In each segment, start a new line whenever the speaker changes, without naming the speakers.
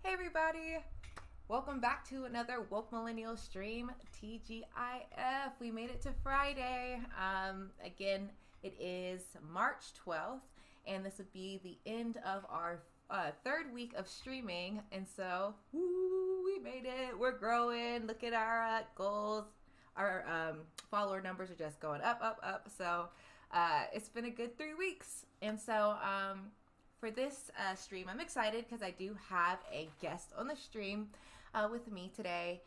Hey everybody! Welcome back to another Woke Millennial stream, TGIF. We made it to Friday. Again, it is March 12th, and this would be the end of our third week of streaming. And so, woo, we made it. We're growing. Look at our goals. Our follower numbers are just going up, up, up. So, it's been a good 3 weeks. And so, for this stream, I'm excited because I do have a guest on the stream with me today.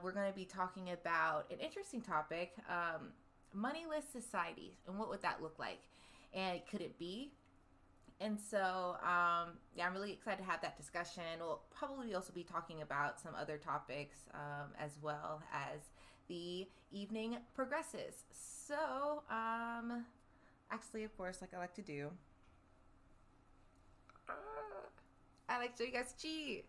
We're going to be talking about an interesting topic, moneyless society, and what would that look like, and could it be? And so, yeah, I'm really excited to have that discussion. We'll probably also be talking about some other topics as well as the evening progresses. So, actually, of course, like I like to do, I like to show you guys Chi.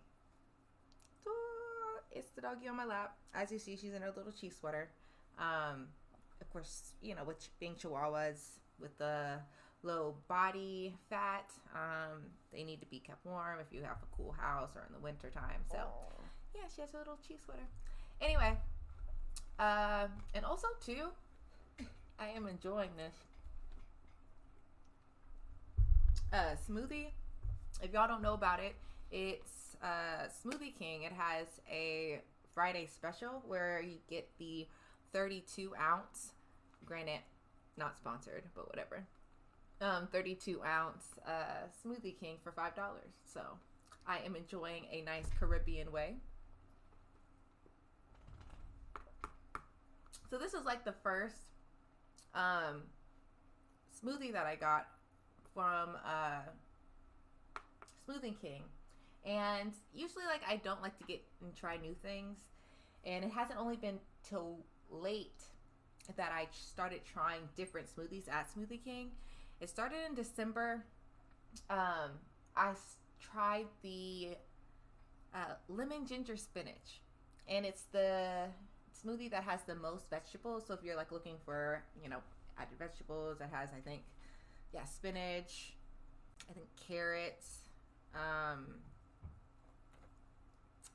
It's the doggy on my lap. As you see, she's in her little Chi sweater. Of course, you know, with being Chihuahuas with the low body fat, they need to be kept warm if you have a cool house or in the winter time. So, yeah, she has a little Chi sweater. Anyway, and also too, I am enjoying this smoothie. If y'all don't know about it, it's Smoothie King. It has a Friday special where you get the 32 ounce, granted, not sponsored, but whatever, 32 ounce Smoothie King for $5. So I am enjoying a nice Caribbean way. So this is like the first smoothie that I got from Smoothie King, and usually like I don't like to get and try new things, and it hasn't only been till late that I started trying different smoothies at Smoothie King. It started in December. I tried the lemon ginger spinach, and it's the smoothie that has the most vegetables. So if you're like looking for, you know, added vegetables, it has, I think, yeah, spinach, I think carrots,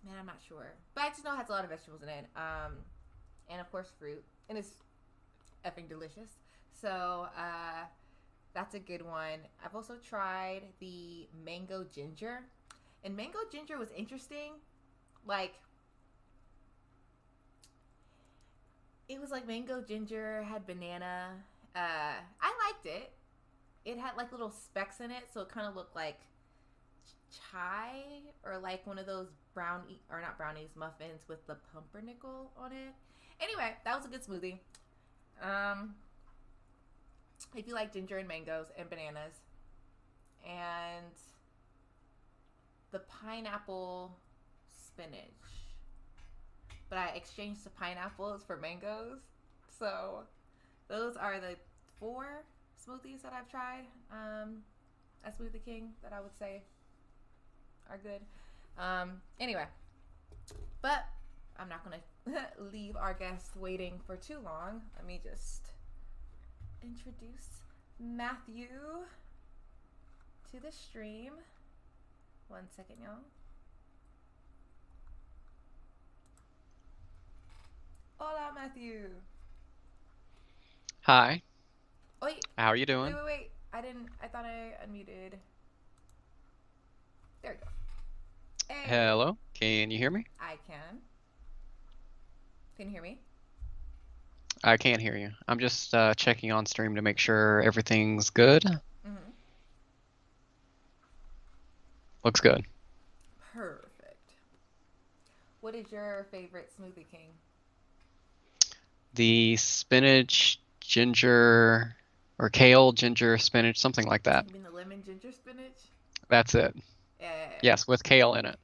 man, I'm not sure, but I just know it has a lot of vegetables in it, and of course fruit, and it's effing delicious. So that's a good one. I've also tried the mango ginger, and mango ginger was interesting. Like, it was like mango ginger, had banana. I liked it. It had like little specks in it, so it kind of looked like chai, or like one of those brownie, or not brownies, muffins with the pumpernickel on it. Anyway, that was a good smoothie. If you like ginger and mangoes and bananas, and the pineapple spinach, but I exchanged the pineapples for mangoes. So those are the 4 smoothies that I've tried at Smoothie King that I would say are good. Anyway, but I'm not gonna leave our guests waiting for too long. Let me just introduce Matthew to the stream. 1 second, y'all. Hola, Matthew.
Hi,
Wait,
how are you
wait,
doing?
wait, wait. I thought I unmuted. There we go. Hey,
Hello, can you hear me?
I can. Can you hear me?
I can't hear you. I'm just checking on stream to make sure everything's good.
Mm-hmm.
Looks good.
Perfect. What is your favorite Smoothie King?
The spinach, ginger, or kale, ginger, spinach, something like that.
You mean the lemon ginger spinach?
That's it.
Yeah.
Yes, with kale in it.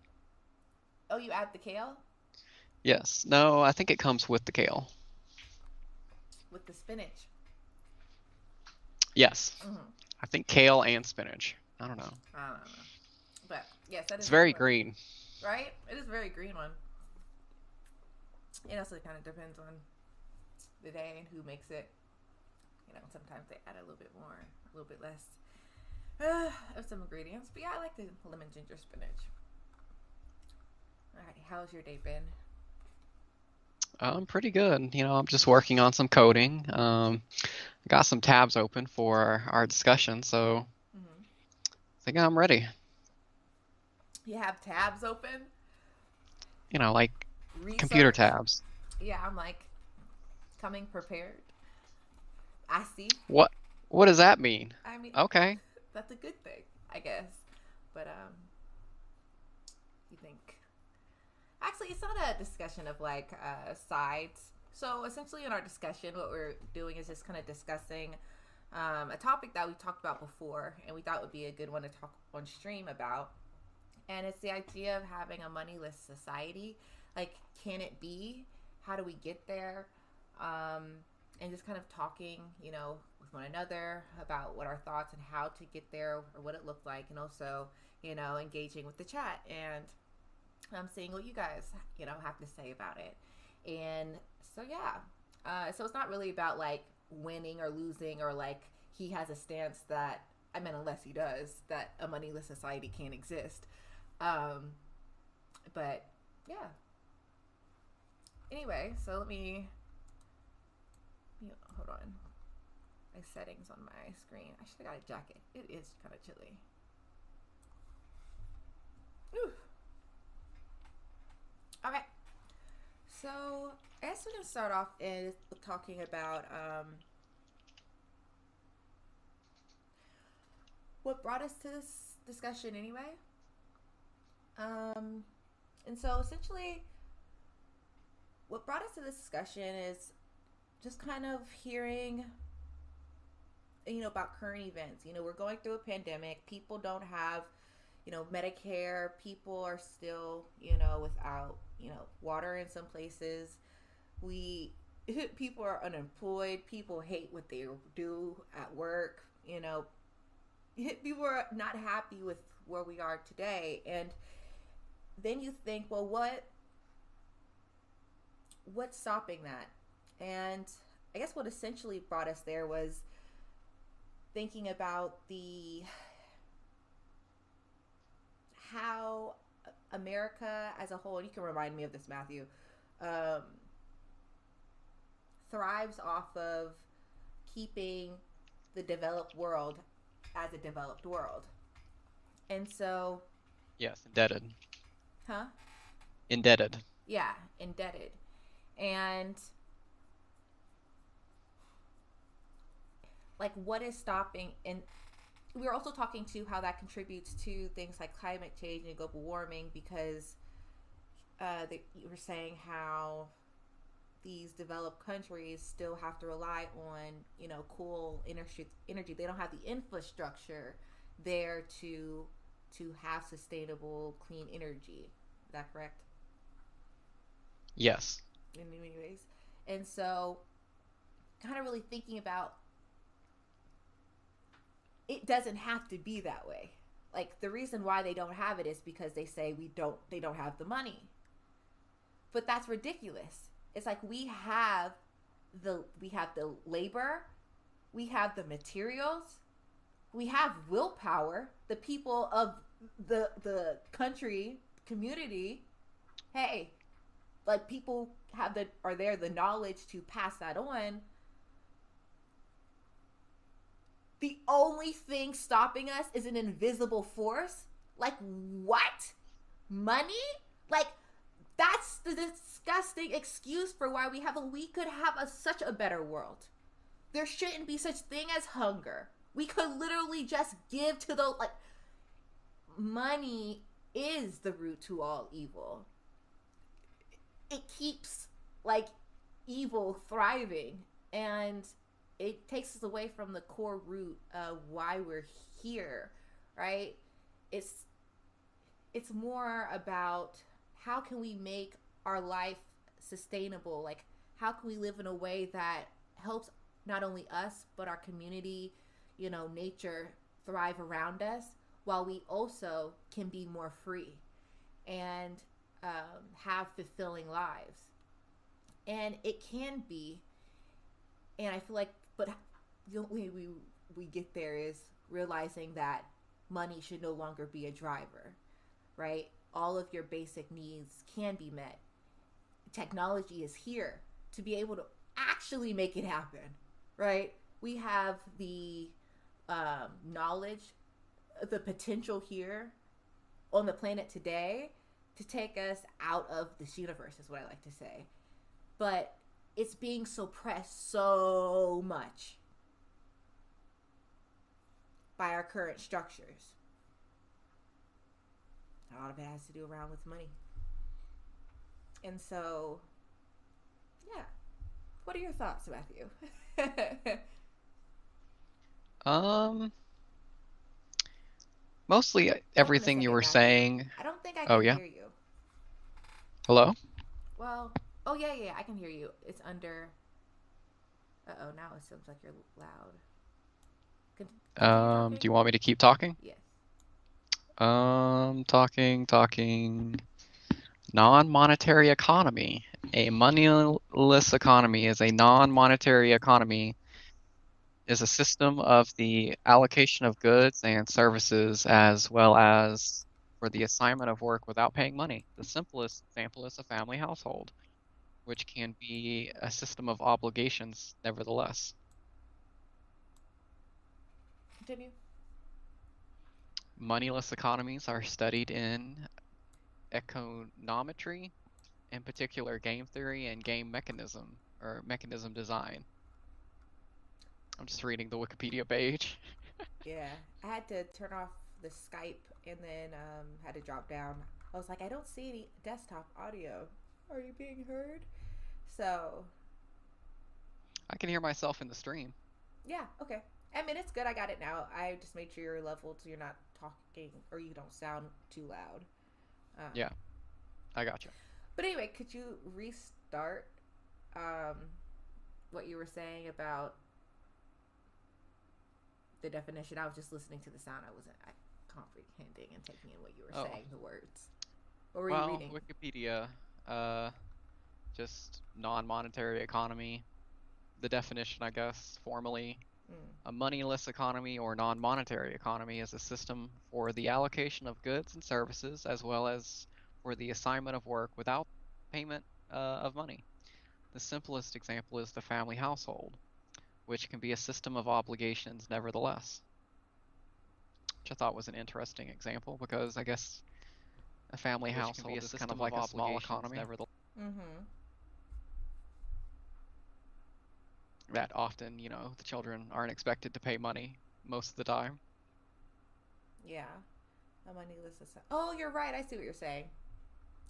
Oh, you add the kale
Yes. No, I think it comes with the kale.
with the spinach.
Yes.
Mm-hmm.
I think kale and spinach. I don't know.
I don't know. But yes, that
It's
is a good
very
one.
green.
Right? It is a very green one. It also kind of depends on the day and who makes it. You know, sometimes they add a little bit more, a little bit less of some ingredients. But yeah, I like the lemon ginger spinach. All right, how's your day been?
I'm pretty good. I'm just working on some coding. Got some tabs open for our discussion, so
Hmm.
I think I'm ready.
You have tabs open,
Like computer
research.
tabs.
Yeah, I'm like coming prepared. I see.
What what does that mean?
I mean,
Okay.
that's a good thing, I guess. But you think actually it's not a discussion of like sides. So essentially, in our discussion, what we're doing is just kind of discussing a topic that we talked about before, and we thought would be a good one to talk on stream about. And it's the idea of having a moneyless society. Like, can it be? How do we get there? And just kind of talking, with one another about what our thoughts and how to get there or what it looked like, and also, engaging with the chat and seeing what you guys, have to say about it. And so, yeah. So it's not really about like winning or losing or like he has a stance that, I mean, unless he does, that a moneyless society can't exist. Um, but yeah. Anyway, so hold on. My settings on my screen. I should have got a jacket. It is kind of chilly. Whew. Okay. So I guess we can start off is talking about what brought us to this discussion anyway. Um, and so essentially, what brought us to this discussion is just kind of hearing, about current events. We're going through a pandemic. People don't have, Medicare. People are still, without, water in some places. We people are unemployed. People hate what they do at work. People are not happy with where we are today. And then you think, well, what's stopping that? And I guess what essentially brought us there was thinking about the how America as a whole, and you can remind me of this, Matthew, um, thrives off of keeping the developed world as a developed world. And so,
Yes, indebted.
huh?
Indebted.
Yeah, indebted. And like what is stopping, and we were also talking to how that contributes to things like climate change and global warming because you were saying how these developed countries still have to rely on coal energy. They don't have the infrastructure there to have sustainable clean energy. Is that correct?
Yes.
In many ways. And so kind of really thinking about it doesn't have to be that way. Like the reason why they don't have it is because they don't have the money. But that's ridiculous. It's like we have the labor, we have the materials, we have willpower, the people of the country, community, hey, like people are there the knowledge to pass that on. The only thing stopping us is an invisible force. Like what? Money? Like that's the disgusting excuse for why we could have such a better world. There shouldn't be such thing as hunger. We could literally just give to the like money is the root to all evil. It keeps like evil thriving, and it takes us away from the core root of why we're here, right? it's it's more about how can we make our life sustainable, like how can we live in a way that helps not only us but our community, nature thrive around us, while we also can be more free and have fulfilling lives. And it can be, and I feel like, but the only way we get there is realizing that money should no longer be a driver, right? all of your basic needs can be met. Technology is here to be able to actually make it happen, right? We have the knowledge, the potential here on the planet today to take us out of this universe, is what I like to say. But it's being suppressed so much by our current structures. A lot of it has to do around with money. And so, yeah. What are your thoughts, Matthew?
Um, Mostly
Hold on a
everything you
second,
were
Matthew.
saying.
I don't think I
Oh
can
yeah.
hear you.
Hello?
Well, oh yeah, yeah, I can hear you. It's under. Uh oh, now it seems like you're loud. Continue
Do
talking.
you want me to keep talking?
Yes.
Talking. Non-monetary economy. A moneyless economy is a non-monetary economy, is a system of the allocation of goods and services as well as for the assignment of work without paying money. The simplest example is a family household, which can be a system of obligations nevertheless.
Continue.
Moneyless economies are studied in econometry, in particular game theory and game mechanism or mechanism design. I'm just reading the Wikipedia page.
Yeah, I had to turn off the Skype and then had to drop down. I was like, I don't see any desktop audio. Are you being heard? So,
I can hear myself in the stream.
yeah, okay. I mean, it's good. I got it now. I just made sure you're leveled so you're not talking or you don't sound too loud. Um,
Yeah, I got you.
but anyway, could you restart um, what you were saying about the definition? I was just listening to the sound. I wasn't comprehending and taking in what you were
Oh,
saying, the words. What were you
well,
reading?
Wikipedia, uh, just non-monetary economy. The definition, I guess, formally,
Mm.
a moneyless economy or non-monetary economy is a system for the allocation of goods and services as well as for the assignment of work without payment of money. The simplest example is the family household, which can be a system of obligations nevertheless, which I thought was an interesting example because I guess a family household is kind of like a small economy
Mm-hmm.
that often, the children aren't expected to pay money most of the time.
Yeah. A moneyless society. Oh, you're right. I see what you're saying.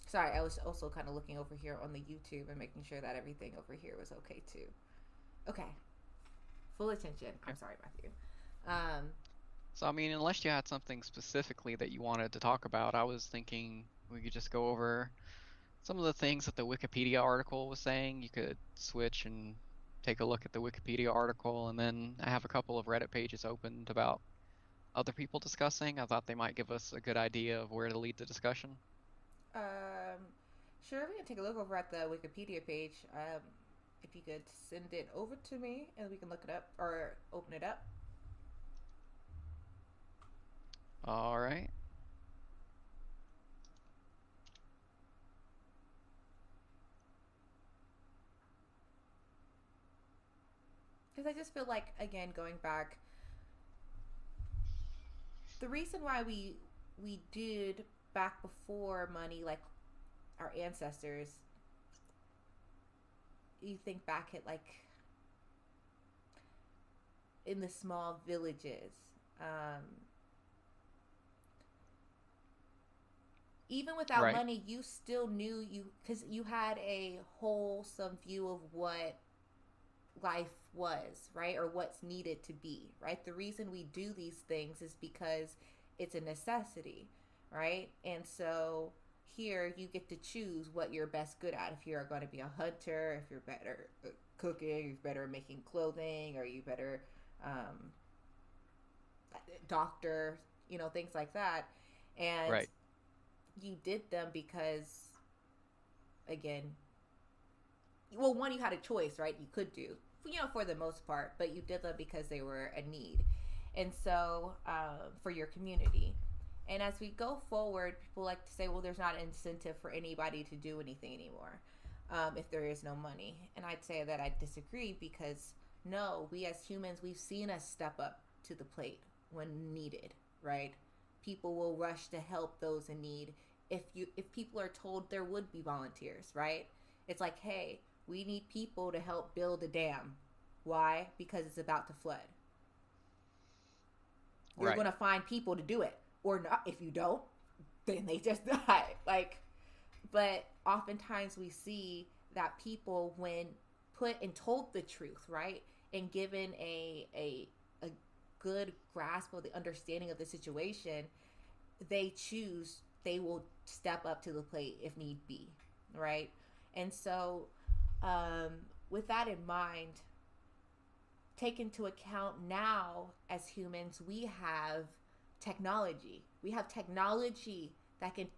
Sorry, I was also kind of looking over here on the YouTube and making sure that everything over here was okay too. Okay. Full attention.
Okay.
I'm sorry, Matthew. Um,
So, I mean, unless you had something specifically that you wanted to talk about, I was thinking we could just go over some of the things that the Wikipedia article was saying. You could switch and take a look at the Wikipedia article, and then I have a couple of Reddit pages opened about other people discussing. I thought they might give us a good idea of where to lead the discussion.
um, sure, we can take a look over at the Wikipedia page. If you could send it over to me and we can look it up or open it up.
All right.
Because I just feel like, again, going back, the reason why we did back before money, like our ancestors, you think back at like in the small villages, um, even without
Right.
money, you still knew you because you had a wholesome view of what life was, right? Or what's needed to be, right? The reason we do these things is because it's a necessity, right? And so here you get to choose what you're best good at. If you're going to be a hunter, if you're better at cooking, you're better at making clothing, or you better um, doctor, things like that. And
Right.
you did them because, again, well, one, you had a choice, right? You could do, for the most part, but you did them because they were a need. And so, for your community. And as we go forward, people like to say, well, there's not an incentive for anybody to do anything anymore if there is no money. And I'd say that I disagree because no, we as humans, we've seen us step up to the plate when needed, right? People will rush to help those in need. If people are told there would be volunteers, right? It's like, hey, we need people to help build a dam. Why? Because it's about to flood. You're
Right.
going to find people to do it. Or not. If you don't, then they just die. Like, but oftentimes we see that people, when put and told the truth, right, and given a good grasp of the understanding of the situation, they will step up to the plate if need be, right? And so, um, with that in mind, take into account now as humans, we have technology. We have technology that can,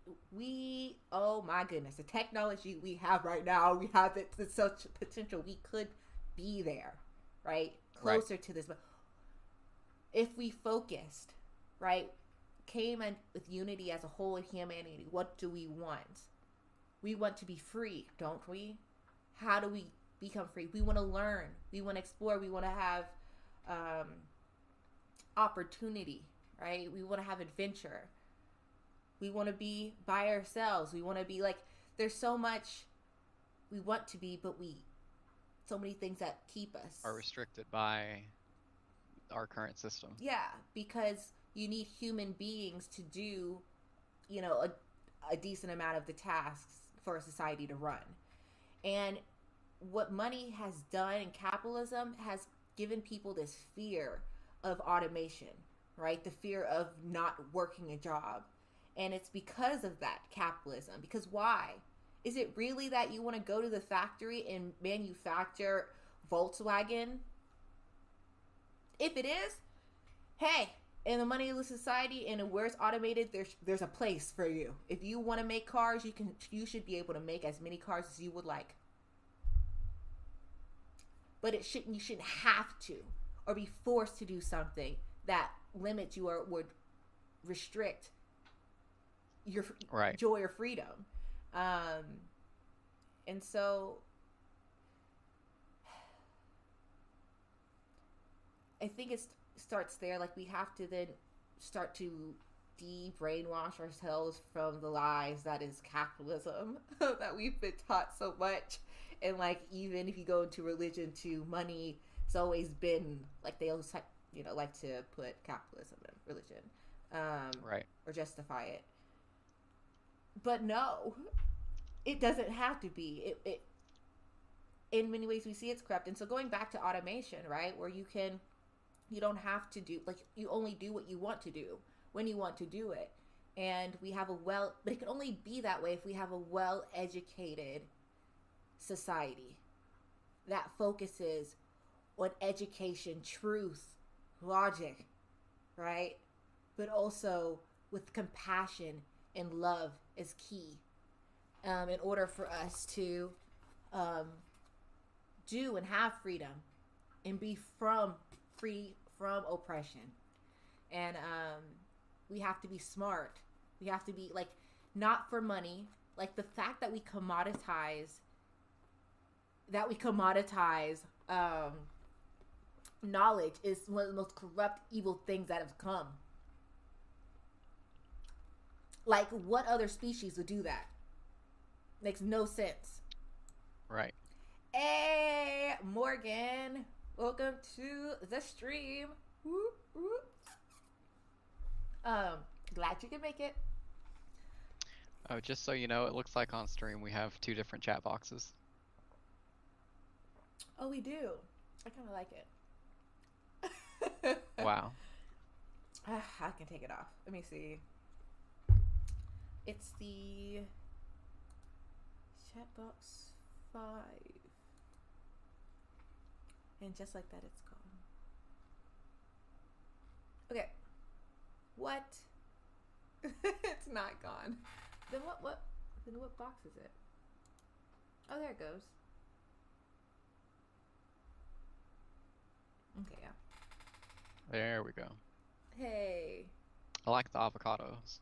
oh my goodness, the technology we have right now, we have it to such potential. We could be there, right?
Right.
Closer to this. But if we focused, right, came in with unity as a whole in humanity, what do we want? We want to be free, don't we? How do we become free? We want to learn. We want to explore. We want to have um, opportunity, right? We want to have adventure. We want to be by ourselves. We want to be like, there's so much we want to be, but so many things that keep us.
Are restricted by our current system.
Yeah, because you need human beings to do, a decent amount of the tasks for a society to run. And what money has done in capitalism has given people this fear of automation, right? The fear of not working a job. And it's because of that capitalism. Because why? Is it really that you want to go to the factory and manufacture Volkswagen? If it is, hey, in the Moneyless Society and where it's automated, there's a place for you. If you want to make cars, you should be able to make as many cars as you would like. But you shouldn't have to or be forced to do something that limits you or would restrict your
Right.
joy or freedom. And so I think it starts there. Like, we have to then start to de-brainwash ourselves from the lies that is capitalism that we've been taught so much. And like, even if you go into religion, to money, it's always been like, they always like to put capitalism in religion,
Right.
or justify it. But no, it doesn't have to be. It in many ways we see it's corrupt. And so going back to automation, right, where you don't have to do, like, you only do what you want to do when you want to do it. And but it can only be that way if we have a well-educated society that focuses on education, truth, logic, right? But also with compassion and love is key, in order for us to do and have freedom and be free from oppression. And we have to be smart. We have to be, like, not for money. Like, the fact that we commoditize knowledge is one of the most corrupt, evil things that have come. Like, what other species would do that? Makes no sense.
Right.
Hey, Morgan, welcome to the stream. Whoop, whoop. Glad you can make it.
Oh, just so you know, it looks like on stream we have 2 different chat boxes.
Oh, we do. I kind of like it.
Wow.
I can take it off. Let me see. It's the chat box 5. And just like that, it's gone. Okay. What? It's not gone. Then what? Then what box is it? Oh, there it goes. Okay, yeah.
There we go.
Hey.
I like the avocados.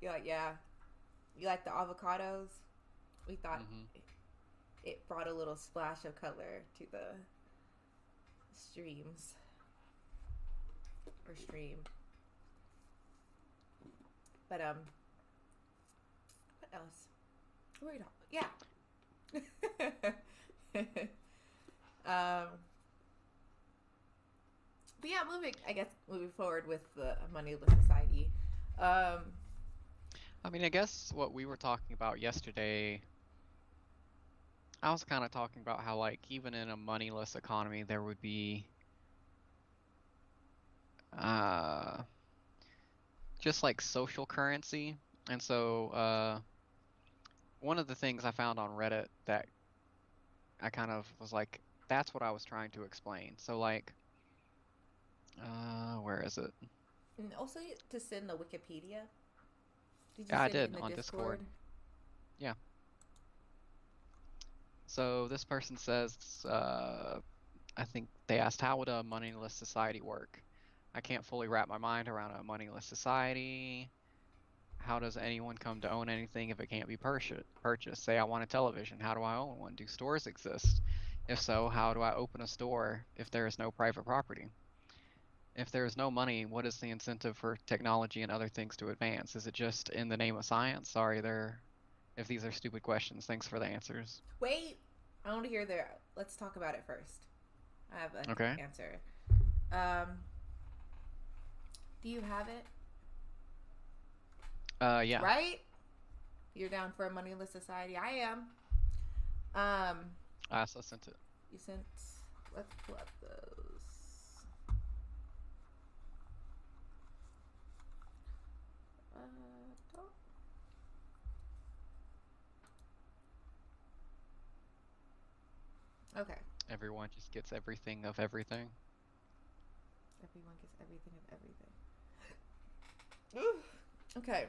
Yeah. You like the avocados? We thought
Hmm.
it brought a little splash of color to the streams or stream. But what else? What were we talking? Yeah. um, but yeah, moving forward with the Moneyless Society. Um,
I mean, I guess what we were talking about yesterday, I was kind of talking about how, like, even in a moneyless economy, there would be uh, just like social currency. And so, one of the things I found on Reddit that I kind of was like, that's what I was trying to explain. So, like, where is it?
and also to send the Wikipedia. Did you
Yeah, I
send it
did
in the
on
Discord?
Discord. Yeah. So this person says, I think they asked, how would a moneyless society work? I can't fully wrap my mind around a moneyless society. How does anyone come to own anything if it can't be purchased? Say I want a television. How do I own one? Do stores exist? If so, how do I open a store if there is no private property? If there is no money, what is the incentive for technology and other things to advance? Is it just in the name of science? Sorry, if these are stupid questions, thanks for the answers.
Wait, I want to hear their. Let's talk about it first. I have an
Okay.
answer. Um, do you have it?
Yeah.
Right? You're down for a moneyless society. I am. Um,
I also sent it.
you sent. Let's pull up those. Don't. Okay.
Everyone just gets everything of everything.
Everyone gets everything of everything. Ooh. Okay.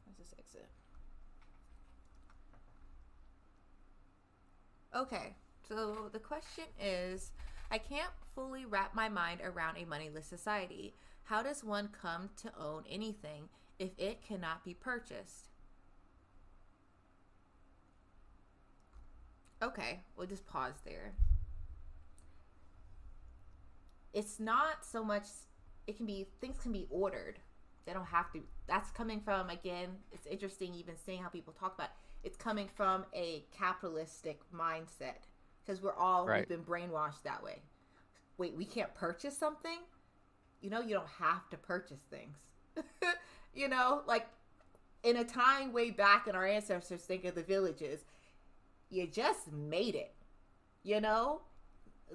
Let's just exit. Okay. So the question is, I can't fully wrap my mind around a moneyless society. How does one come to own anything if it cannot be purchased? Okay, we'll just pause there. It's not so much, it can be, things can be ordered. They don't have to. That's coming from, again, it's interesting even seeing how people talk about it. It's coming from a capitalistic mindset because we've
Right.
been brainwashed that way. Wait, we can't purchase something? You don't have to purchase things. Like in a time way back in our ancestors think of the villages, you just made it. You know,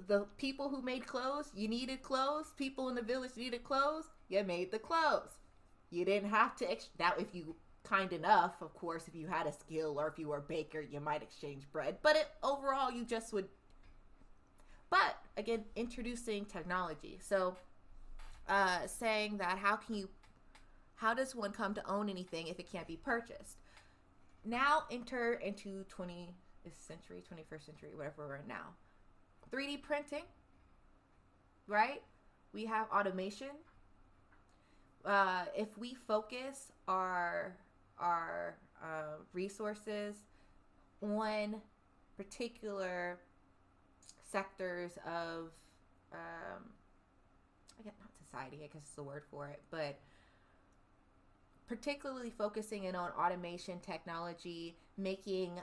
the people who made clothes, you needed clothes. People in the village needed clothes. You made the clothes. You didn't have to. Now, if you kind enough, of course, if you had a skill or if you were a baker, you might exchange bread. But overall, you just would. But again, introducing technology. So, saying that how does one come to own anything if it can't be purchased? Now enter into 20th century, 21st century, whatever we're in now. 3D printing, right? We have automation. If we focus our resources on particular sectors of, I guess not society, I guess is the word for it, but particularly focusing in on automation technology, making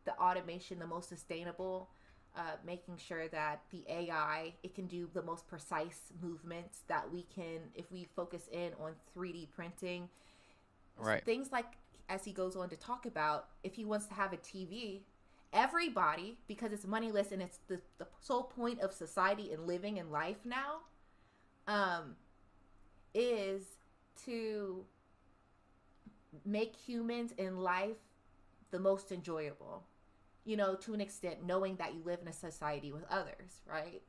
the automation the most sustainable, making sure that the AI, it can do the most precise movements that we can, if we focus in on 3D printing.
Right.
Things like, as he goes on to talk about, if he wants to have a TV, everybody, because it's moneyless and it's the sole point of society and living in life now, um, is to make humans in life the most enjoyable, to an extent, knowing that you live in a society with others, right?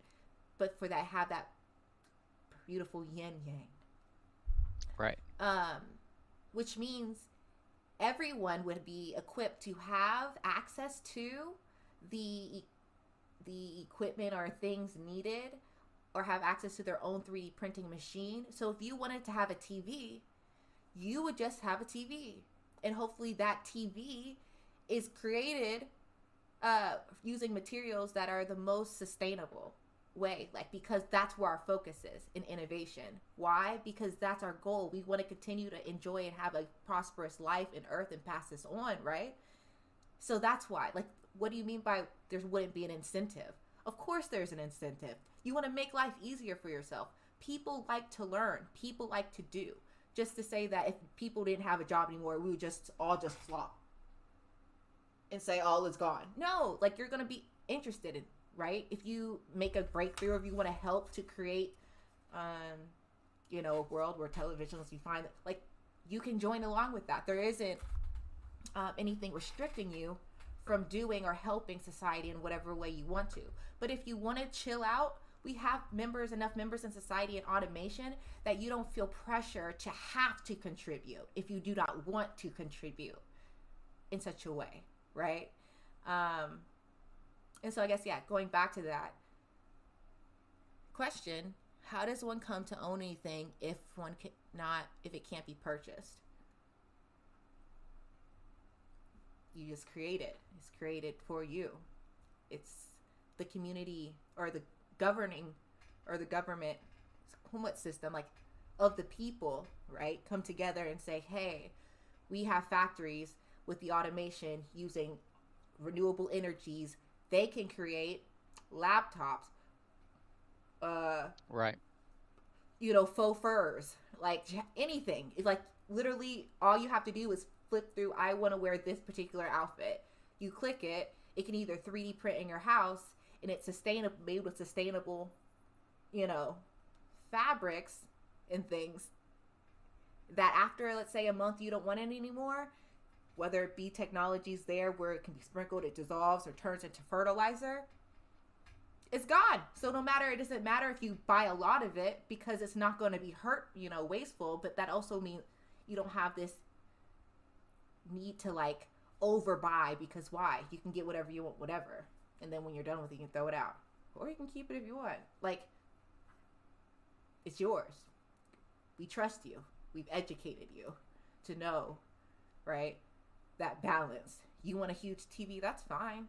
But for that, have that beautiful yin yang.
Right.
Um, which means everyone would be equipped to have access to the the equipment or things needed or have access to their own 3D printing machine. So if you wanted to have a TV, you would just have a TV. And hopefully that TV is created using materials that are the most sustainable way, like, because that's where our focus is in innovation. Why? Because that's our goal. We want to continue to enjoy and have a prosperous life in earth and pass this on, right? So that's why. Like, what do you mean by there wouldn't be an incentive? Of course there's an incentive. You want to make life easier for yourself. People like to learn. People like to do. Just to say that if people didn't have a job anymore, we would just all just flop and say all is gone. No, like, you're going to be interested in, right? If you make a breakthrough, if you want to help to create, a world where televisions, you find that, like, you can join along with that. There isn't anything restricting you from doing or helping society in whatever way you want to. But if you want to chill out, we have enough members in society and automation that you don't feel pressure to have to contribute if you do not want to contribute in such a way, right? And so I guess, yeah, going back to that question, how does one come to own anything if it can't be purchased? You just create it. It's created for you. It's the community or the governing or the government system, like, of the people, right? Come together and say, hey, we have factories with the automation using renewable energies. They can create laptops,
Right.
Faux furs, like anything. It's like literally all you have to do is flip through, I want to wear this particular outfit. You click it, it can either 3D print in your house, and it's sustainable, made with sustainable, fabrics and things that after, let's say, a month, you don't want it anymore, whether it be technologies there where it can be sprinkled, it dissolves or turns into fertilizer, it's gone. So it doesn't matter if you buy a lot of it, because it's not going to be wasteful, but that also means you don't have this need to, like, overbuy, because why? You can get whatever you want, whatever. And then when you're done with it, you can throw it out. Or you can keep it if you want. Like, it's yours. We trust you. We've educated you to know, right? That balance. You want a huge TV? That's fine.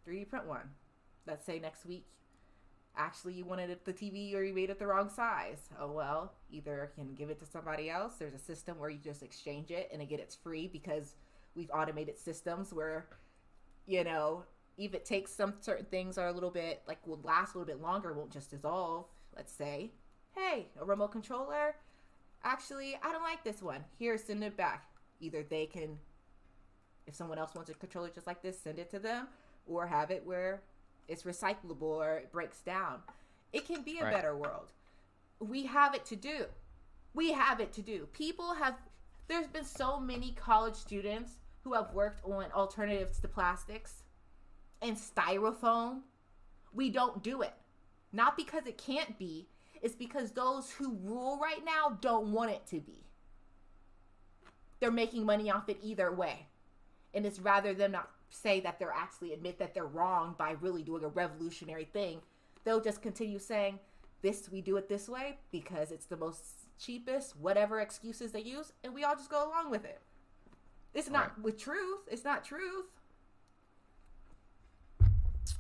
3D print one. Let's say next week, actually, you wanted the TV or you made it the wrong size. Oh, well, either you can give it to somebody else. There's a system where you just exchange it, and again, it's free because we've automated systems where, if it takes some certain things are a little bit, like, will last a little bit longer, won't just dissolve. Let's say, hey, a remote controller, actually, I don't like this one. Here, send it back. Either they can, if someone else wants a controller just like this, send it to them, or have it where it's recyclable or it breaks down. It can be a better world. We have it to do. There's been so many college students who have worked on alternatives to plastics and styrofoam. We don't do it. Not because it can't be. It's because those who rule right now don't want it to be. They're making money off it either way. And it's rather them not say that they're actually admit that they're wrong by really doing a revolutionary thing. They'll just continue saying, we do it this way because it's the most cheapest, whatever excuses they use, and we all just go along with it. It's not with truth. It's not truth.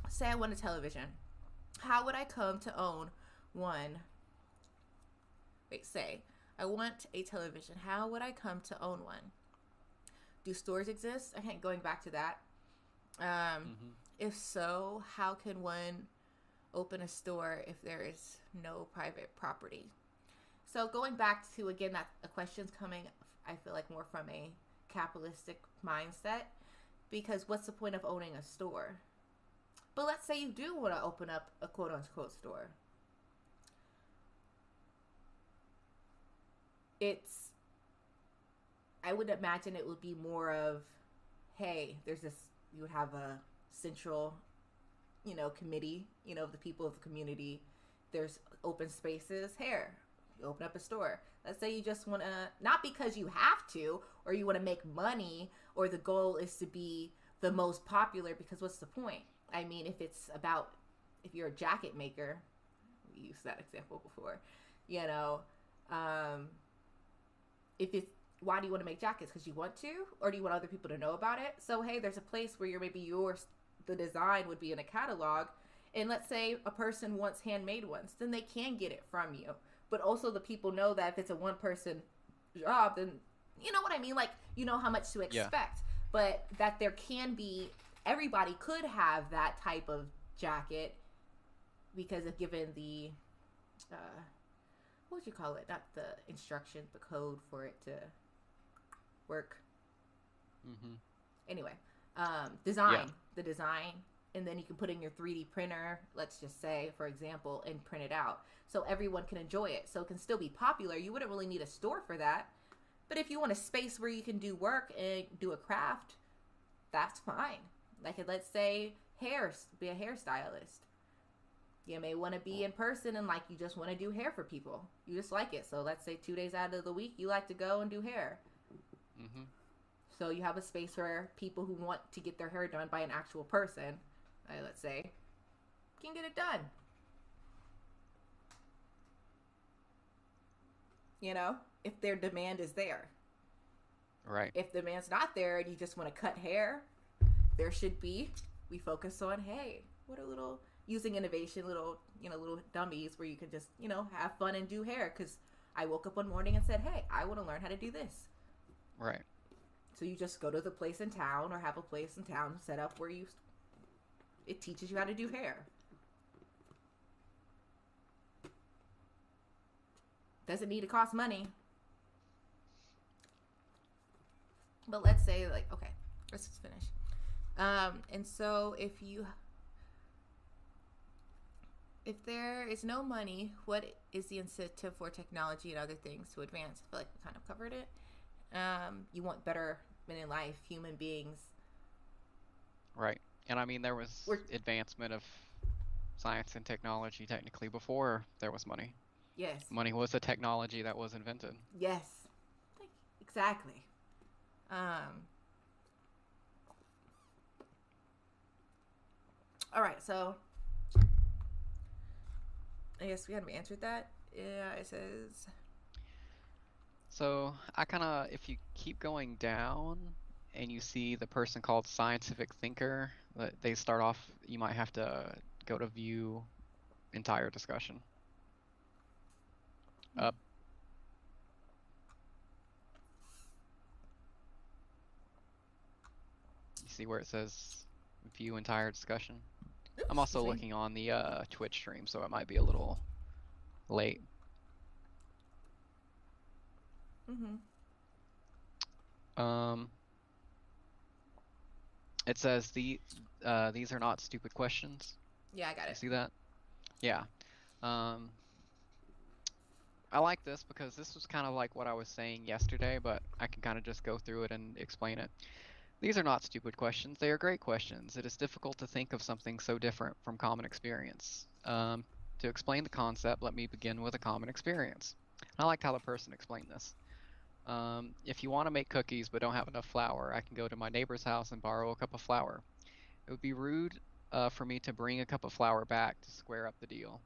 Say I want a television. How would I come to own one? Say I want a television. How would I come to own one? Do stores exist? Okay, going back to that. If so, how can one open a store if there is no private property? So going back to, again, that a question's coming, I feel like, more from a capitalistic mindset, because what's the point of owning a store? But let's say you do want to open up a quote-unquote store. I would imagine it would be more of, hey, you would have a central, committee, the people of the community. There's open spaces. Here, you open up a store. Let's say you just want to, not because you have to, or you want to make money, or the goal is to be the most popular, because what's the point? I mean, if it's about, if you're a jacket maker, we used that example before, you know, um, if it's, why do you want to make jackets? Because you want to, or do you want other people to know about it? So hey, there's a place where you're, maybe yours, the design would be in a catalog, and let's say a person wants handmade ones, then they can get it from you. But also the people know that if it's a one person job, then you know what I mean. Like, you know how much to
Yeah.
expect, but that there can be, everybody could have that type of jacket, because of given the uh, what would you call it? Not the instruction, the code for it to work.
Hmm.
Anyway,
Yeah.
design, the design, and then you can put in your 3D printer, let's just say, for example, and print it out. So everyone can enjoy it. So it can still be popular. You wouldn't really need a store for that. But if you want a space where you can do work and do a craft, that's fine. Like, let's say hair, be a hairstylist. You may want to be in person and like you just want to do hair for people. You just like it. So let's say 2 days out of the week you like to go and do hair.
Hmm.
So you have a space where people who want to get their hair done by an actual person, let's say, can get it done. You know, if their demand is there.
Right.
If the demand's not there and you just want to cut hair, there should be. We focus on, hey, what a little, using innovation, little, little dummies where you can just, have fun and do hair. Because I woke up one morning and said, hey, I want to learn how to do this.
Right.
So you just go to the place in town, or have a place in town set up where it teaches you how to do hair. Doesn't need to cost money. But let's say, like, okay, let's just finish. And so if there is no money, what is the incentive for technology and other things to advance? I feel like we kind of covered it. You want better men in life, human beings.
Right. And I mean, there was
We're,
advancement of science and technology technically before there was money.
yes,
Money was a technology that was invented.
yes, exactly. Um, all right, so I guess we haven't answered that. Yeah, it says.
So I kind of, if you keep going down and you see the person called scientific thinker, they start off, you might have to go to view entire discussion. Up. You see where it says view entire discussion?
Oops,
I'm also
excuse me.
looking on the Twitch stream, so it might be a little late.
Mm-hmm.
Um, it says these are not stupid questions.
Yeah, I got
You
it.
see that? Yeah. Um, I like this because this was kind of like what I was saying yesterday, but I can kind of just go through it and explain it. These are not stupid questions. They are great questions. It is difficult to think of something so different from common experience. To explain the concept, let me begin with a common experience. I liked how the person explained this. If you want to make cookies but don't have enough flour, I can go to my neighbor's house and borrow a cup of flour. It would be rude for me to bring a cup of flour back to square up the deal.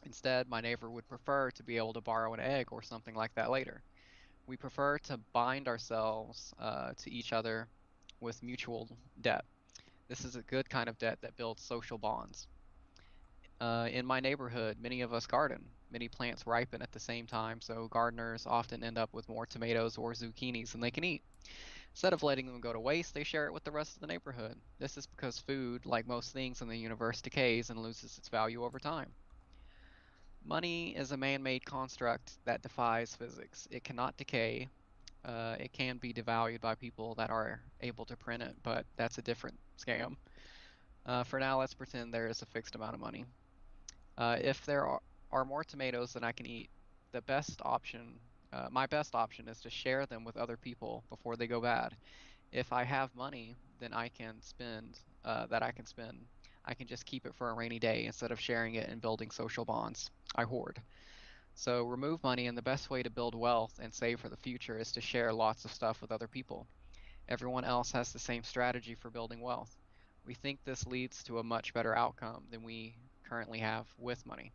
Instead, my neighbor would prefer to be able to borrow an egg or something like that later. We prefer to bind ourselves to each other with mutual debt. This is a good kind of debt that builds social bonds. In my neighborhood, many of us garden. Many plants ripen at the same time, so gardeners often end up with more tomatoes or zucchinis than they can eat. Instead of letting them go to waste, they share it with the rest of the neighborhood. This is because food, like most things in the universe, decays and loses its value over time. Money is a man made construct that defies physics. It cannot decay. It can be devalued by people that are able to print it, but that's a different scam. For now, let's pretend there is a fixed amount of money. If there are more tomatoes than I can eat, my best option is to share them with other people before they go bad. If I have money, then I can spend, I can just keep it for a rainy day instead of sharing it and building social bonds. I hoard. So remove money, and the best way to build wealth and save for the future is to share lots of stuff with other people. Everyone else has the same strategy for building wealth. We think this leads to a much better outcome than we currently have with money.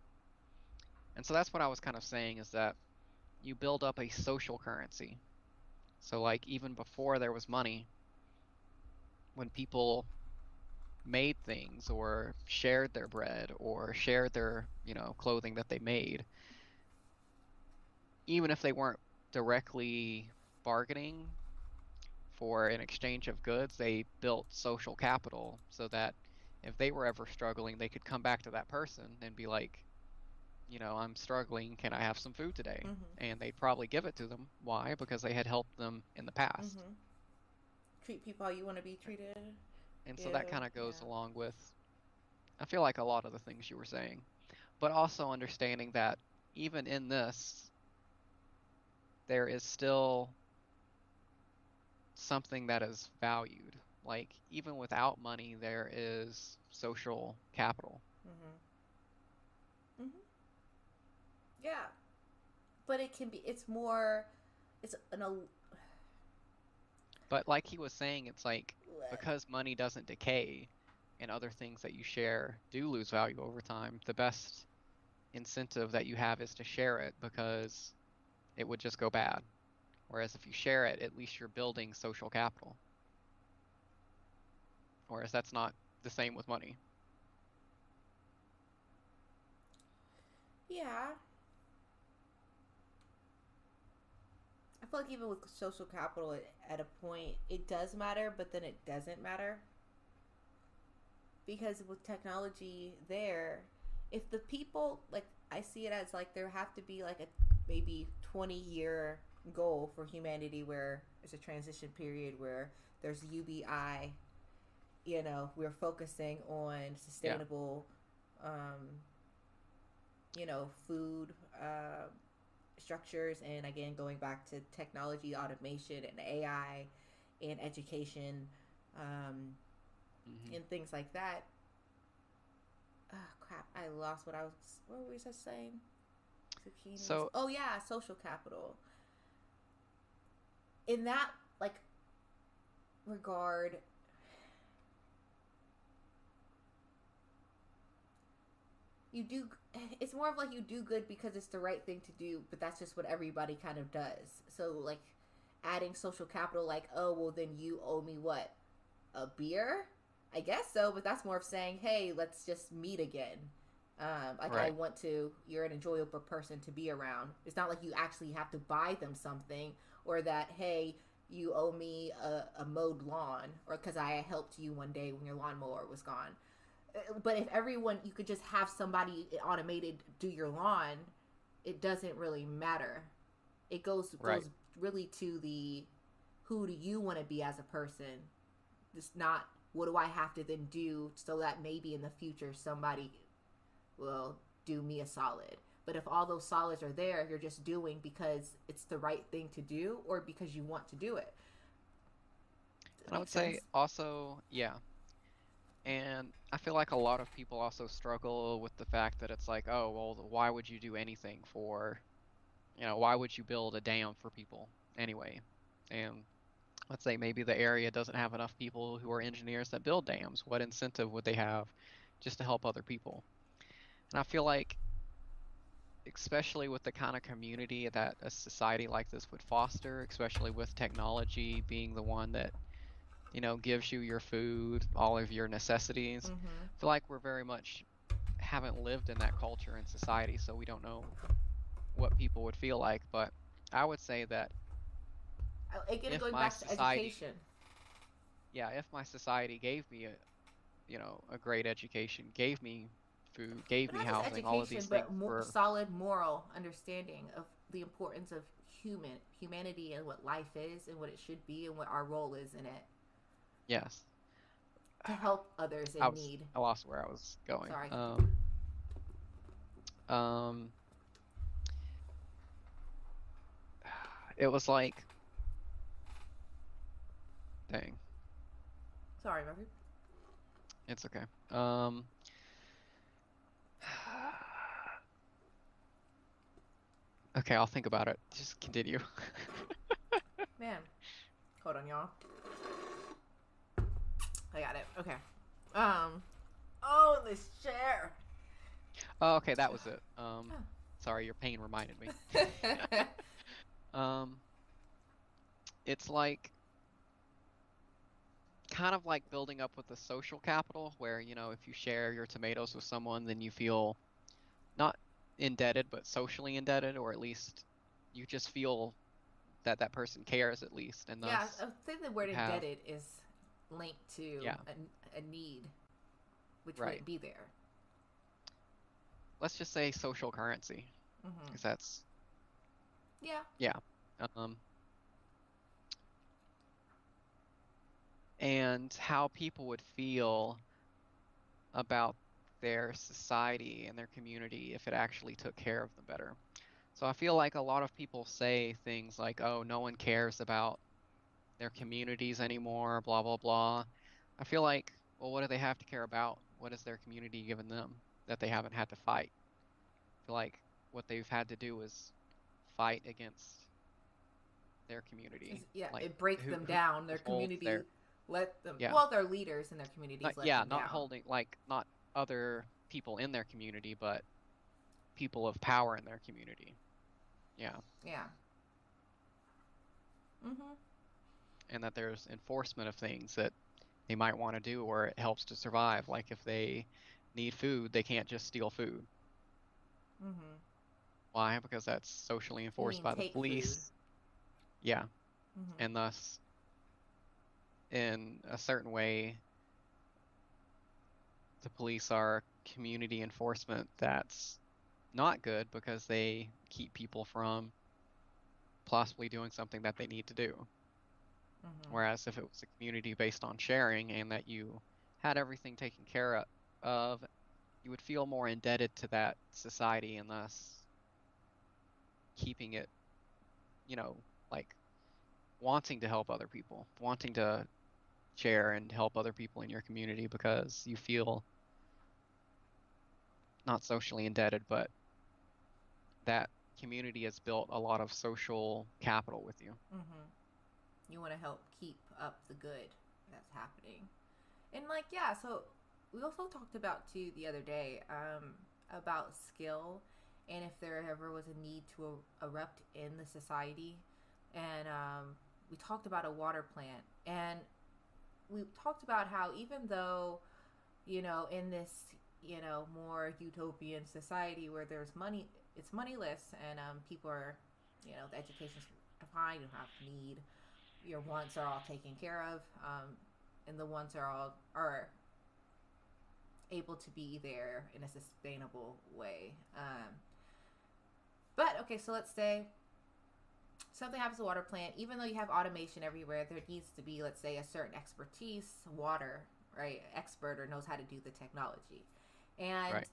And so that's what I was kind of saying is that you build up a social currency. So, like, even before there was money, when people made things or shared their bread or shared their, clothing that they made, even if they weren't directly bargaining for an exchange of goods, they built social capital so that if they were ever struggling, they could come back to that person and be like, I'm struggling. Can I have some food today?
Mm-hmm.
And they'd probably give it to them. Why? Because they had helped them in the past.
Mm-hmm. Treat people how you want to be treated.
And so
Yeah,
that kind of
yeah.
goes along with, I feel like, a lot of the things you were saying, but also understanding that even in this, there is still something that is valued. Like, even without money, there is social capital.
Mm-hmm. Mm-hmm. Yeah, but it can be. It's more. It's an.
But like he was saying, it's like because money doesn't decay and other things that you share do lose value over time, the best incentive that you have is to share it because it would just go bad. Whereas if you share it, at least you're building social capital. Whereas that's not the same with money.
Yeah, I feel like even with social capital, at a point it does matter, but then it doesn't matter because with technology there, if the people like I see it as like there have to be like a maybe 20-year goal for humanity where there's a transition period where there's UBI, we're focusing on
Yeah.
sustainable food structures, and again going back to technology, automation, and AI, and education, um,
Hmm.
and things like that. Oh crap! I lost what I was. What were we just saying? Zucchinis.
So,
Oh yeah, social capital. In that like regard, you do. It's more of like you do good because it's the right thing to do, but that's just what everybody kind of does. So like adding social capital, like oh well, then you owe me what, a beer? I guess so, but that's more of saying, hey, let's just meet again. Like I
right.
want to, you're an enjoyable person to be around. It's not like you actually have to buy them something, or that, hey, you owe me a mowed lawn, or because I helped you one day when your lawnmower was gone. But if everyone, you could just have somebody automated do your lawn, it doesn't really matter. It
Right.
goes really to the who do you want to be as a person. It's not what do I have to then do so that maybe in the future somebody will do me a solid. But if all those solids are there, you're just doing because it's the right thing to do or because you want to do it. Does
And
that
I
make
would say
sense?
also, yeah. And I feel like a lot of people also struggle with the fact that it's like, oh, well, why would you do anything for, why would you build a dam for people anyway? And let's say maybe the area doesn't have enough people who are engineers that build dams. What incentive would they have just to help other people? And I feel like, especially with the kind of community that a society like this would foster, especially with technology being the one that, gives you your food, all of your necessities,
Mm-hmm.
I feel like we're very much haven't lived in that culture and society, so we don't know what people would feel like. But I would say that
Again,
if
going
my
back to
society,
education.
yeah, if my society gave me a great education, gave me food, gave
But
me
not just
housing, all of
education,
these things
but
for,
solid moral understanding of the importance of humanity and what life is and what it should be and what our role is in it
yes,
to help others
I
in
was,
need.
I lost where I was going.
Sorry.
Um, it was like, dang,
Sorry, Murphy.
it's okay. Okay, I'll think about it. Just continue.
Man. Hold on, y'all. I got it. Okay. Um. Oh, this chair.
Oh, okay, that was it. Sorry, your pain reminded me. Um, it's like kind of like building up with the social capital, where, if you share your tomatoes with someone, then you feel not indebted, but socially indebted, or at least you just feel that that person cares at least, and
Yeah,
thus
I think the word
you have,
indebted is linked to
yeah,
a need, which
right.
wouldn't be there.
Let's just say social currency,
Mm-hmm.
because that's,
Yeah.
yeah. Um, and how people would feel about their society and their community if it actually took care of them better. So I feel like a lot of people say things like, oh, no one cares about their communities anymore, blah, blah, blah. I feel like, well, what do they have to care about? What has their community given them that they haven't had to fight? I feel like what they've had to do is fight against their community.
Yeah,
Like
it breaks them
who
down. Their
holds their,
community let them.
yeah,
Well, their leaders in their communities
not,
let
yeah,
them
not
down.
holding, like, not other people in their community, but people of power in their community. Yeah.
Yeah. Mm-hmm.
And that there's enforcement of things that they might want to do, or it helps to survive. Like if they need food, they can't just steal food.
Mm-hmm.
Why? Because that's socially
You
enforced
mean
by the
take food?
police. Yeah.
Mm-hmm.
And thus, in a certain way, the police are community enforcement that's not good because they keep people from possibly doing something that they need to do.
Mm-hmm.
Whereas if it was a community based on sharing and that you had everything taken care of, you would feel more indebted to that society and thus keeping it, you know, like wanting to help other people, wanting to share and help other people in your community because you feel not socially indebted, but that community has built a lot of social capital with you.
Mm-hmm. You want to help keep up the good that's happening. And like, yeah, so we also talked about too the other day about skill and if there ever was a need to erupt in the society. And we talked about a water plant. And we talked about how even though, in this, more utopian society where there's money, it's moneyless and people are, the education's fine, you don't have need, your wants are all taken care of, and the wants are able to be there in a sustainable way. But okay, so let's say something happens to a water plant. Even though you have automation everywhere, there needs to be, let's say, a certain expertise, water, right, expert or knows how to do the technology. And
Right.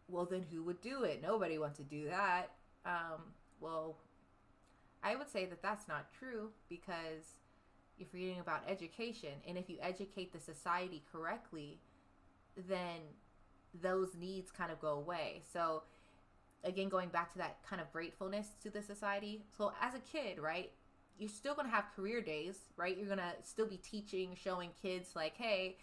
well, then who would do it? Nobody wants to do that. Well, I would say that that's not true because if you're reading about education, and if you educate the society correctly, then those needs kind of go away. So again, going back to that kind of gratefulness to the society. So as a kid, right, you're still going to have career days, right? You're going to still be teaching, showing kids like, hey,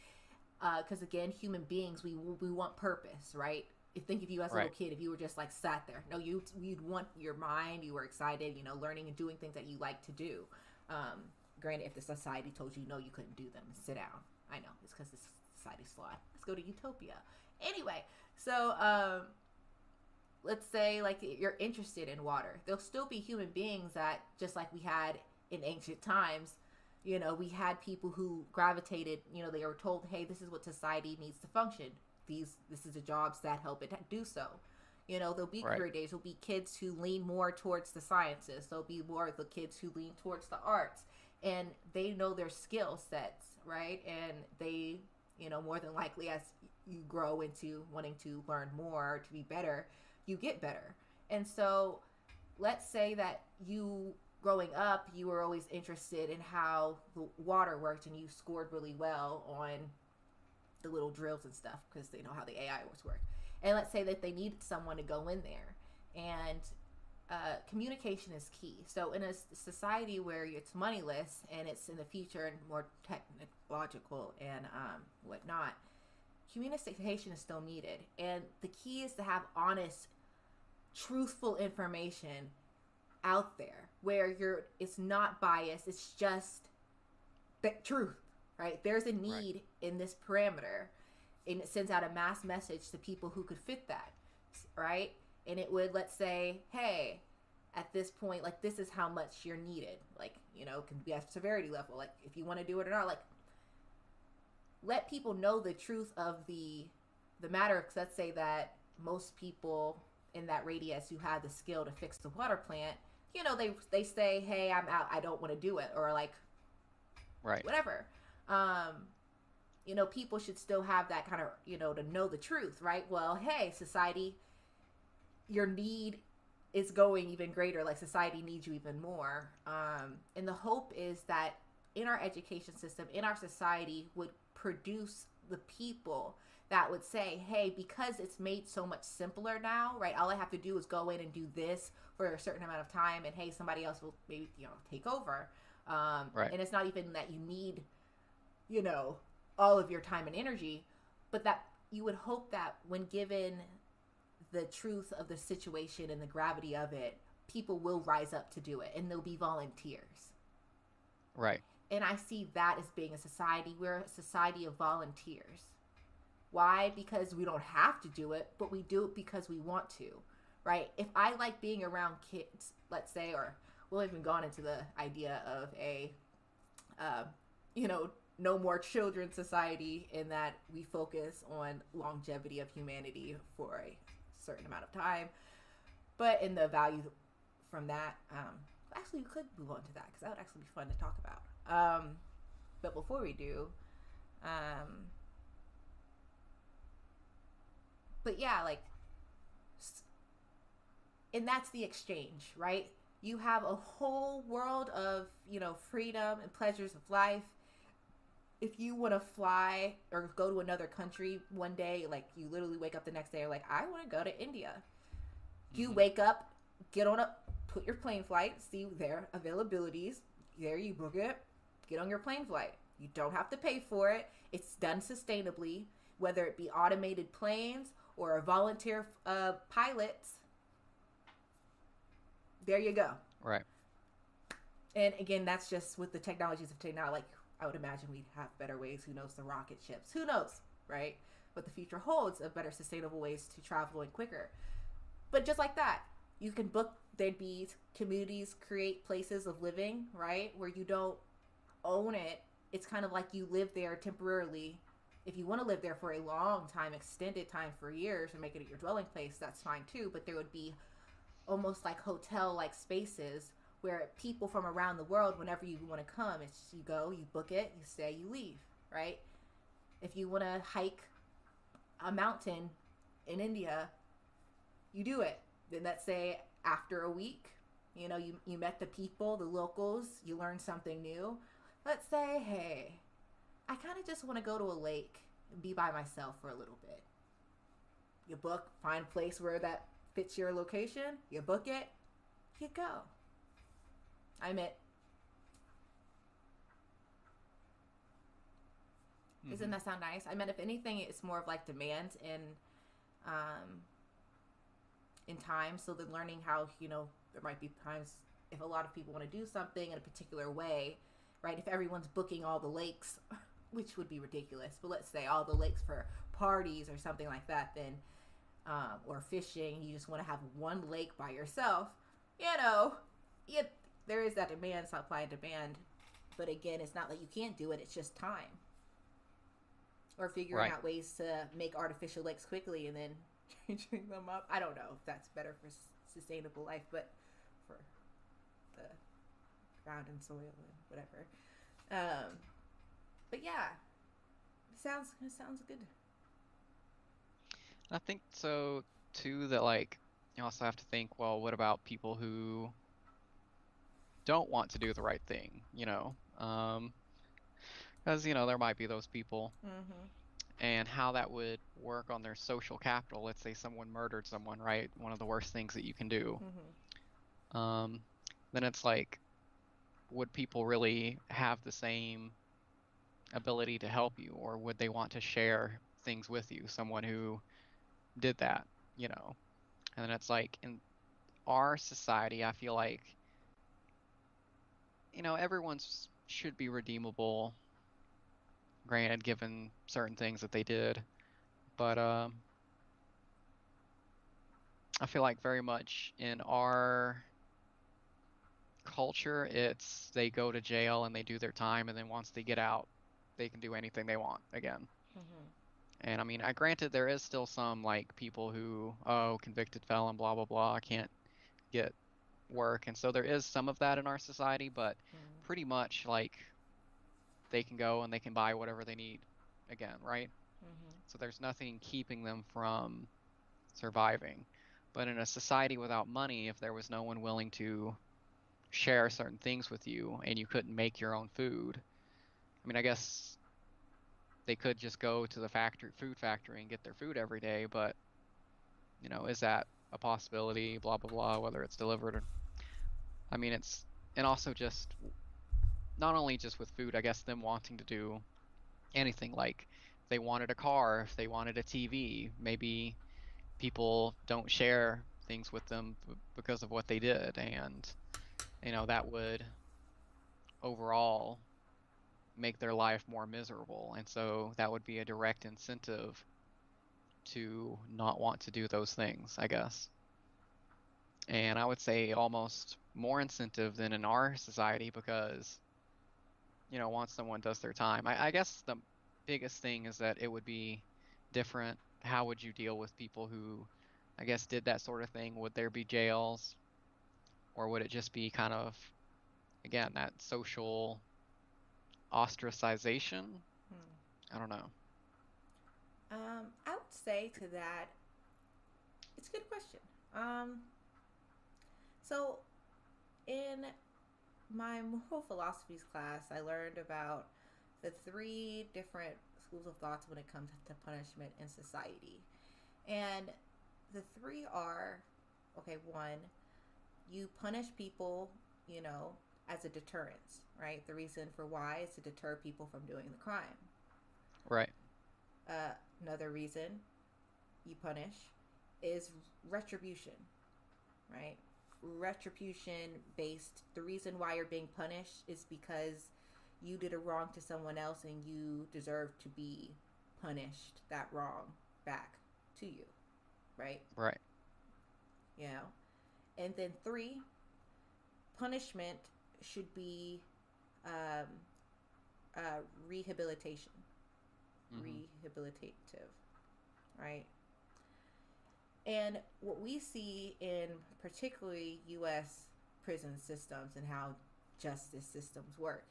because again, human beings, we want purpose, right? Think of you as a little
Right.
kid, if you were just like sat there, no, you'd want your mind, you were excited, learning and doing things that you like to do. um Granted, if the society told you no, you couldn't do them, sit down. I know it's because the society's flawed. Let's go to utopia. Anyway, so let's say like you're interested in water, there'll still be human beings that, just like we had in ancient times, we had people who gravitated, they were told, hey, this is what society needs to function. This is the jobs that help it do so. There'll be
Right.
career days. There'll be kids who lean more towards the sciences. There'll be more of the kids who lean towards the arts, and they know their skill sets, right? And they, more than likely, as you grow into wanting to learn more to be better, you get better. And so, let's say that you, growing up, you were always interested in how the water worked, and you scored really well on the little drills and stuff because they know how the AI works. And let's say that they needed someone to go in there, and communication is key. So in a society where it's moneyless and it's in the future and more technological and whatnot, communication is still needed. And the key is to have honest, truthful information out there where it's not biased. It's just the truth, right? There's a
Right.
need in this parameter, and it sends out a mass message to people who could fit that, right? And it would, let's say, hey, at this point, like, this is how much you're needed. Like, can be a severity level. Like, if you want to do it or not, like, let people know the truth of the matter. Because let's say that most people in that radius who had the skill to fix the water plant, they say, hey, I'm out. I don't want to do it, or like
Right.
whatever. People should still have that kind of, to know the truth, right? Well, hey, society, your need is going even greater. Like, society needs you even more. And the hope is that in our education system, in our society, would produce the people that would say, hey, because it's made so much simpler now, right? All I have to do is go in and do this for a certain amount of time, and hey, somebody else will maybe, take over.
Right.
And it's not even that you need, you know, all of your time and energy, but that you would hope that when given the truth of the situation and the gravity of it, people will rise up to do it, and there'll be volunteers.
Right.
And I see that as being a society. We're a society of volunteers. Why? Because we don't have to do it, but we do it because we want to, right? If I like being around kids, let's say, or we'll even gone into the idea of a, uh, you know, no more children society, in that we focus on longevity of humanity for a certain amount of time, but in the value from that, actually, we could move on to that because that would actually be fun to talk about. But before we do, um, but yeah, like, and that's the exchange, right? You have a whole world of, freedom and pleasures of life. If you want to fly or go to another country one day, like, you literally wake up the next day, like, I want to go to India. You
Hmm.
wake up, get on a, put your plane flight, see their availabilities. There, you book it, get on your plane flight. You don't have to pay for it. It's done sustainably, whether it be automated planes or a volunteer pilots. There you go.
Right.
And again, that's just with the technologies of today. Now, like, I would imagine we'd have better ways. Who knows, the rocket ships? Who knows, right? But the future holds of better sustainable ways to travel and quicker. But just like that, you can book. There'd be communities create places of living, right, where you don't own it. It's kind of like you live there temporarily. If you want to live there for a long time, extended time for years, and make it your dwelling place, that's fine too. But there would be almost like hotel like spaces where people from around the world, whenever you want to come, it's you go, you book it, you stay, you leave, right? If you want to hike a mountain in India, you do it. Then let's say after a week, you met the people, the locals, you learned something new. Let's say, hey, I kind of just want to go to a lake and be by myself for a little bit. You book, find a place where that fits your location, you book it, you go. I meant, doesn't
Hmm.
that sound nice? I meant, if anything, it's more of like demand um, in time. So then learning how, there might be times if a lot of people want to do something in a particular way, right? If everyone's booking all the lakes, which would be ridiculous, but let's say all the lakes for parties or something like that, then, or fishing, you just want to have one lake by yourself, yeah, there is that demand, supply and demand. But again, it's not that you can't do it, it's just time. Or figuring
Right.
out ways to make artificial lakes quickly and then changing them up. I don't know if that's better for sustainable life, but for the ground and soil and whatever. Um, but yeah, it sounds good.
I think so too that like you also have to think, well, what about people who don't want to do the right thing, because there might be those people,
Mm-hmm.
and how that would work on their social capital. Let's say someone murdered someone, right? One of the worst things that you can do.
Mm-hmm.
Um, then it's like, would people really have the same ability to help you, or would they want to share things with you? Someone who did that, you know? And then it's like in our society, I feel like, everyone's should be redeemable, granted, given certain things that they did. But I feel like very much in our culture, it's they go to jail and they do their time, and then once they get out, they can do anything they want again.
Mm-hmm.
And I mean, I granted there is still some like people who, oh, convicted felon, blah blah blah, can't get work, and so there is some of that in our society, but
Mm-hmm.
pretty much like they can go and they can buy whatever they need again, right?
Mm-hmm.
So there's nothing keeping them from surviving. But in a society without money, if there was no one willing to share certain things with you and you couldn't make your own food, I mean, I guess they could just go to the factory, food factory and get their food every day, but is that a possibility? Blah blah blah. Whether it's delivered, I mean, and also just not only just with food, I guess them wanting to do anything like if they wanted a car, if they wanted a TV, maybe people don't share things with them because of what they did, and that would overall make their life more miserable, and so that would be a direct incentive to not want to do those things, I guess. And I would say almost more incentive than in our society because, once someone does their time, I guess the biggest thing is that it would be different. How would you deal with people who, I guess, did that sort of thing? Would there be jails, or would it just be kind of, again, that social ostracization? I don't know.
I would say to that, it's a good question. Um, so in my moral philosophies class, I learned about the three different schools of thoughts when it comes to punishment in society. And the three are okay, one, you punish people, you know, as a deterrence, right? The reason for why is to deter people from doing the crime.
Right,
Another reason you punish is retribution, right? Retribution based, the reason why you're being punished is because you did a wrong to someone else and you deserve to be punished that wrong back to you, right?
right,
You know? And then three, punishment should be um, rehabilitation,
hmm
rehabilitative, right? And what we see in particularly US prison systems and how justice systems work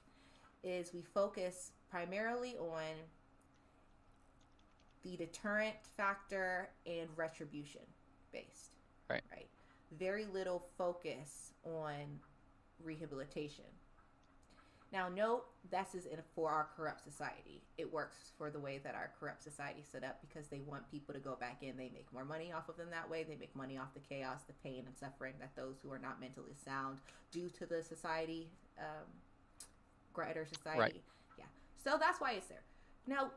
is we focus primarily on the deterrent factor and retribution based,
right,
right? Very little focus on rehabilitation. Now, note this is for our corrupt society. It works for the way that our corrupt society is set up because they want people to go back in. They make more money off of them that way. They make money off the chaos, the pain, and suffering that those who are not mentally sound due to the society, greater
right.
society. Yeah. So that's why it's there. Now,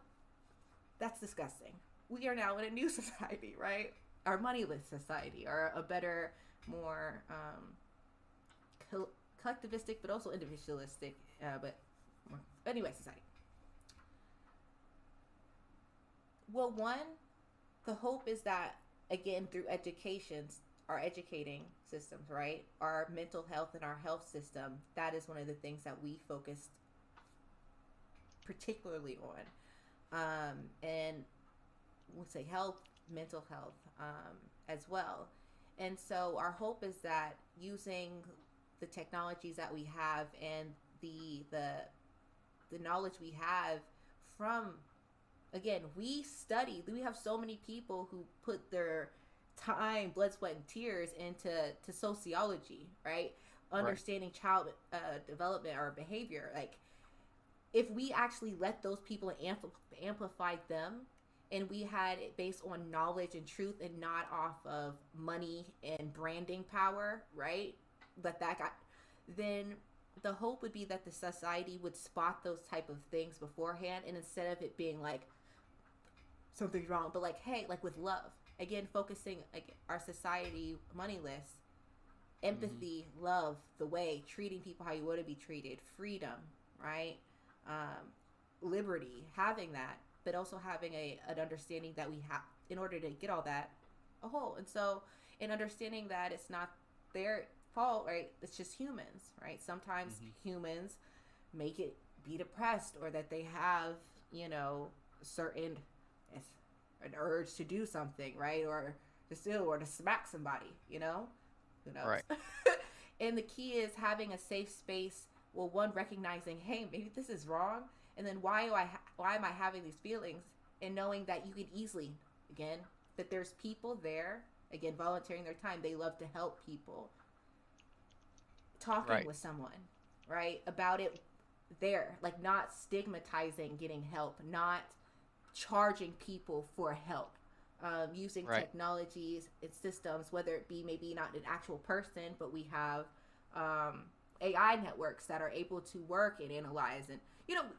that's disgusting. We are now in a new society, right? Our moneyless society, or a better, more collectivistic, but also individualistic, but anyway, society. Well, one, the hope is that again through educations, our educating systems, right? Our mental health and our health system. That is one of the things that we focused particularly on, and we'll say health, mental health, as well. And so our hope is that using the technologies that we have and the knowledge we have from, again, we have so many people who put their time, blood, sweat, and tears into to sociology, right?
Right.
Understanding child development or behavior. Like, if we actually let those people and amplified them, and we had it based on knowledge and truth and not off of money and branding power, right? let that guy, then the hope would be that the society would spot those type of things beforehand, and instead of it being like something's wrong, but like, hey, like with love, again, focusing like our society moneyless,
Hmm.
empathy, love, the way, treating people how you want to be treated, freedom, right? um, Liberty, having that, but also having an understanding that we have, in order to get all that, a whole. And so, in understanding that it's not their fault, right? It's just humans, right? Sometimes
Hmm.
humans make it be depressed, or that they have, you know, certain, an urge to do something, right? Or to steal, or to smack somebody, you know? Who knows?
Right.
And the key is having a safe space. Well, one, recognizing, hey, maybe this is wrong, and then why am I having these feelings, and knowing that you can easily, again, that there's people there, again, volunteering their time. They love to help people. Talking
Right.
with someone, right, about it, there, like not stigmatizing getting help, not charging people for help, using
Right.
technologies and systems, whether it be maybe not an actual person, but we have um, AI networks that are able to work and analyze, and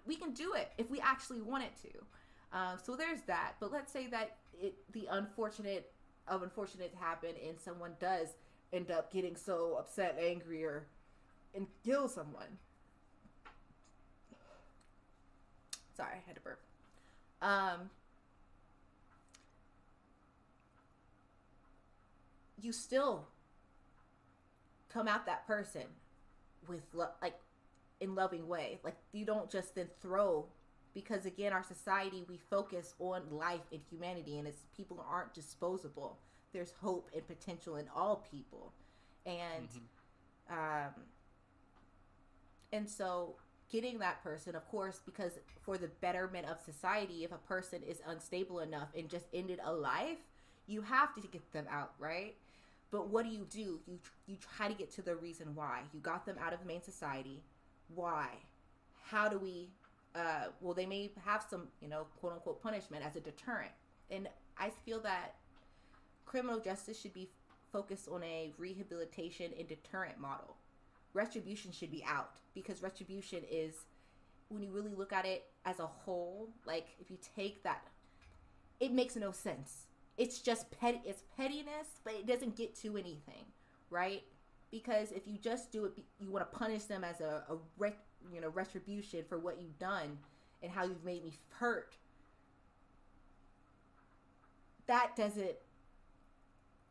we can do it if we actually want it to. So there's that. But let's say that the unfortunate happen, and someone does end up getting so upset, angry, or and kill someone. Sorry, I had to burp. Um, you still come at that person with like in loving way. Like, you don't just then throw, because again, our society, we focus on life and humanity, and it's people aren't disposable. There's hope and potential in all people, and
Hmm.
um, and so getting that person, of course, because for the betterment of society, if a person is unstable enough and just ended a life, you have to get them out, right? But what do? You try to get to the reason why you got them out of main society. Why? How do we? Well, they may have some, quote unquote punishment as a deterrent, and I feel that criminal justice should be focused on a rehabilitation and deterrent model. Retribution should be out, because retribution is, when you really look at it as a whole, like if you take that, it makes no sense. It's just it's pettiness, but it doesn't get to anything, right? Because if you just do it, you want to punish them as retribution for what you've done and how you've made me hurt. That doesn't,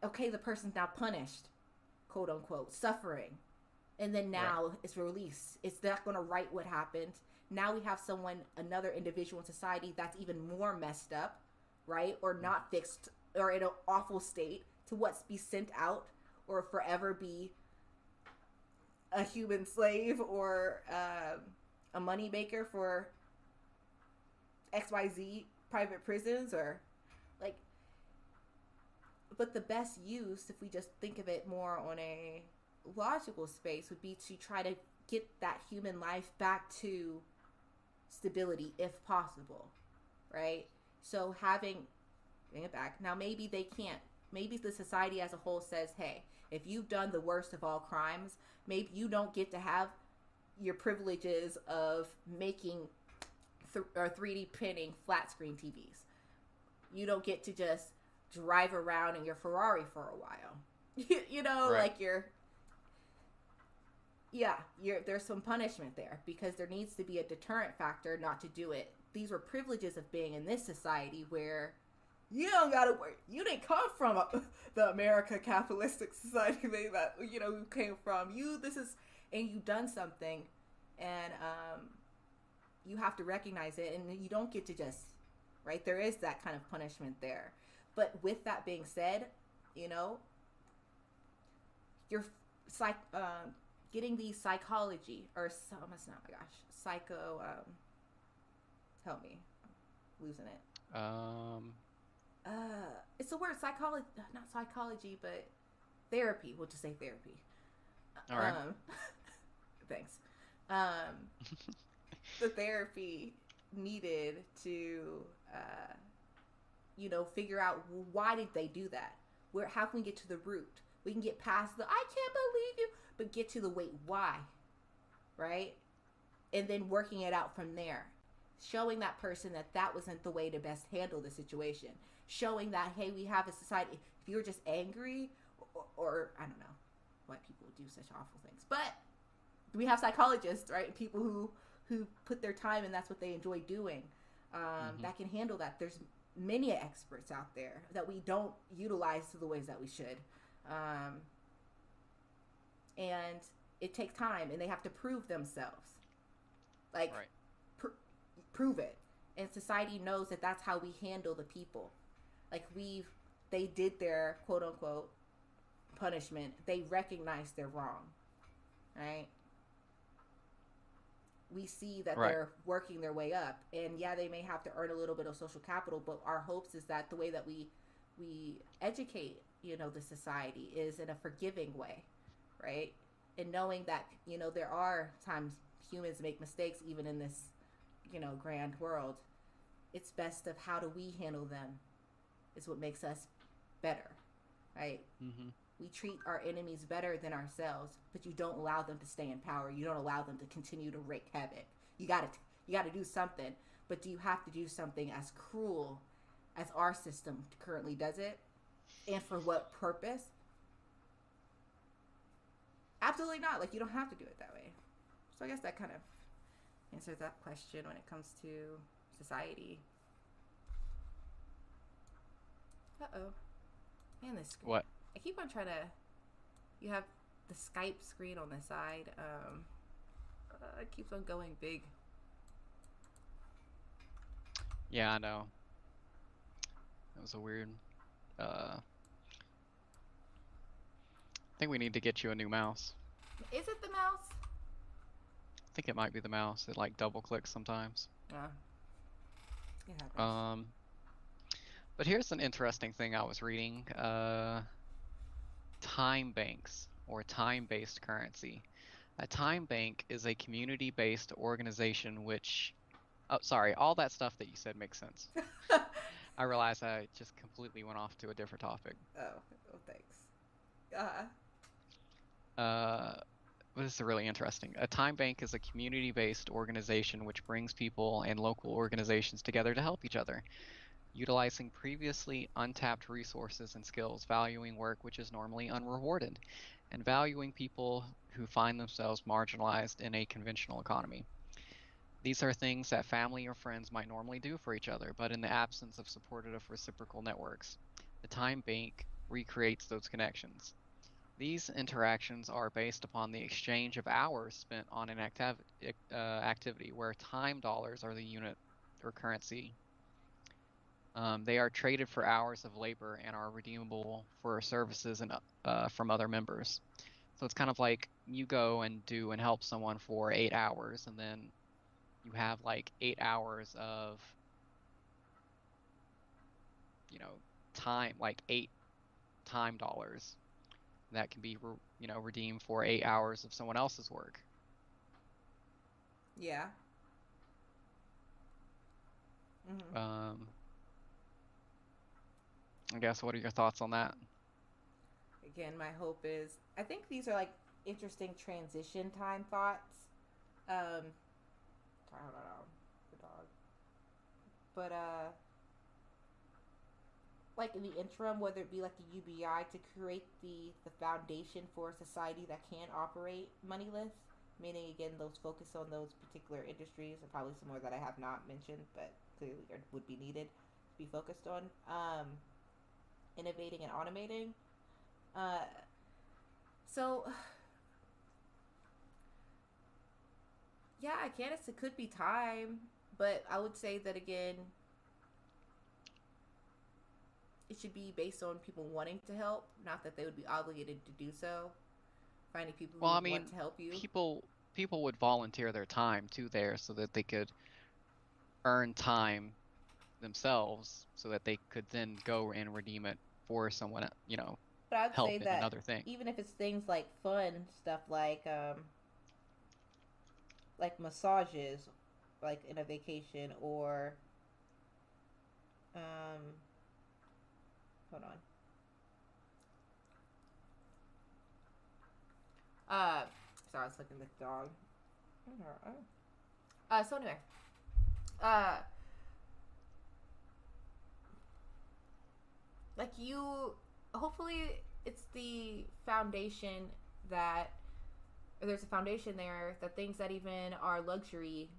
okay, the person's now punished, quote unquote, suffering, and then
Right.
now it's released. It's not going to right what happened. Now we have someone, another individual in society that's even more messed up, right? Or
Hmm.
not fixed, or in an awful state, to what's be sent out, or forever be a human slave, or a money maker for XYZ private prisons, or like. But the best use, if we just think of it more on a logical space, would be to try to get that human life back to stability if possible, right? So having, bring it back. Now maybe they can't. Maybe the society as a whole says, hey, if you've done the worst of all crimes, maybe you don't get to have your privileges of making or 3D printing flat screen TVs. You don't get to just drive around in your Ferrari for a while.
Right.
Like there's some punishment there, because there needs to be a deterrent factor not to do it. These were privileges of being in this society, where you don't gotta worry. You didn't come from the America capitalistic society that you came from. This is, and you done something, and you have to recognize it, and you don't get to just, right. There is that kind of punishment there, but with that being said, you know, you're psych getting the psychology, or some, it's not, my gosh, psycho, help me, I'm losing it.
Um.
It's the word psychology, not psychology, but therapy. We'll just say therapy.
All right.
Um, thanks. Um, the therapy needed to, figure out, why did they do that? How can we get to the root? We can get past the I can't believe you, but get to the wait, why, right? And then working it out from there. Showing that person that that wasn't the way to best handle the situation. Showing that, hey, we have a society. If you're just angry, or I don't know why people do such awful things, but we have psychologists, right? People who put their time and that's what they enjoy doing. That can handle that. There's many experts out there that we don't utilize to the ways that we should, and it takes time, and they have to prove themselves. Like,
Right.
prove it, and society knows that that's how we handle the people. Like they did their quote unquote punishment. They recognize they're wrong, right? We see that
Right.
they're working their way up, and yeah, they may have to earn a little bit of social capital, but our hopes is that the way that we educate, the society is in a forgiving way, right? And knowing that, there are times humans make mistakes even in this, grand world. It's best of how do we handle them is what makes us better, right?
Mm-hmm.
We treat our enemies better than ourselves, but you don't allow them to stay in power. You don't allow them to continue to wreak havoc. You got to do something, but do you have to do something as cruel as our system currently does it? And for what purpose? Absolutely not. Like, you don't have to do it that way. So I guess that kind of answers that question when it comes to society. Uh-oh. Man, this screen.
What?
I keep on trying to. You have the Skype screen on the side. It keeps on going big.
Yeah, I know. That was a weird. I think we need to get you a new mouse.
Is it the mouse?
I think it might be the mouse. It like double clicks sometimes.
It happens.
But here's an interesting thing I was reading. Time banks or time-based currency. A time bank is a community-based organization which, oh, sorry, all that stuff that you said makes sense. I realized I just completely went off to a different topic.
Oh, thanks.
But this is really interesting. A time bank is a community-based organization which brings people and local organizations together to help each other, utilizing previously untapped resources and skills, valuing work which is normally unrewarded, and valuing people who find themselves marginalized in a conventional economy. These are things that family or friends might normally do for each other, but in the absence of supportive reciprocal networks, the time bank recreates those connections. These interactions are based upon the exchange of hours spent on an activity, where time dollars are the unit or currency. They are traded for hours of labor and are redeemable for services and from other members. So it's kind of like you go and do and help someone for 8 hours, and then you have like 8 hours of, time, like 8 time dollars that can be, redeemed for 8 hours of someone else's work.
Yeah. Mm-hmm.
I guess, what are your thoughts on that?
Again, my hope is I think these are like interesting transition time thoughts. I don't know the dog, but like in the interim, whether it be like the UBI to create the foundation for a society that can operate moneyless, meaning again those focus on those particular industries and probably some more that I have not mentioned, but clearly would be needed to be focused on. Innovating and automating. Uh, so yeah, I guess it could be time, but I would say that again, it should be based on people wanting to help, not that they would be obligated to do so. Finding people
Well,
who
I
would
mean,
want to help you.
people would volunteer their time too there so that they could earn time themselves, so that they could then go and redeem it for someone,
But I'd
help
say
in
that
another thing.
even if it's things like fun stuff like massages, like in a vacation, or um, hold on, Uh, sorry, I was looking at the dog. So anyway, uh, like you, hopefully it's the foundation that, or there's a foundation there that things that even are luxury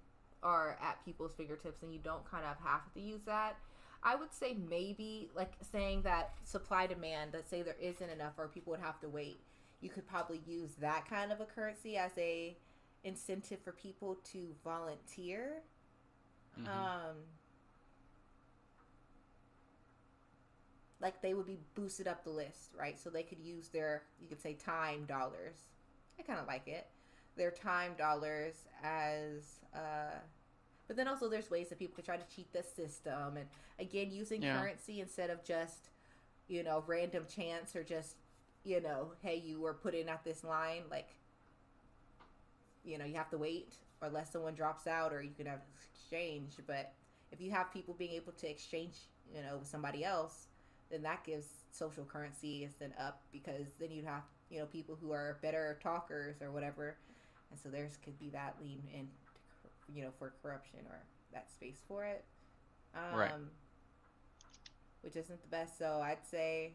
are at people's fingertips and you don't kind of have to use that. I would say maybe like saying that supply demand, let's say there isn't enough or people would have to wait. You could probably use that kind of a currency as a incentive for people to volunteer.
Mm-hmm.
Um, like they would be boosted up the list, right? So they could use their, you could say, time dollars. I kind of like it. Their time dollars as, but then also there's ways that people could try to cheat the system, and again using
Yeah.
currency instead of just, random chance or just, hey, you were put in at this line, like, you have to wait or unless someone drops out or you can have exchange. But if you have people being able to exchange, with somebody else, then that gives social currency is then up because then you'd have, people who are better talkers or whatever. And so there's could be that lean in, for corruption or that space for it.
Right.
Um, which isn't the best. So I'd say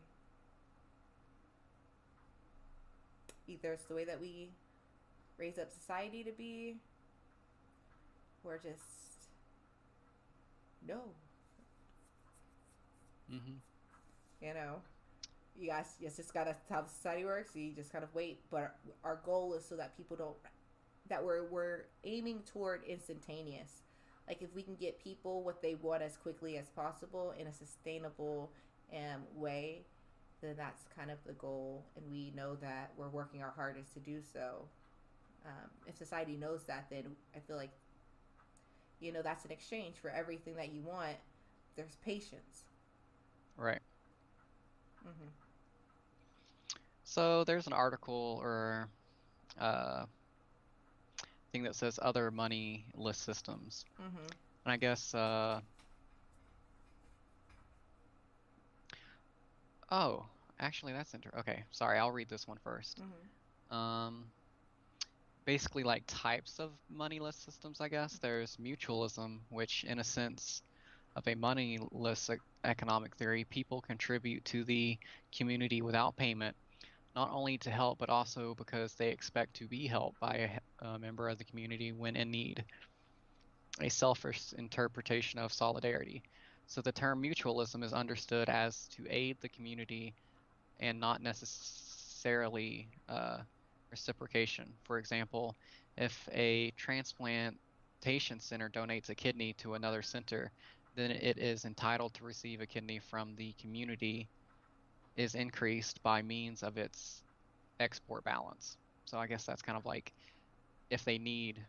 either it's the way that we raise up society to be, or just no,
Mm-hmm.
you know. You guys, yes, just gotta how the society works. So you just kind of wait, but our goal is so that people don't, that we're aiming toward instantaneous. Like if we can get people what they want as quickly as possible in a sustainable way, then that's kind of the goal, and we know that we're working our hardest to do so. If society knows that, then I feel like, that's an exchange for everything that you want. There's patience.
Right.
Mm-hmm.
So there's an article or uh, thing that says other moneyless systems,
Mm-hmm.
and I guess oh, actually that's okay. Sorry, I'll read this one first.
Mm-hmm.
Um, Basically like types of moneyless systems, I guess. There's mutualism, which in a sense of a moneyless economic theory, people contribute to the community without payment, not only to help, but also because they expect to be helped by a member of the community when in need. A selfish interpretation of solidarity. So the term mutualism is understood as to aid the community and not necessarily reciprocation. For example, if a transplantation center donates a kidney to another center, then it is entitled to receive a kidney from the community is increased by means of its export balance. So I guess that's kind of like if they need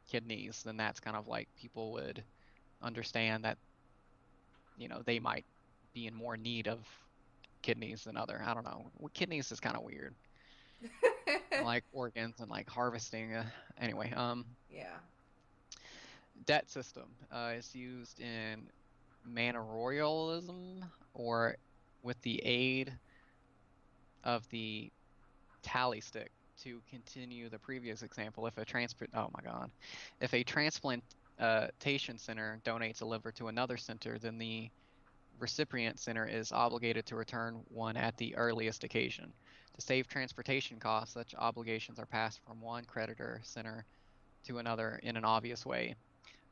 kidneys, then that's kind of like people would understand that, they might be in more need of kidneys than other. I don't know. Kidneys is kind of weird. Like organs and like harvesting. Anyway,
Yeah.
debt system is used in manorialism or with the aid of the tally stick to continue the previous example. Oh my God, if a transplantation center donates a liver to another center, then the recipient center is obligated to return one at the earliest occasion. To save transportation costs, such obligations are passed from one creditor center to another in an obvious way.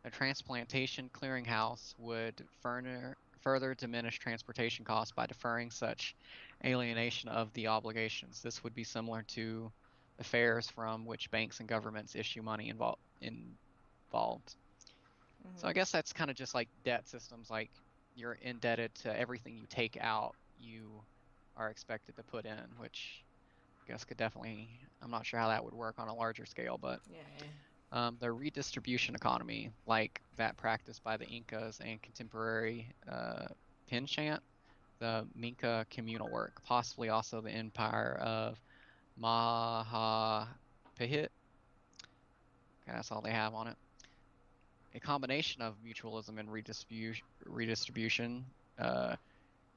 A transplantation clearinghouse would further diminish transportation costs by deferring such alienation of the obligations. This would be similar to affairs from which banks and governments issue money involved. So
Mm-hmm.
I guess that's kind of just like debt systems, like you're indebted to everything you take out, you are expected to put in, which I guess could definitely, I'm not sure how that would work on a larger scale, but
Yeah.
the redistribution economy, like that practiced by the Incas and contemporary Pinchant, the Minca communal work, possibly also the empire of Mahapihit. Okay, that's all they have on it. A combination of mutualism and redistribution.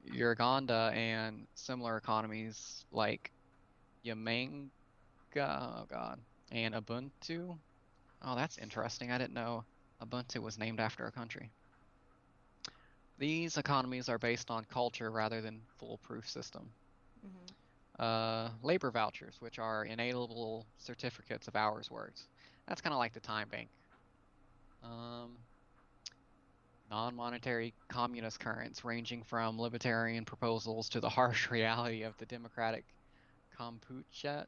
Uganda and similar economies like Yamanga Oh God. And Ubuntu. Oh, that's interesting. I didn't know Ubuntu was named after a country. These economies are based on culture rather than foolproof system.
Hmm.
Labor vouchers, which are inalienable certificates of hours worked. That's kind of like the time bank. Um, Non-monetary communist currents, ranging from libertarian proposals to the harsh reality of the democratic kombucha.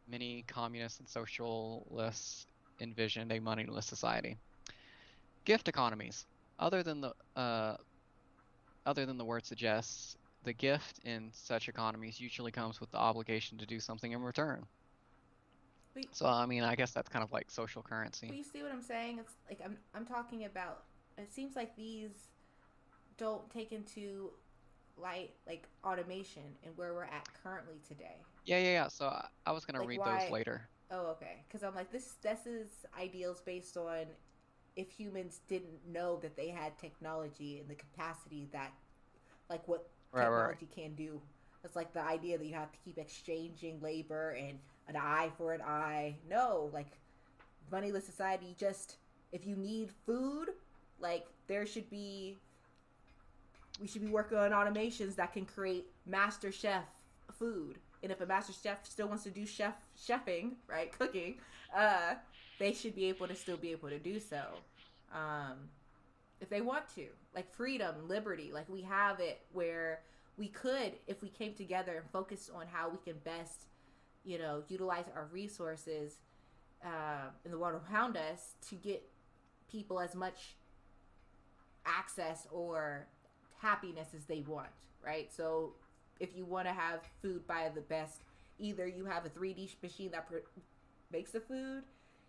Many communists and socialists envisioned a moneyless society. Gift economies. Other than the uh, other than the word suggests, the gift in such economies usually comes with the obligation to do something in return.
But,
So, I mean, I guess that's kind of like social
but
currency.
you see what I'm saying? It's like I'm talking about. It seems like these don't take into light like automation and where we're at currently today.
Yeah, yeah, yeah. So I was gonna
Like
read those
why?
later.
Oh, okay. Because I'm like this is ideals based on if humans didn't know that they had technology and the capacity that like what
Right, right, right.
technology can do. It's like the idea that you have to keep exchanging labor and an eye for an eye. No, like moneyless society. Just if you need food, like there should be we should be working on automations that can create master chef food. And if a master chef still wants to do chefing, right, cooking, uh, they should be able to still be able to do so. Um, if they want to, like freedom, liberty, like we have it where we could, if we came together and focused on how we can best, utilize our resources in the world around us to get people as much access or happiness as they want, right? So if you want to have food by the best, either you have a 3D machine that makes the food,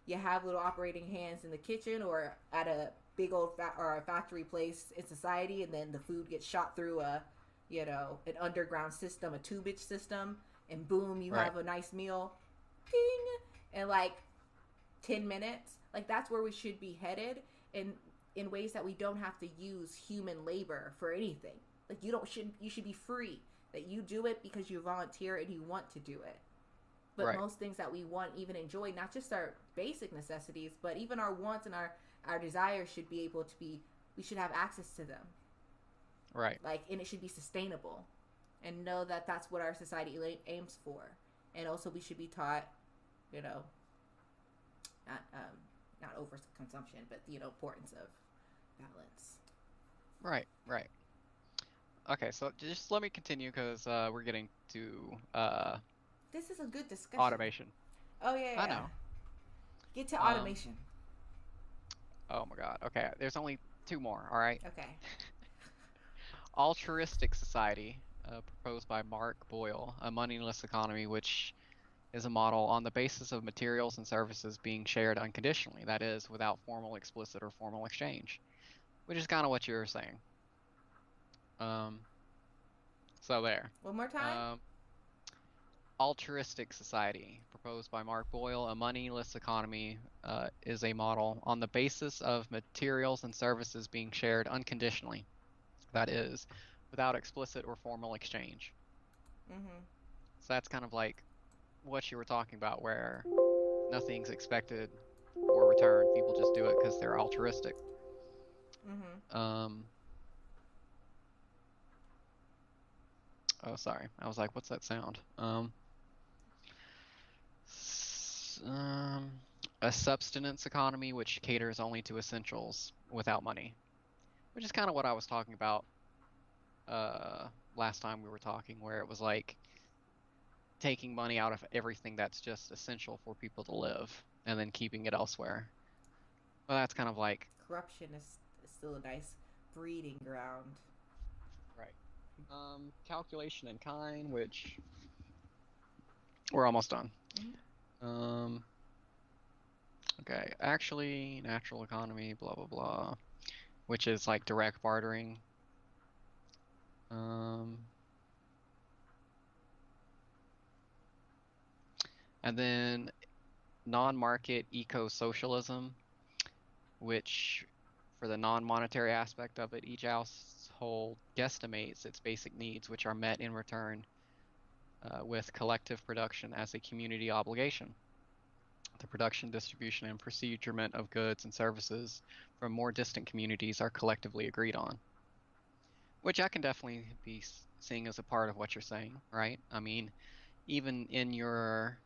you have little operating hands in the kitchen or at a big old or a factory place in society, and then the food gets shot through an underground system, a tubage system, and boom, you
Right,
have a nice meal, ding, in like 10 minutes. Like that's where we should be headed, in ways that we don't have to use human labor for anything. Like you should be free. That you do it because you volunteer and you want to do it. But
right,
most things that we want, even enjoy, not just our basic necessities, but even our wants and our desires should be able to be. We should have access to them.
right,
Like, and it should be sustainable, and know that that's what our society aims for. And also, we should be taught, you know, not overconsumption, but importance of balance.
right, right. Okay, so just let me continue because we're getting to
This is a good discussion.
automation.
Oh yeah,
I
yeah.
know.
Get to
Um,
automation.
oh my God. Okay, there's only two more. All right.
Okay.
Altruistic society, proposed by Mark Boyle, a moneyless economy, which is a model on the basis of materials and services being shared unconditionally, that is, without formal, explicit, or formal exchange, which is kind of what you were saying. Um, so there.
One more time.
Um, Altruistic society, proposed by Mark Boyle, a moneyless economy, is a model on the basis of materials and services being shared unconditionally, that is, without explicit or formal exchange.
Mhm.
So that's kind of like what you were talking about, where nothing's expected or returned. People just do it because they're altruistic.
Mhm.
Um, oh, sorry. I was like, what's that sound? Um, a subsistence economy which caters only to essentials without money, which is kind of what I was talking about uh last time we were talking, where it was like taking money out of everything that's just essential for people to live and then keeping it elsewhere. Well, that's kind of like
Corruption is still a nice breeding ground.
right. Calculation in kind, which we're almost done.
Mhm.
Um, okay, actually, natural economy, blah blah blah, which is like direct bartering. Um, and then non-market eco-socialism, which for the non-monetary aspect of it, each household guesstimates its basic needs, which are met in return with collective production as a community obligation. The production, distribution, and procurement of goods and services from more distant communities are collectively agreed on, which I can definitely be seeing as a part of what you're saying, right? I mean, even in your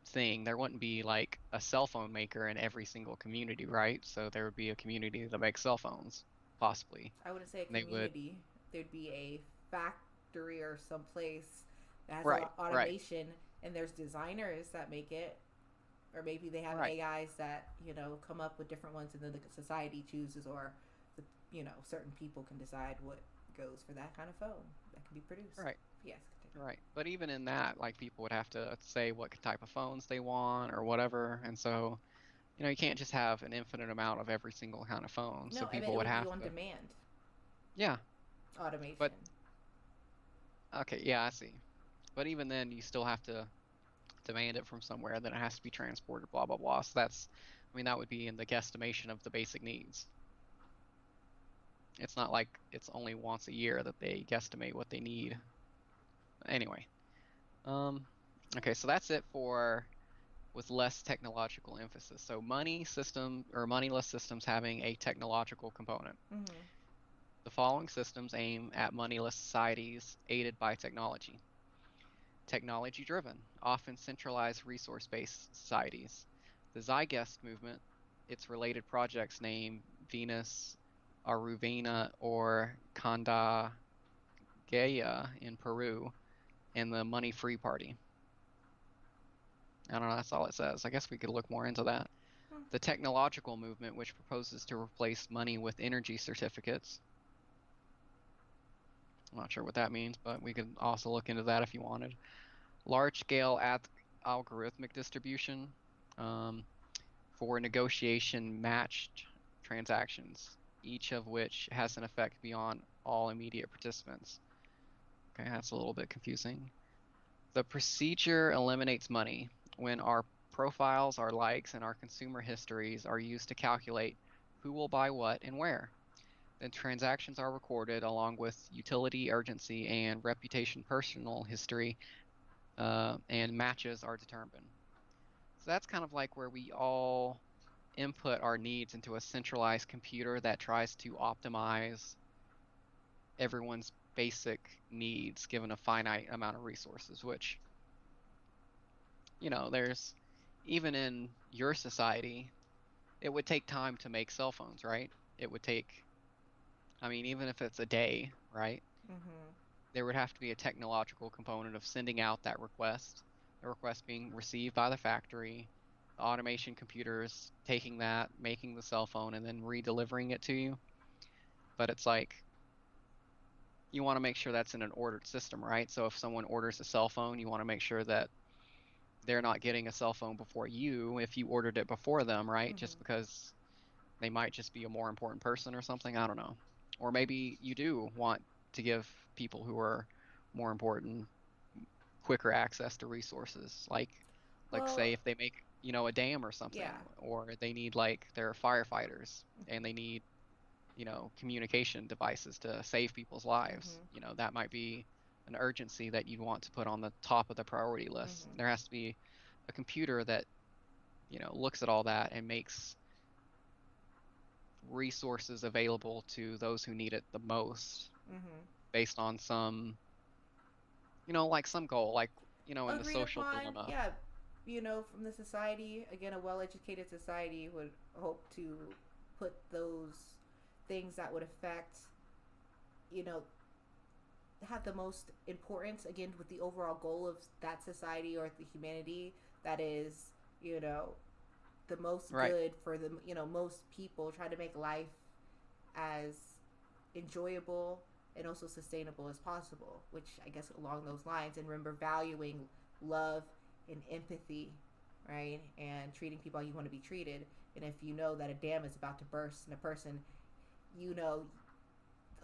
thing, there wouldn't be like a cell phone maker in every single community, right? So there would be a community that makes cell phones, possibly.
I wouldn't say a
And they would,
community. There'd be a factory or someplace that has
right, right,
automation, and there's designers that make it, or maybe they have
right,
AIs that come up with different ones, and then the society chooses, or the certain people can decide what goes for that kind of phone that can be produced.
right,
Yes, continue.
right. But even in that, like people would have to say what type of phones they want or whatever. And so, you can't just have an infinite amount of every single kind of phone. So
No, I mean
people
it
would
would be
have
on
to,
demand
yeah, but
automation.
okay, yeah, I see. But even then, you still have to demand it from somewhere, then it has to be transported, blah, blah, blah. So I mean, that would be in the guesstimation of the basic needs. It's not like it's only once a year that they guesstimate what they need. Anyway, um, okay, so that's it for with less technological emphasis. So money system or moneyless systems having a technological component.
Mm-hmm.
The following systems aim at moneyless societies aided by technology. Technology driven, often centralized resource based societies. The Zygeist movement, its related projects name Venus, Aruvena, or Candagaya in Peru, and the Money Free Party. I don't know, that's all it says. I guess we could look more into that.
Hmm.
The technological movement, which proposes to replace money with energy certificates. I'm not sure what that means, but we could also look into that if you wanted. Large scale algorithmic distribution um, for negotiation matched transactions, each of which has an effect beyond all immediate participants. Okay, that's a little bit confusing. The procedure eliminates money when our profiles, our likes, and our consumer histories are used to calculate who will buy what and where. Then transactions are recorded along with utility, urgency, and reputation personal history, and matches are determined. So that's kind of like where we all input our needs into a centralized computer that tries to optimize everyone's basic needs given a finite amount of resources, which, there's even in your society, it would take time to make cell phones, right? It would take, I mean, even if it's a day, right?
Mm-hmm.
There would have to be a technological component of sending out that request, the request being received by the factory, the automation computers taking that, making the cell phone, and then re-delivering it to you. But it's like you want to make sure that's in an ordered system, right? So if someone orders a cell phone, you want to make sure that they're not getting a cell phone before you if you ordered it before them, right?
Mm-hmm.
Just because they might just be a more important person or something. I don't know. Or maybe you do want to give people who are more important quicker access to resources. Like say
Well,
if they make, a dam or
yeah.
something, or they need like their firefighters and they need, communication devices to save people's lives.
Mm-hmm.
That might be an urgency that you'd want to put on the top of the priority list.
Mm-hmm.
There has to be a computer that, looks at all that and makes resources available to those who need it the most
Mm-hmm.
based on some, like some goal, like, in the
Agreed
social
upon.
dilemma.
Yeah, from the society. Again, a well-educated society would hope to put those things that would affect, you know, have the most importance. Again, with the overall goal of that society or the humanity that is, you know, the most
Right.
good for the most people. Try to make life as enjoyable and also sustainable as possible, which I guess along those lines. And remember, valuing love and empathy, right? And treating people how you want to be treated. And if you know that a dam is about to burst in a person, you know,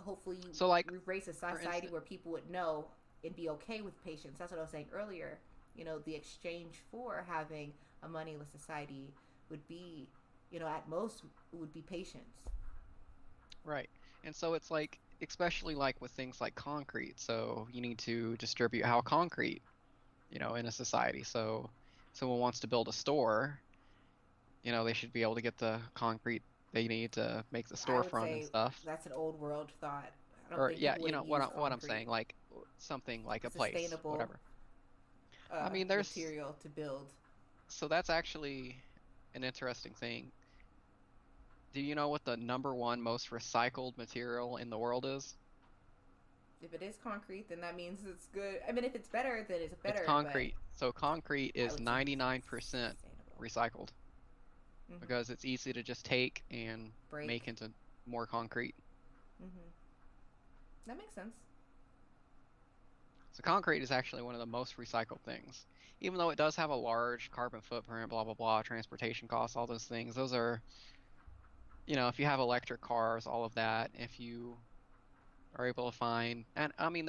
hopefully
So like
you raise a
for
society
instance,
where people would know and be okay with patience. That's what I was saying earlier. The exchange for having a moneyless society would be, at most, would be patience.
right. And so it's like especially like with things like concrete. So you need to distribute how concrete, in a society. So someone wants to build a store, they should be able to get the concrete they need to make the
I would
storefront and
say
stuff.
that's an old world thought. I don't
Or
think
yeah,
people wouldn't
what
use
I'm
concrete,
saying, like something like a place,
sustainable
whatever. I mean, there's
material to build.
so that's actually an interesting thing. Do you know what the number one most recycled material in the world is?
If it is concrete, then that means it's good. I mean, if it's better, then it's
It's
better. But
concrete. So concrete
I
is
would say
99%
sustainable.
recycled
Mm-hmm.
because it's easy to just take and
Break.
make into more concrete.
Mm-hmm. That makes sense.
So concrete is actually one of the most recycled things. Even though it does have a large carbon footprint, blah, blah, blah, transportation costs, all those things, those are, if you have electric cars, all of that, if you are able to find, and I mean,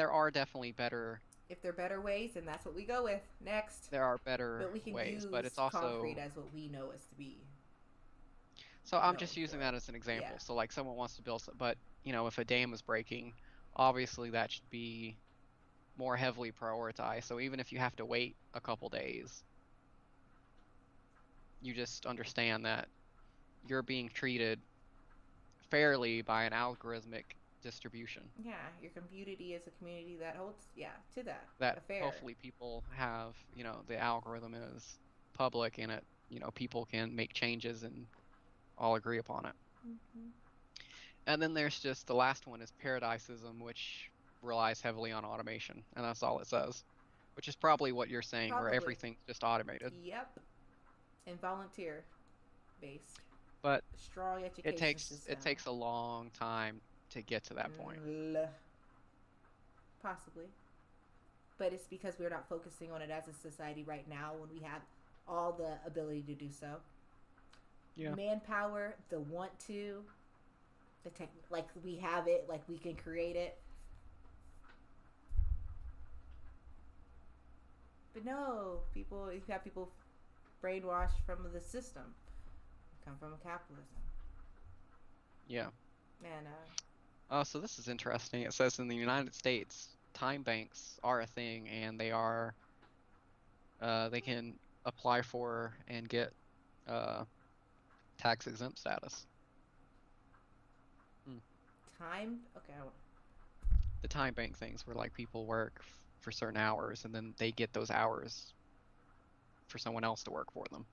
If there are better ways, then that's what we go with next.
there are better
But we can
ways, but it's
use concrete
also,
as what we know it to be
so I'm
known
just using
for.
that as an
Yeah.
example. So like someone wants to build, but if a dam is breaking, obviously that should be more heavily prioritized. So even if you have to wait a couple days, you just understand that you're being treated fairly by an algorithmic distribution
Yeah. Your community is a community that holds, yeah, to that.
that
A fair.
hopefully people have, the algorithm is public and people can make changes and all agree upon it.
Mm-hmm.
And then there's just the last one is paradiseism, which relies heavily on automation, and that's all it says, which is probably what you're saying, where
Probably.
everything's just automated.
Yep. And volunteer based.
But
Strong
it
education
takes
system.
it takes a long time to get to that point.
Possibly. But it's because we're not focusing on it as a society right now when we have all the ability to do so.
Yeah.
Manpower, the want to, the tech, like we have it, like we can create it. But no, you have people brainwashed from the system, come from capitalism.
Yeah.
And
Oh, so this is interesting. It says in the United States, time banks are a thing, and they can apply for and get uh, tax exempt status. Hmm.
time, okay,
The time bank things where like people work for certain hours, and then they get those hours for someone else to work for them.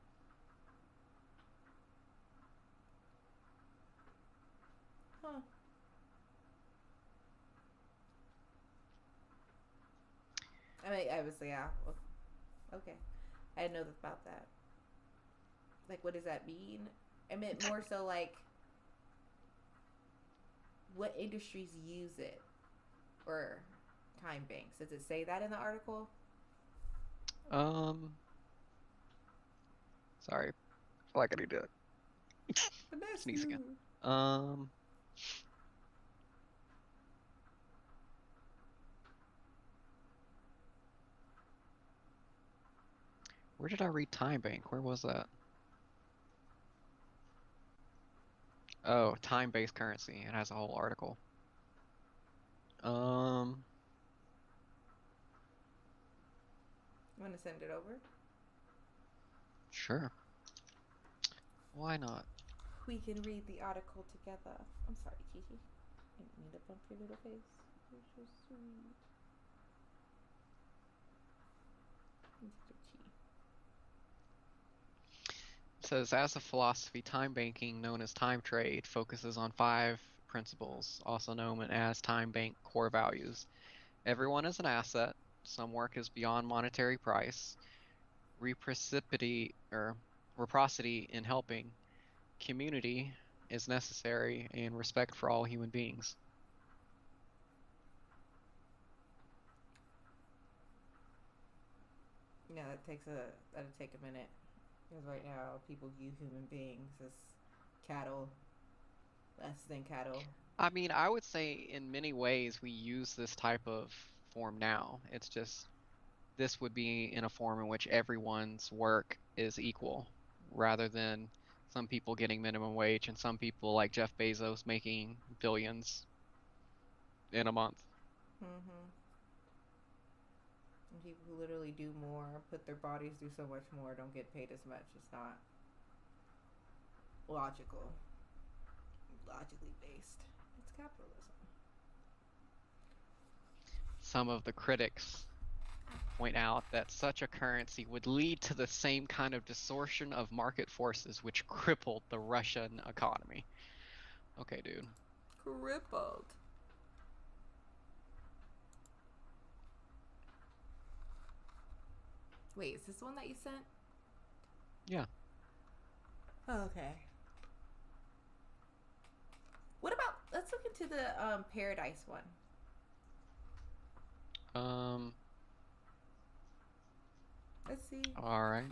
huh? I mean, I was yeah, well, okay. I didn't know about that. Like, what does that mean? I meant more so like what industries use it or time banks. Does it say that in the article?
Um, Sorry, I feel like I need to
Bless
sneeze again.
you.
Um, where did I read time bank? Where was that? Oh, time-based currency. It has a whole article. Um,
You want to send it over?
sure. Why not?
We can read the article together. I'm sorry, Kiki. I didn't mean to bump your little face. You're so sweet.
It says, as a philosophy, time banking, known as time trade, focuses on five principles, also known as time bank core values. Everyone is an asset. Some work is beyond monetary price. Reciprocity or reciprocity in helping. Community is necessary, and respect for all human beings.
Yeah, that'll take a minute. Because right now, people view human beings as cattle, less than cattle.
I mean, I would say in many ways we use this type of form now. It's just this would be in a form in which everyone's work is equal rather than some people getting minimum wage and some people like Jeff Bezos making billions. in a month.
Mm-hmm. And people who literally do more, put their bodies through so much more, don't get paid as much. It's not logical, logically based. It's capitalism.
Some of the critics point out that such a currency would lead to the same kind of distortion of market forces which crippled the Russian economy. Okay, dude.
Crippled. Wait, is this the one that you sent?
Yeah.
Oh, okay. What about? Let's look into the Paradise one.
Um,
Let's see.
all right.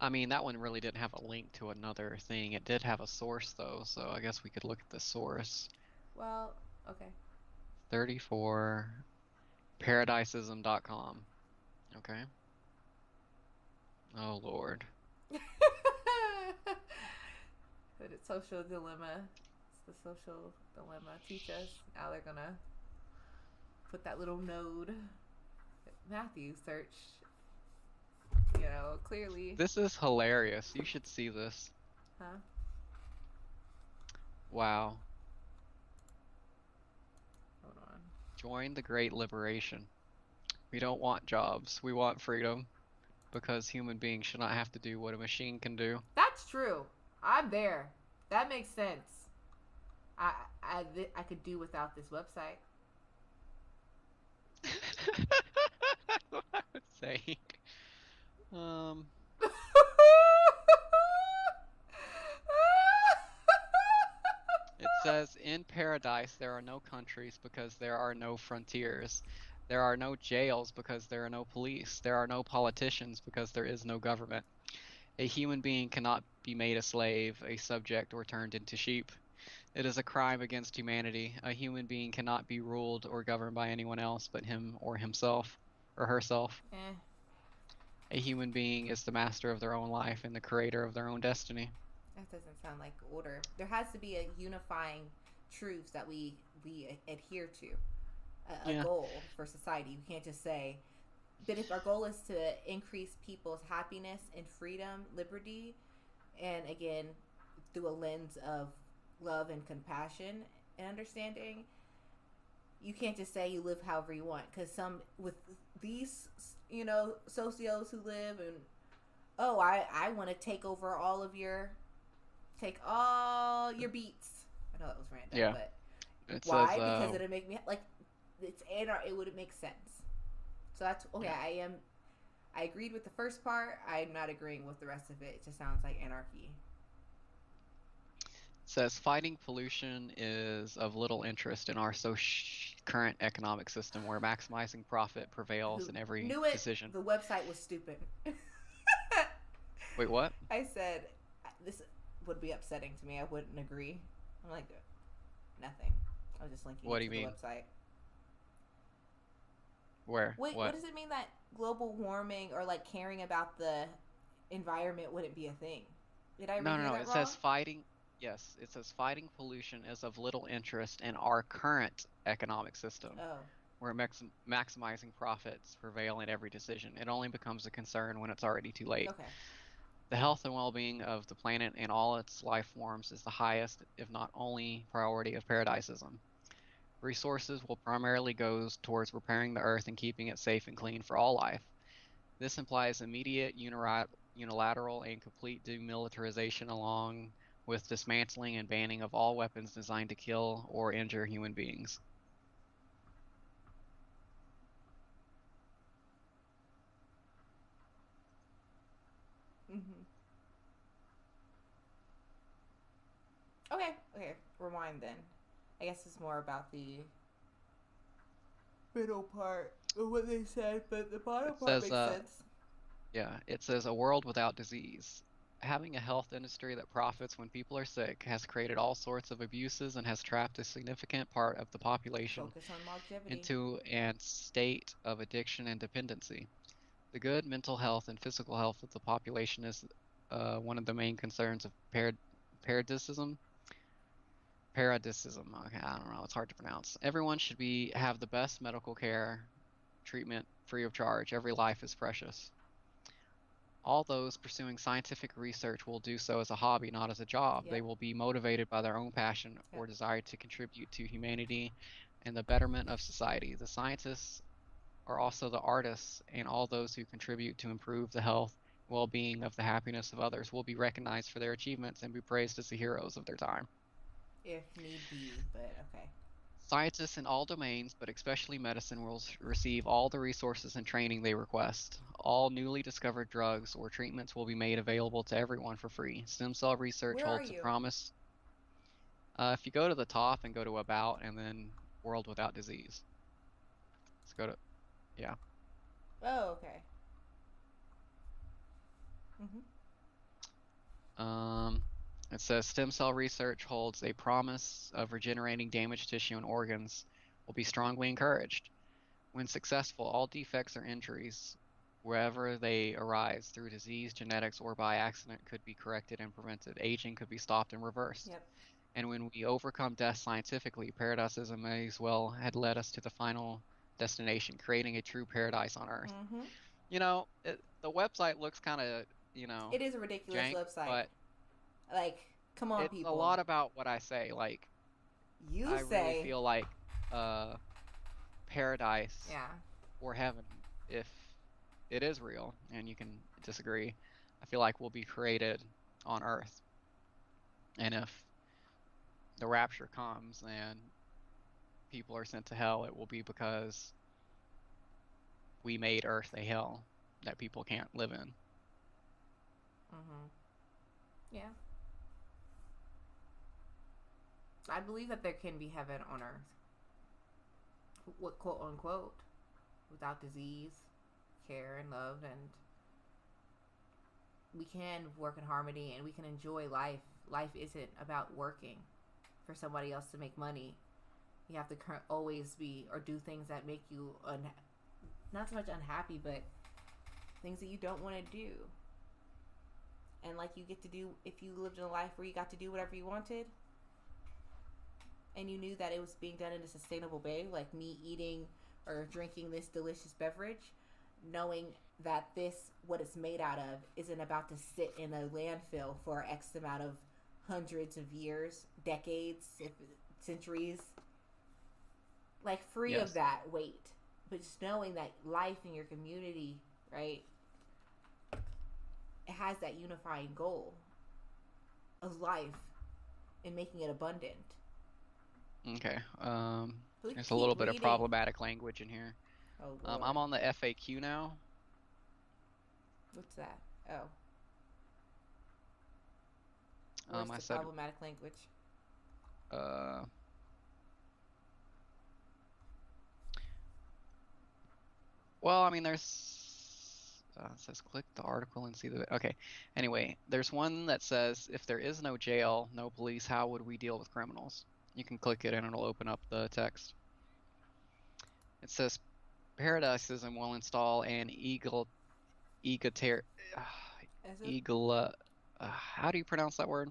I mean, that one really didn't have a link to another thing. It did have a source though, so I guess we could look at the source.
Well, okay.
34 paradisism.com. Okay. Oh Lord.
But it's social dilemma. It's the social dilemma. Teach us. Now they're gonna put that little node. Matthew search. Clearly.
This is hilarious. You should see this.
Huh?
Wow.
Hold on.
Join the great liberation. We don't want jobs. We want freedom because human beings should not have to do what a machine can do.
That's true. I'm there. That makes sense. I I could do without this website.
That's what I was saying. Um, it says in paradise there are no countries because there are no frontiers. There are no jails because there are no police. There are no politicians because there is no government. A human being cannot be made a slave, a subject, or turned into sheep. It is a crime against humanity. A human being cannot be ruled or governed by anyone else but him or himself or herself.
Eh.
A human being is the master of their own life and the creator of their own destiny.
That doesn't sound like order. There has to be a unifying truths that we adhere to. A
Yeah.
goal for society. We can't just say. But if our goal is to increase people's happiness and freedom, liberty, and again through a lens of love and compassion and understanding, you can't just say you live however you want. Because some with these socios who live and oh I want to take all your beats. I know that was random,
Yeah.
but
It says
why? Because it'll make me like it's it would make sense. So that's okay.
yeah.
I agreed with the first part. I'm not agreeing with the rest of it. It just sounds like anarchy.
It says fighting pollution is of little interest in our current economic system where maximizing profit prevails
Who
in every
knew it?
decision.
The website was stupid.
Wait, what?
I said this would be upsetting to me. I wouldn't agree. I'm like nothing. I was just linking
What
it
do
to
you
the
mean?
website.
Where?
Wait, what
What?
does it mean that global warming or like caring about the environment wouldn't be a thing? Did I
No, no,
hear
no.
that
It
wrong?
says fighting. Yes, it says fighting pollution is of little interest in our current economic system,
Oh,
where maximizing profits prevail in every decision. It only becomes a concern when it's already too late.
okay.
The health and well-being of the planet and all its life forms is the highest, if not only, priority of paradisism. Resources will primarily go towards repairing the earth and keeping it safe and clean for all life. This implies immediate unilateral and complete demilitarization along with dismantling and banning of all weapons designed to kill or injure human beings.
Mm-hmm. Okay. Okay. Rewind then. I guess it's more about the middle part of what they said, but the bottom
It
part
says,
makes sense.
yeah, it says a world without disease. Having a health industry that profits when people are sick has created all sorts of abuses and has trapped a significant part of the population
Focus on longevity.
into a state of addiction and dependency. The good mental health and physical health of the population is one of the main concerns of paradisism. Paradisism. Okay, I don't know. It's hard to pronounce. Everyone should have the best medical care, treatment free of charge. Every life is precious. All those pursuing scientific research will do so as a hobby, not as a job. They
Yep.
will be motivated by their own passion
Yep.
or desire to contribute to humanity and the betterment of society. The scientists are also the artists, and all those who contribute to improve the health, well-being of the happiness of others will be recognized for their achievements and be praised as the heroes of their time.
If need be, but okay.
Scientists in all domains, but especially medicine, will receive all the resources and training they request. All newly discovered drugs or treatments will be made available to everyone for free. Stem cell research
Where are
holds a
you?
promise. If you go to the top and go to About and then World Without Disease, let's go to, yeah.
Oh, okay. Mhm.
Um, it says stem cell research holds a promise of regenerating damaged tissue and organs will be strongly encouraged. When successful, all defects or injuries, wherever they arise through disease, genetics, or by accident, could be corrected and prevented. Aging could be stopped and reversed.
Yep.
And when we overcome death scientifically, paradisism may as well had led us to the final destination, creating a true paradise on Earth.
Mhm.
The website looks kind of,
It is a ridiculous
jank,
website.
but
Like, come on,
it's a
people.
lot about what I say. Like,
You
I really
say,
feel like uh, paradise
yeah.
or heaven, if it is real, and you can disagree, I feel like will be created on Earth. And if the rapture comes and people are sent to hell, it will be because we made Earth a hell that people can't live in.
Mhm. Yeah. I believe that there can be heaven on earth. What quote unquote, without disease, care, and love, and we can work in harmony and we can enjoy life. Life isn't about working for somebody else to make money. You have to always be or do things that make you not so much unhappy, but things that you don't want to do. And like you get to do, if you lived in a life where you got to do whatever you wanted, and you knew that it was being done in a sustainable way, like me eating or drinking this delicious beverage, knowing that this, what it's made out of, isn't about to sit in a landfill for X amount of hundreds of years, decades, centuries, like free of
Yes.
that weight. But just knowing that life in your community, right, it has that unifying goal of life and making it abundant.
Okay.
So we can
There's a
keep
little bit of
reading.
problematic language in here.
Oh Lord,
I'm on the FAQ now.
what's that? Oh, where's
I
the
said,
problematic language?
uh, well, I mean, it says click the article and see the, okay. Anyway, there's one that says, if there is no jail, no police, how would we deal with criminals? You can click it and it'll open up the text. It says, Paradisism will install an egater, uh,
As a
eagle, how do you pronounce that word?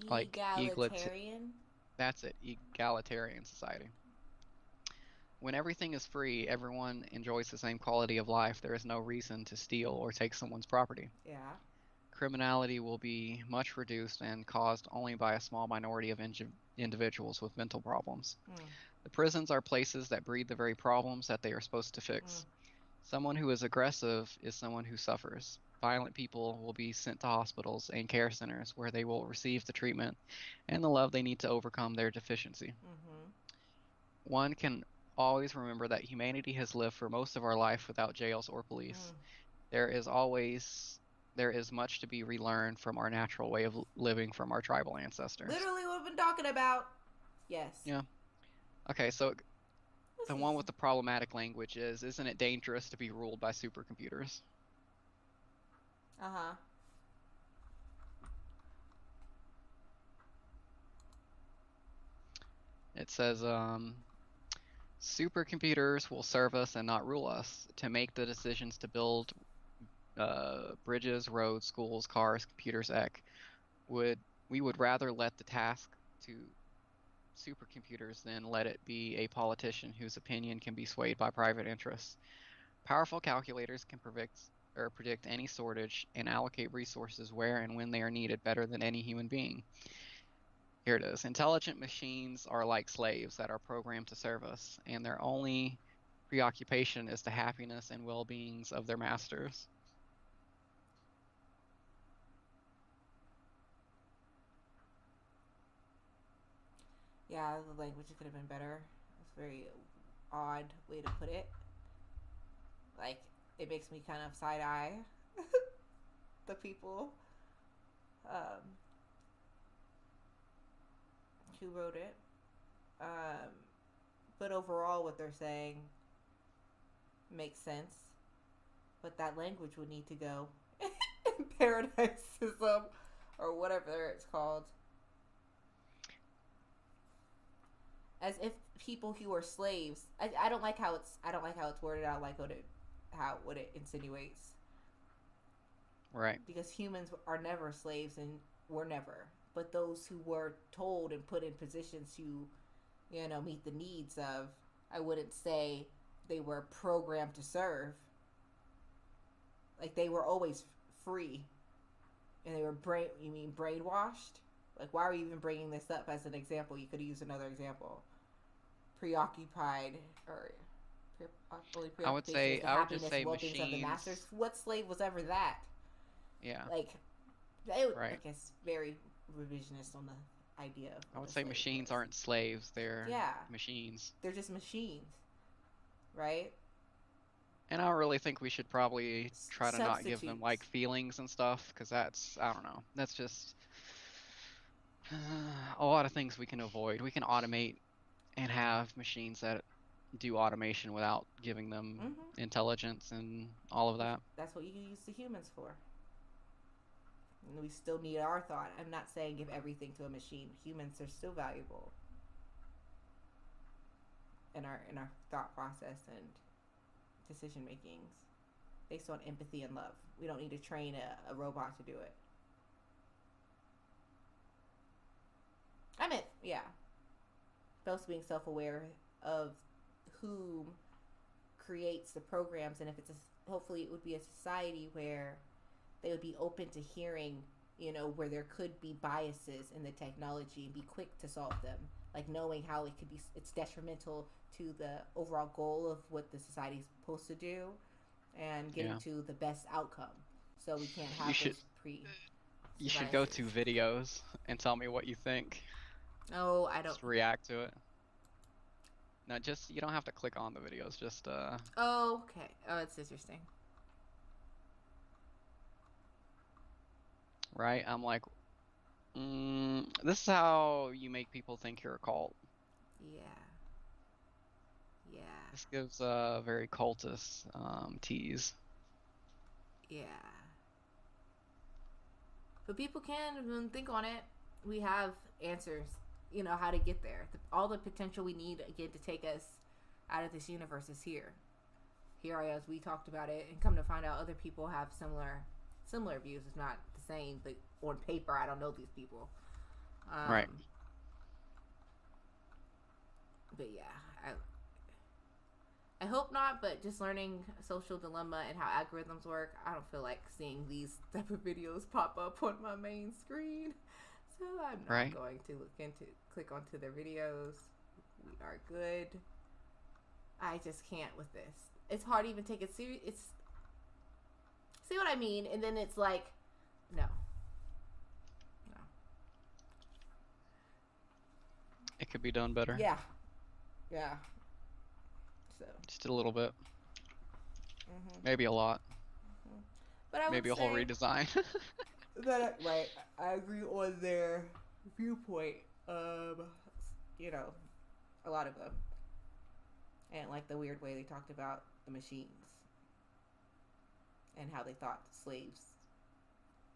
Like,
egalitarian.
that's it, egalitarian society. When everything is free, everyone enjoys the same quality of life. There is no reason to steal or take someone's property.
Yeah.
Criminality will be much reduced and caused only by a small minority of individuals with mental problems.
Mm,
The prisons are places that breed the very problems that they are supposed to
mm,
fix. Someone who is aggressive is someone who suffers. Violent people will be sent to hospitals and care centers where they will receive the treatment and the love they need to overcome their deficiency.
mm-hmm.
One can always remember that humanity has lived for most of our life without jails or police.
Mm.
There is always there is much to be relearned from our natural way of living from our tribal ancestors.
Literally what I've been talking about. Yes.
Yeah. Okay, so
This
the
is.
one with the problematic language is, isn't it dangerous to be ruled by supercomputers?
Uh huh.
It says, supercomputers will serve us and not rule us. To make the decisions to build bridges, roads, schools, cars, computers, would we would rather let the task to supercomputers than let it be a politician whose opinion can be swayed by private interests. Powerful calculators can predict any shortage and allocate resources where and when they are needed better than any human being. Here it is. Intelligent machines are like slaves that are programmed to serve us, and their only preoccupation is the happiness and well-beings of their masters.
Yeah, the language could have been better. It's a very odd way to put it. Like, it makes me kind of side eye the people um, who wrote it. Um, but overall, what they're saying makes sense. But that language would need to go in paradisism or whatever it's called. As if people who are slaves. I don't like how it's worded out. Like what it insinuates.
Right.
Because humans are never slaves and were never. But those who were told and put in positions to, meet the needs of, I wouldn't say they were programmed to serve. Like they were always free, and they were you mean brainwashed? Like why are you even bringing this up as an example? You could use another example. Preoccupied or only preoccupation is the
I would just
happiness
say
and well-being of the masters.
machines.
What slave was ever that?
Yeah,
Like, I
right.
guess very revisionist on the idea of
I
what
would
a
say
slave
machines
was.
aren't slaves, they're
Yeah,
machines.
they're just machines, right?
And I really think we should probably try to not give them like
Substitutes.
feelings and stuff, because that's, I don't know, that's just a lot of things we can avoid. We can automate and have machines that do automation without giving them
Mm-hmm.
intelligence and all of that.
That's what you use the humans for. And we still need our thought. I'm not saying give everything to a machine. Humans are still valuable in our thought process and decision makings based on empathy and love. We don't need to train a robot to do it. I meant, yeah, both being self aware of who creates the programs, and if it's hopefully it would be a society where they would be open to hearing, where there could be biases in the technology and be quick to solve them. Like knowing how it's detrimental to the overall goal of what the society is supposed to do and getting
Yeah.
to the best outcome. So we can't
You
have
should
those pre
you should go
biases.
to videos and tell me what you think.
Oh, I don't.
Just react to it. No, just you don't have to click on the videos, just
Oh, okay. Oh, it's interesting.
right? I'm like, this is how you make people think you're a cult.
Yeah. Yeah.
This gives very cultist tease.
Yeah. But people can think on it. We have answers, how to get there. All the potential we need, again, to take us out of this universe is here. Here, as we talked about it, and come to find out other people have similar views. It's not the same, but on paper, I don't know these people.
Right.
But yeah, I hope not, but just learning social dilemma and how algorithms work, I don't feel like seeing these type of videos pop up on my main screen. So I'm not
Right.
going to click onto their videos. We are good. I just can't with this. It's hard to even take it serious. It's see what I mean, and then it's like, no, no.
It could be done better.
Yeah, yeah. So,
Just a little bit.
mm-hmm.
Maybe a lot.
Mm-hmm. But I would
Maybe a whole
say
redesign.
that right. I agree on their viewpoint. You know, a lot of them, and like the weird way they talked about the machines and how they thought slaves,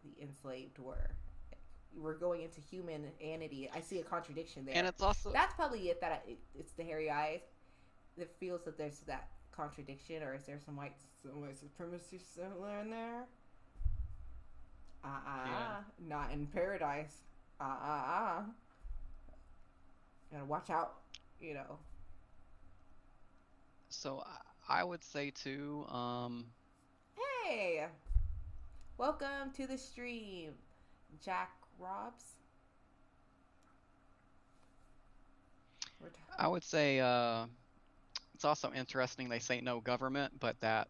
the enslaved, were. We're going into humanity. I see a contradiction
And
there.
it's also
That's probably it. It's the hairy eyes that feels that there's that contradiction, or is there some white supremacy similar in there?
Yeah.
Not in paradise. Gotta watch out, you know.
So I would say too,
Hey, welcome to the stream, Jack Robs.
I would say it's also interesting they say no government, but that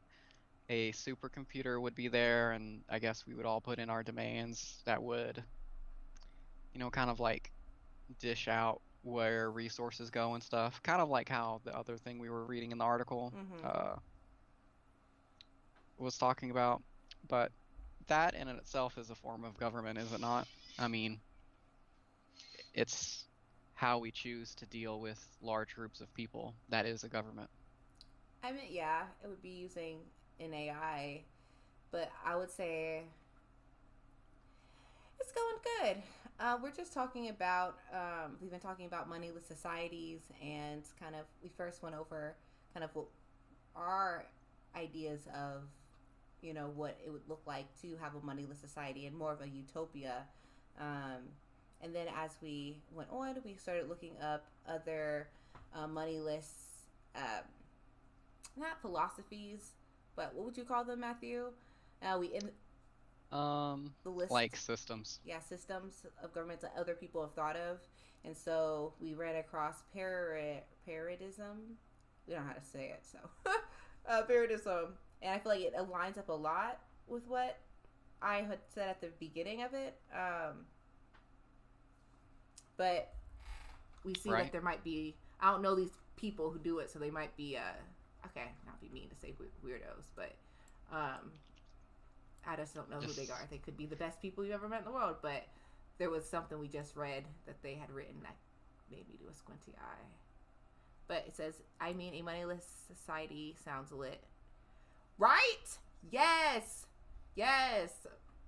a supercomputer would be there, and I guess we would all put in our demands that would, kind of like dish out where resources go and stuff. Kind of like how the other thing we were reading in the article
Mm-hmm.
uh, was talking about. But that in itself is a form of government, is it not? I mean, it's how we choose to deal with large groups of people. That is a government.
I mean, yeah, it would be using an AI, but I would say it's going good. We're just talking about, we've been talking about moneyless societies, and kind of, we first went over kind of what our ideas of, what it would look like to have a moneyless society and more of a utopia. Um, and then as we went on, we started looking up other moneyless, uh, not philosophies, but what would you call them, Matthew? We in
Um,
the list,
like systems.
yeah, systems of government that other people have thought of. And so we ran across paradism. We don't know how to say it, so paradism. And I feel like it aligns up a lot with what I had said at the beginning of it. But we see that
Right?
there might be, I don't know these people who do it, so they might be, okay, not be mean to say weirdos, but um, I just don't know who they
Just
are. They could be the best people you've ever met in the world, but there was something we just read that they had written that made me do a squinty eye. But it says, I mean, a moneyless society sounds lit. Right? Yes! Yes!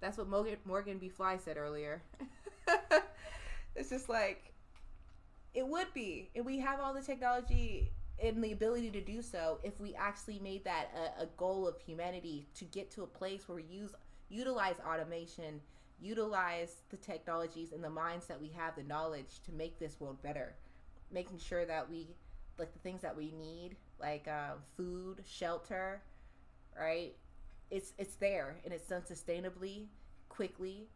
That's what Morgan B. Fly said earlier. It's just like, it would be. And we have all the technology and the ability to do so if we actually made that a goal of humanity to get to a place where we utilize automation, utilize the technologies and the minds that we have, the knowledge to make this world better, making sure that we, like, the things that we need, like food, shelter, right? It's there, and it's done sustainably, quickly,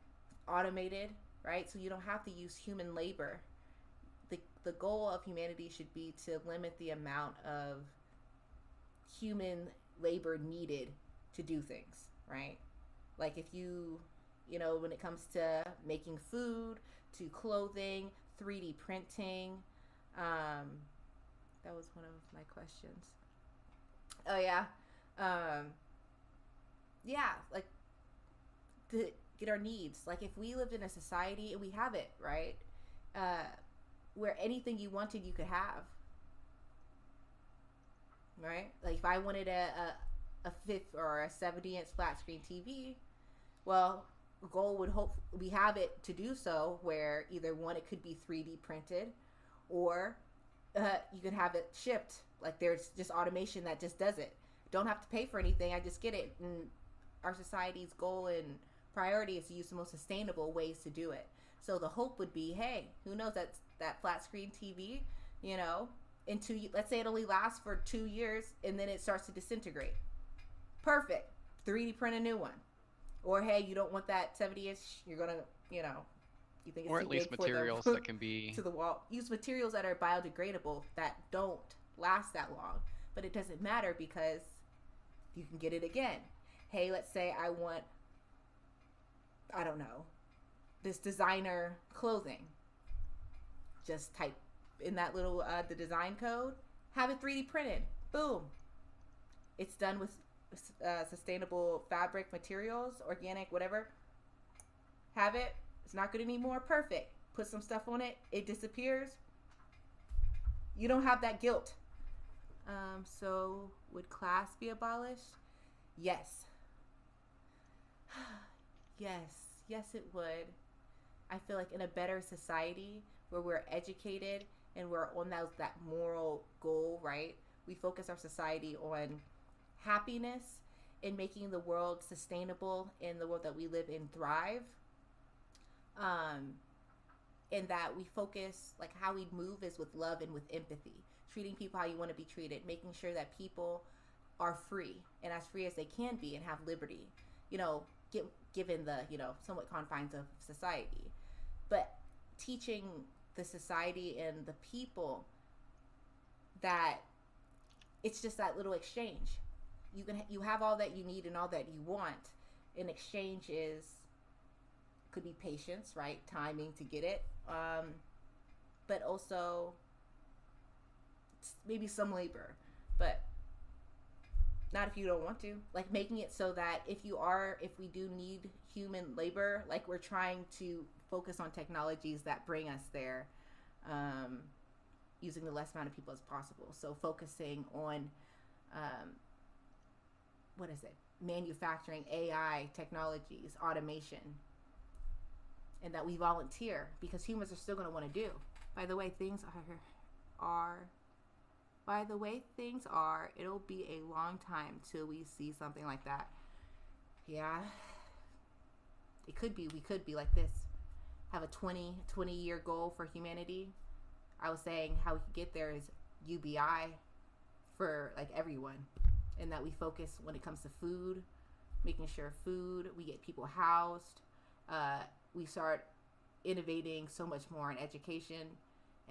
automated, right? So you don't have to use human labor. The goal of humanity should be to limit the amount of human labor needed to do things, right? Like, if when it comes to making food, to clothing, 3D printing, um, that was one of my questions. Oh yeah, um, yeah, like, to get our needs. Like, if we lived in a society, and we have it, right? Uh, where anything you wanted, you could have, right? Like, if I wanted a fifth or a 70-inch flat screen TV, well, the goal would hope we have it to do so, where either one, it could be 3D printed, or you could have it shipped. Like, there's just automation that just does it. Don't have to pay for anything. I just get it. And our society's goal and priority is to use the most sustainable ways to do it. So the hope would be, hey, who knows, that flat screen TV, in let's say it only lasts for 2 years, and then it starts to disintegrate. Perfect. 3D print a new one. Or, hey, you don't want that 70-inch. You're gonna, you think it's
or
too
at least
big for
materials
the
that can be
to the wall. Use materials that are biodegradable, that don't last that long. But it doesn't matter because you can get it again. Hey, let's say I don't know, this designer clothing. Just type in that little the design code, have it 3D printed. Boom. It's done with sustainable fabric materials, organic, whatever. Have it. It's not good anymore. Perfect. Put some stuff on it. It disappears. You don't have that guilt. So would class be abolished? Yes. Yes. Yes, it would. I feel like in a better society where we're educated and we're on that moral goal, right? We focus our society on happiness and making the world sustainable and the world that we live in thrive. Um, and that we focus, like how we move is with love and with empathy, treating people how you want to be treated, making sure that people are free and as free as they can be and have liberty, you know, given the, you know, somewhat confines of society. But teaching the society and the people that it's just that little exchange. You have all that you need and all that you want. In exchange is could be patience, right? Timing to get it, but also maybe some labor, but not if you don't want to. Like making it so that if we do need human labor, like we're trying to focus on technologies that bring us there, um, using the less amount of people as possible. So focusing on, what is it? Manufacturing, AI, technologies, automation, and that we volunteer because humans are still going to want to do. By the way, things are by the way things are, it'll be a long time till we see something like that. Yeah. It could be, we could be like this. Have a 20 year goal for humanity. I was saying how we could get there is UBI for like everyone. And that we focus when it comes to food, making sure we get people housed. We start innovating so much more in education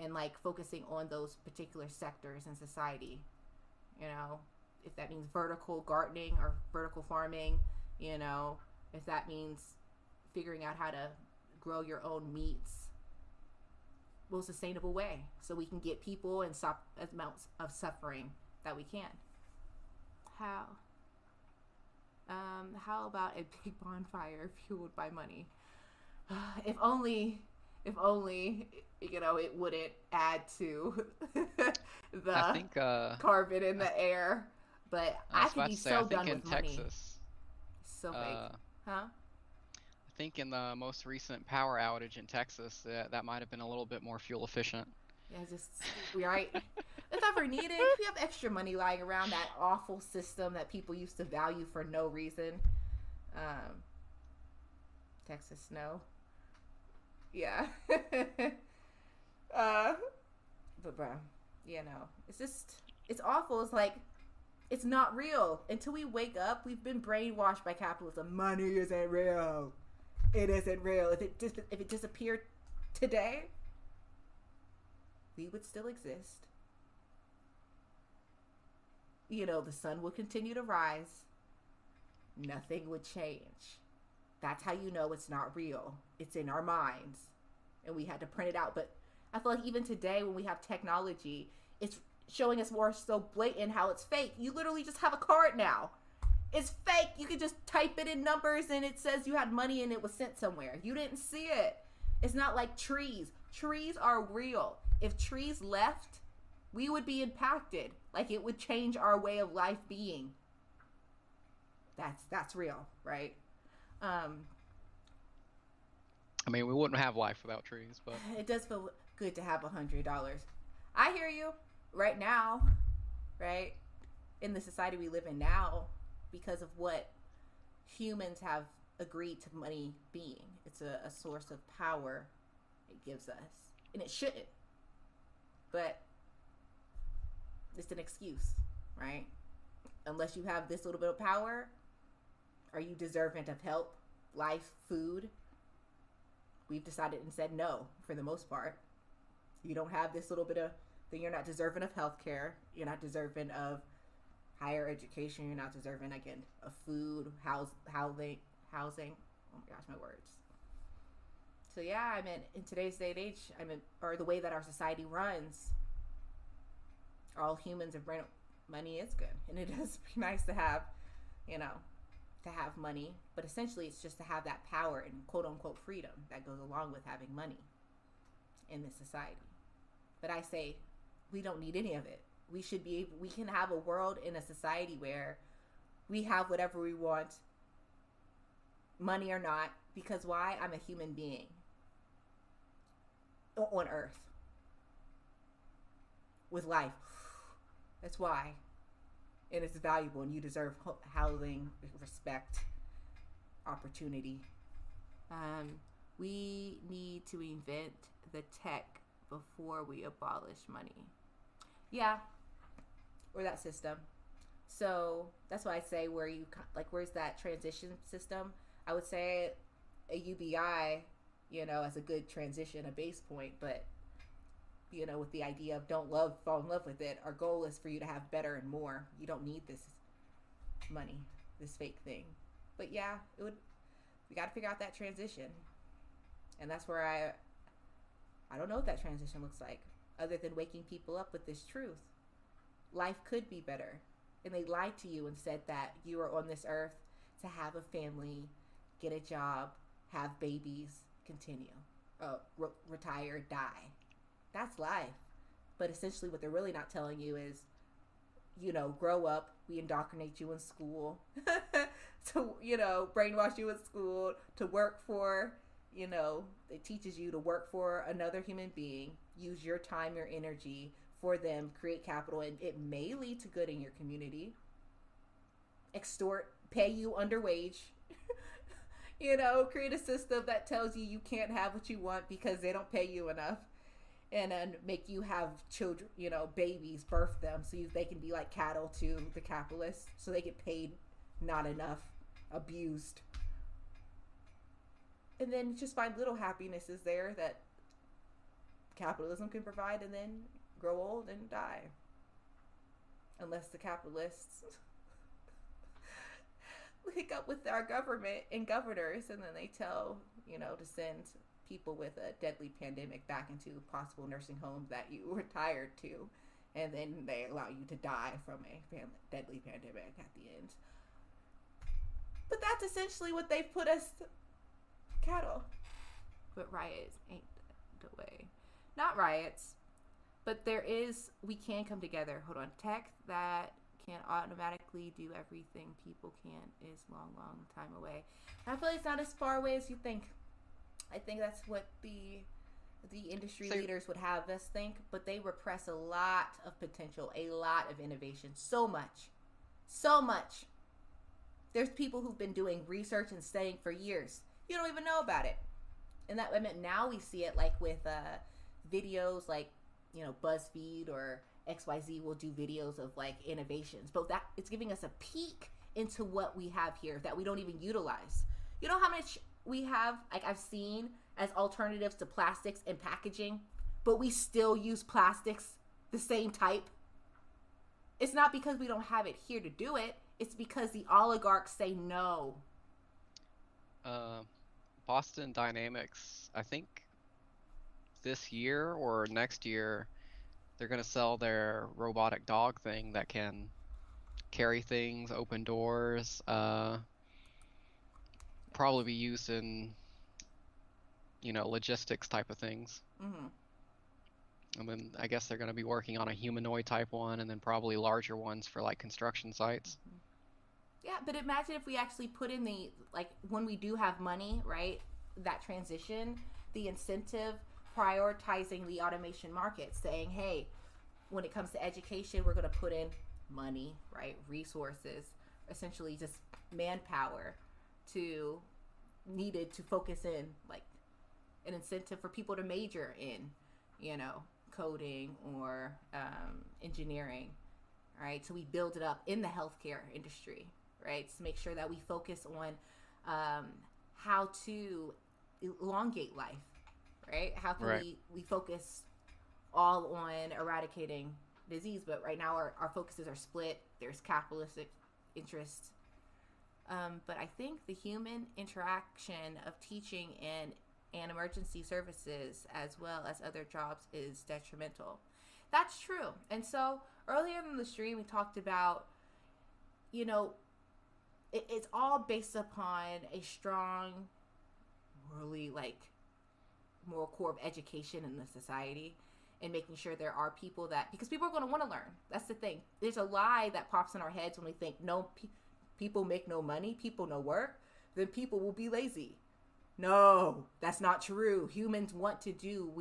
and like focusing on those particular sectors in society. You know, if that means vertical gardening or vertical farming, you know, if that means figuring out how to grow your own meats most sustainable way so we can get people and stop as amounts of suffering that we can. How about a big bonfire fueled by money? If only, you know, it wouldn't add to
I
the
think
carbon in the air. But
I
I
was
could
about
be
to say, I
so
think
done
in
with money.
Texas,
So fake,
uh,
huh?
I think in the most recent power outage in Texas, that might have been a little bit more fuel efficient.
Yeah, just right. If ever needed, if you have extra money lying around, that awful system that people used to value for no reason. Um, Texas snow. Yeah. uh, but bro, you know, it's just it's awful. It's like it's not real until we wake up. We've been brainwashed by capitalism. Money isn't real. It isn't real. If it disappeared today, we would still exist. You know, the sun would continue to rise. Nothing would change. That's how you know it's not real. It's in our minds. And we had to print it out. But I feel like even today when we have technology, it's showing us more so blatant how it's fake. You literally just have a card now. It's fake. You can just type it in numbers and it says you had money and it was sent somewhere. You didn't see it. It's not like trees. Trees are real. If trees left, we would be impacted. Like it would change our way of life being. That's real, right? Um,
I mean, we wouldn't have life without trees, but
it does feel good to have $100. I hear you. Right now, right? In the society we live in now, because of what humans have agreed to money being. It's a source of power it gives us. And it shouldn't. But it's an excuse, right? Unless you have this little bit of power, are you deserving of help, life, food? We've decided and said no for the most part. You don't have this little bit of, then you're not deserving of health care. You're not deserving of higher education. You're not deserving, again, of food, housing. Oh my gosh, my words. So yeah, I mean, in today's day and age, or the way that our society runs, all humans have brain. Money is good, and it does be nice to have, you know, to have money. But essentially, it's just to have that power and quote unquote freedom that goes along with having money in this society. But I say, we don't need any of it. We can have a world in a society where we have whatever we want, money or not, because why? I'm a human being on earth with life. That's why. And it's valuable, and you deserve housing, respect, opportunity. Um, we need to invent the tech before we abolish money. Yeah, or that system. So that's why I say where you like where's that transition system? I would say a UBI, as a good transition, a base point, but with the idea of don't fall in love with it. Our goal is for you to have better and more. You don't need this money, this fake thing. But yeah, we got to figure out that transition, and that's where I don't know what that transition looks like, other than waking people up with this truth. Life could be better, and they lied to you and said that you are on this earth to have a family, get a job, have babies, continue, retire, die. That's life. But essentially, what they're really not telling you is, grow up. We indoctrinate you in school to, brainwash you in school to work for, it teaches you to work for another human being, use your time, your energy for them, create capital, and it may lead to good in your community. Extort, pay you underwage, create a system that tells you can't have what you want because they don't pay you enough. And then make you have children, babies, birth them so they can be like cattle to the capitalists, so they get paid not enough, abused. And then just find little happinesses there that capitalism can provide, and then grow old and die. Unless the capitalists link up with our government and governors, and then they tell, to send people with a deadly pandemic back into possible nursing homes that you retired to, and then they allow you to die from a deadly pandemic at the end. But that's essentially what they've put us, cattle. But riots ain't the way. Not riots, but we can come together. Hold on. Tech that can automatically do everything people can is long, long time away. I feel like it's not as far away as you think. I think that's what the industry leaders would have us think, but they repress a lot of potential, a lot of innovation, so much. There's people who've been doing research and studying for years. You don't even know about it. And that, I mean, now we see it like with videos like, BuzzFeed or XYZ will do videos of like innovations, but that it's giving us a peek into what we have here that we don't even utilize. You know how much we have, like I've seen, as alternatives to plastics and packaging, but we still use plastics the same type? It's not because we don't have it here to do it. It's because the oligarchs say no.
Boston Dynamics, I think this year or next year, they're going to sell their robotic dog thing that can carry things, open doors, probably be used in, logistics type of things.
Mm-hmm.
And then I guess they're going to be working on a humanoid type one, and then probably larger ones for like construction sites.
Mm-hmm. Yeah, but imagine if we actually put in when we do have money, right? That transition, the incentive, prioritizing the automation market, saying, hey, when it comes to education, we're going to put in money, right? Resources, essentially just manpower needed to focus in, like an incentive for people to major in, coding or engineering, right? So we build it up in the healthcare industry, right? To make sure that we focus on how to elongate life, right? How can we focus all on eradicating disease, but right now our focuses are split. There's capitalistic interests. But I think the human interaction of teaching and emergency services as well as other jobs is detrimental. That's true. And so earlier in the stream, we talked about, it's all based upon a strong, really moral core of education in the society, and making sure there are people because people are going to want to learn. That's the thing. There's a lie that pops in our heads when we think people make no money, people no work, then people will be lazy. No, that's not true. Humans want to do.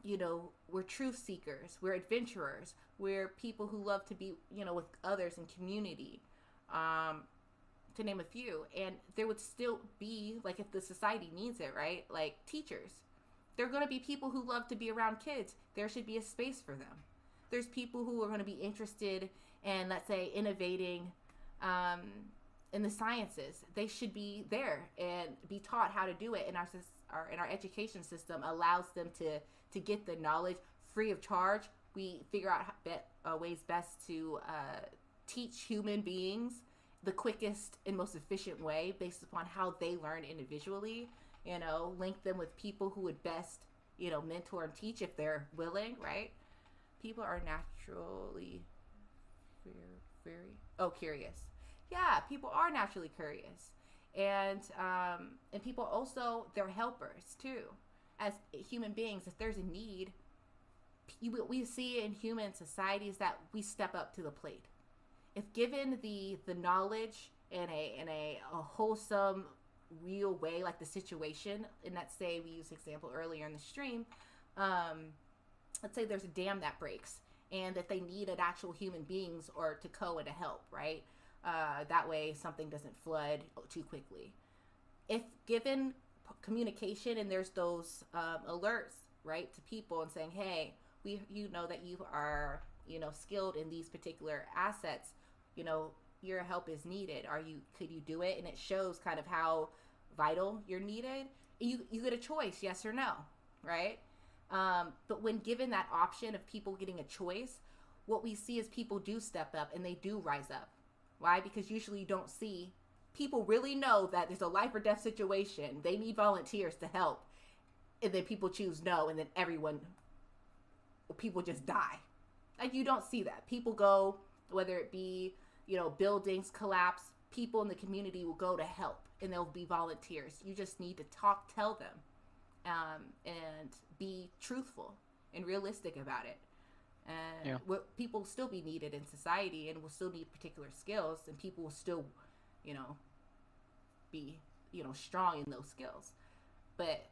we're truth seekers, we're adventurers, we're people who love to be, with others in community, um, to name a few. And there would still be, like, if the society needs it, right? Like teachers. There are going to be people who love to be around kids. There should be a space for them. There's people who are going to be interested in, let's say, innovating um, in the sciences. They should be there and be taught how to do it. And our education system allows them to get the knowledge free of charge. We figure out ways best to teach human beings the quickest and most efficient way based upon how they learn individually. Link them with people who would best, mentor and teach if they're willing, right? People are naturally curious. Yeah, people are naturally curious. And people also, they're helpers too. As human beings, if there's a need, we see in human societies that we step up to the plate. If given the knowledge in a wholesome, real way, like the situation, and let's say we used example earlier in the stream, let's say there's a dam that breaks and that they need an actual human beings or to and to help, right? That way something doesn't flood too quickly. If given communication and there's those alerts, right, to people and saying, hey, you know that you are, skilled in these particular assets, your help is needed. Could you do it? And it shows kind of how vital you're needed. You get a choice, yes or no, right? But when given that option of people getting a choice, what we see is people do step up and they do rise up. Why? Because usually you don't see people really know that there's a life or death situation. They need volunteers to help. And then people choose no, and then people just die. Like, you don't see that. People go, whether it be, buildings collapse, people in the community will go to help and they'll be volunteers. You just need to tell them, and be truthful and realistic about it. And
Yeah.
people will still be needed in society and will still need particular skills, and people will still, be, strong in those skills. But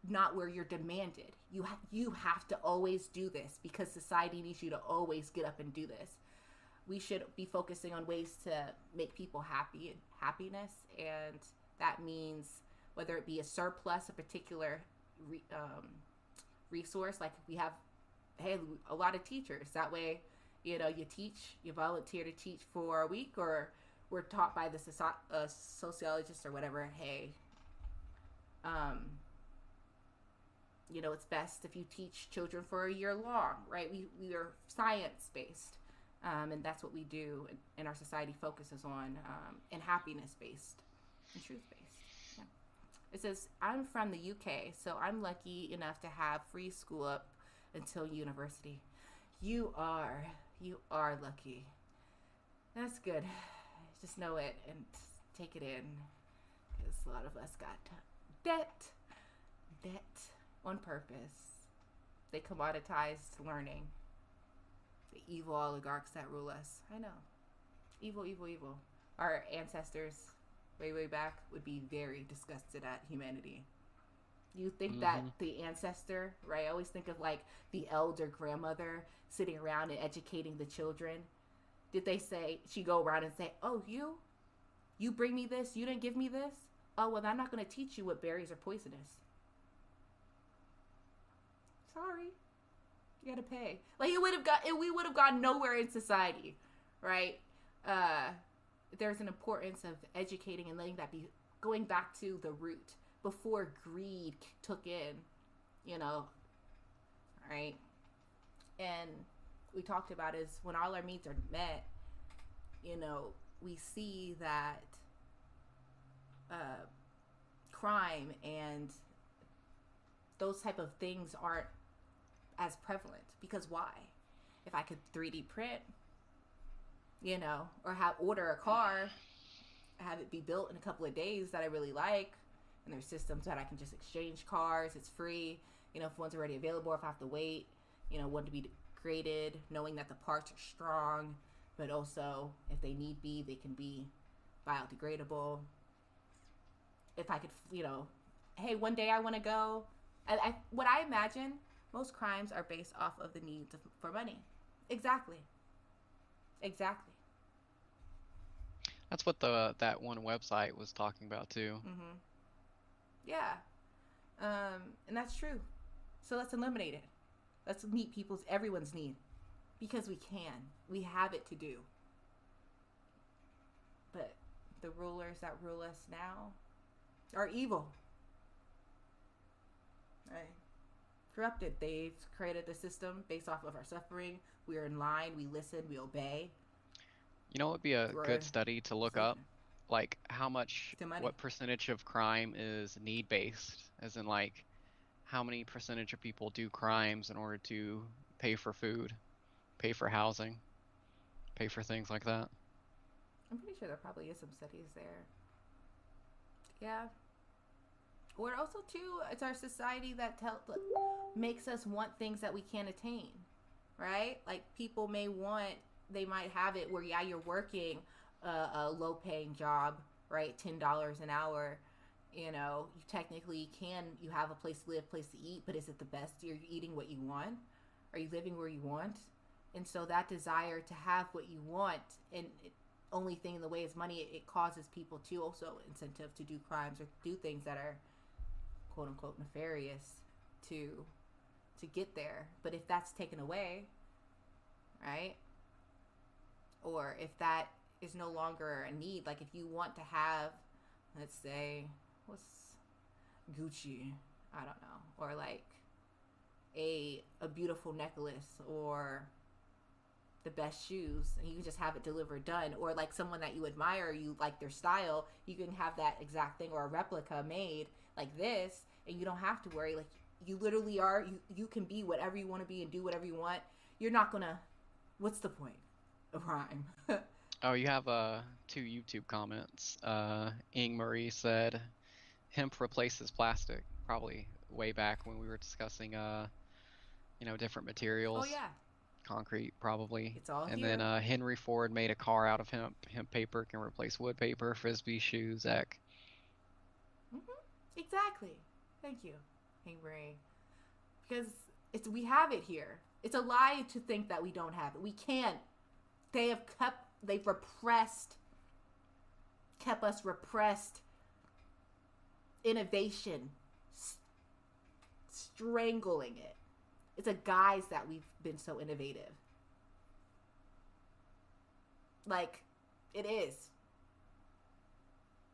not where you're demanded. You have to always do this because society needs you to always get up and do this. We should be focusing on ways to make people happy and happiness, and that means whether it be a surplus, a particular resource, like we have, a lot of teachers. That way, you teach, you volunteer to teach for a week, or we're taught by the sociologist or whatever. Hey, it's best if you teach children for a year long, right? We are science based, and that's what we do, and our society focuses on, and happiness based and truth based. Yeah. It says, I'm from the UK, so I'm lucky enough to have free school up until university. You are lucky. That's good. Just know it and take it in, because a lot of us got debt on purpose. They commoditized learning. The evil oligarchs that rule us. I know. Evil, evil, evil. Our ancestors way back would be very disgusted at humanity. You think that the ancestor, right? I always think of like the elder grandmother sitting around and educating the children. Did they say, she go around and say, oh, you bring me this, you didn't give me this? Oh, well, I'm not going to teach you what berries are poisonous. Sorry, you gotta pay. Like, we would have gone nowhere in society, right? There's an importance of educating and letting that be, going back to the root before greed took in, right? And we talked about is when all our needs are met, we see that crime and those type of things aren't as prevalent. Because why? If I could 3D print, or order a car, have it be built in a couple of days that I really like, and there's systems that I can just exchange cars, it's free, if one's already available, if I have to wait, one to be created, knowing that the parts are strong, but also if they need be, they can be biodegradable. If I could, hey, one day I want to go, what I imagine Most crimes are based off of the needs for money. Exactly. Exactly.
That's what that one website was talking about too.
Mm-hmm. Yeah. And that's true. So let's eliminate it. Let's meet everyone's need because we can. We have it to do. But the rulers that rule us now are evil. Right? Corrupted. They've created a system based off of our suffering. We are in line. We listen. We obey.
You know, it would be a
We're
good study to look up,
slavery
like how much,
to money.
what percentage of crime is need-based, as in like how many percentage of people do crimes in order to pay for food, pay for housing, pay for things like that.
I'm pretty sure there probably is some studies there. Yeah. Or also too, it's our society that makes us want things that we can't attain, right? Like people they might have it where yeah, you're working a low-paying job, right? $10 an hour. You technically you have a place to live, place to eat, but is it the best? You're eating what you want? Are you living where you want? And so that desire to have what you want and only thing in the way is money, it causes people to also incentive to do crimes or do things that are quote unquote nefarious to to get there. But if that's taken away, right? Or if that is no longer a need, like if you want to have, let's say, what's Gucci, I don't know, or like a beautiful necklace or the best shoes and you can just have it delivered done, or like someone that you admire, you like their style, you can have that exact thing or a replica made like this and you don't have to worry. Like you literally are, you can be whatever you want to be and do whatever you want. You're not gonna, what's the point of rhyme?
Oh, you have two YouTube comments. Ing Marie said hemp replaces plastic, probably way back when we were discussing different
Oh
materials,
yeah,
concrete probably.
it's all
And then
here.
Henry Ford made a car out of hemp. Hemp paper can replace wood paper, frisbee shoes, Eck.
Exactly. Thank you, Hangbrain. Because we have it here. It's a lie to think that we don't have it. We can't. They've kept us repressed innovation, strangling it. It's a guise that we've been so innovative. Like, it is.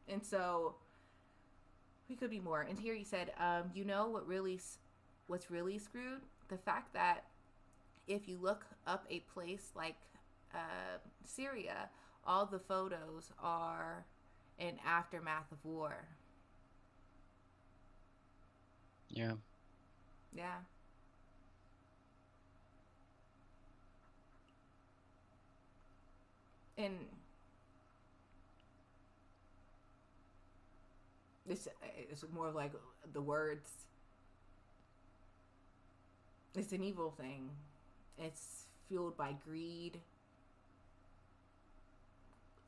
And so we could be more. And here you said, what's really screwed? The fact that if you look up a place like Syria, all the photos are in aftermath of war.
Yeah.
Yeah. And this is more like the words. It's an evil thing. It's fueled by greed,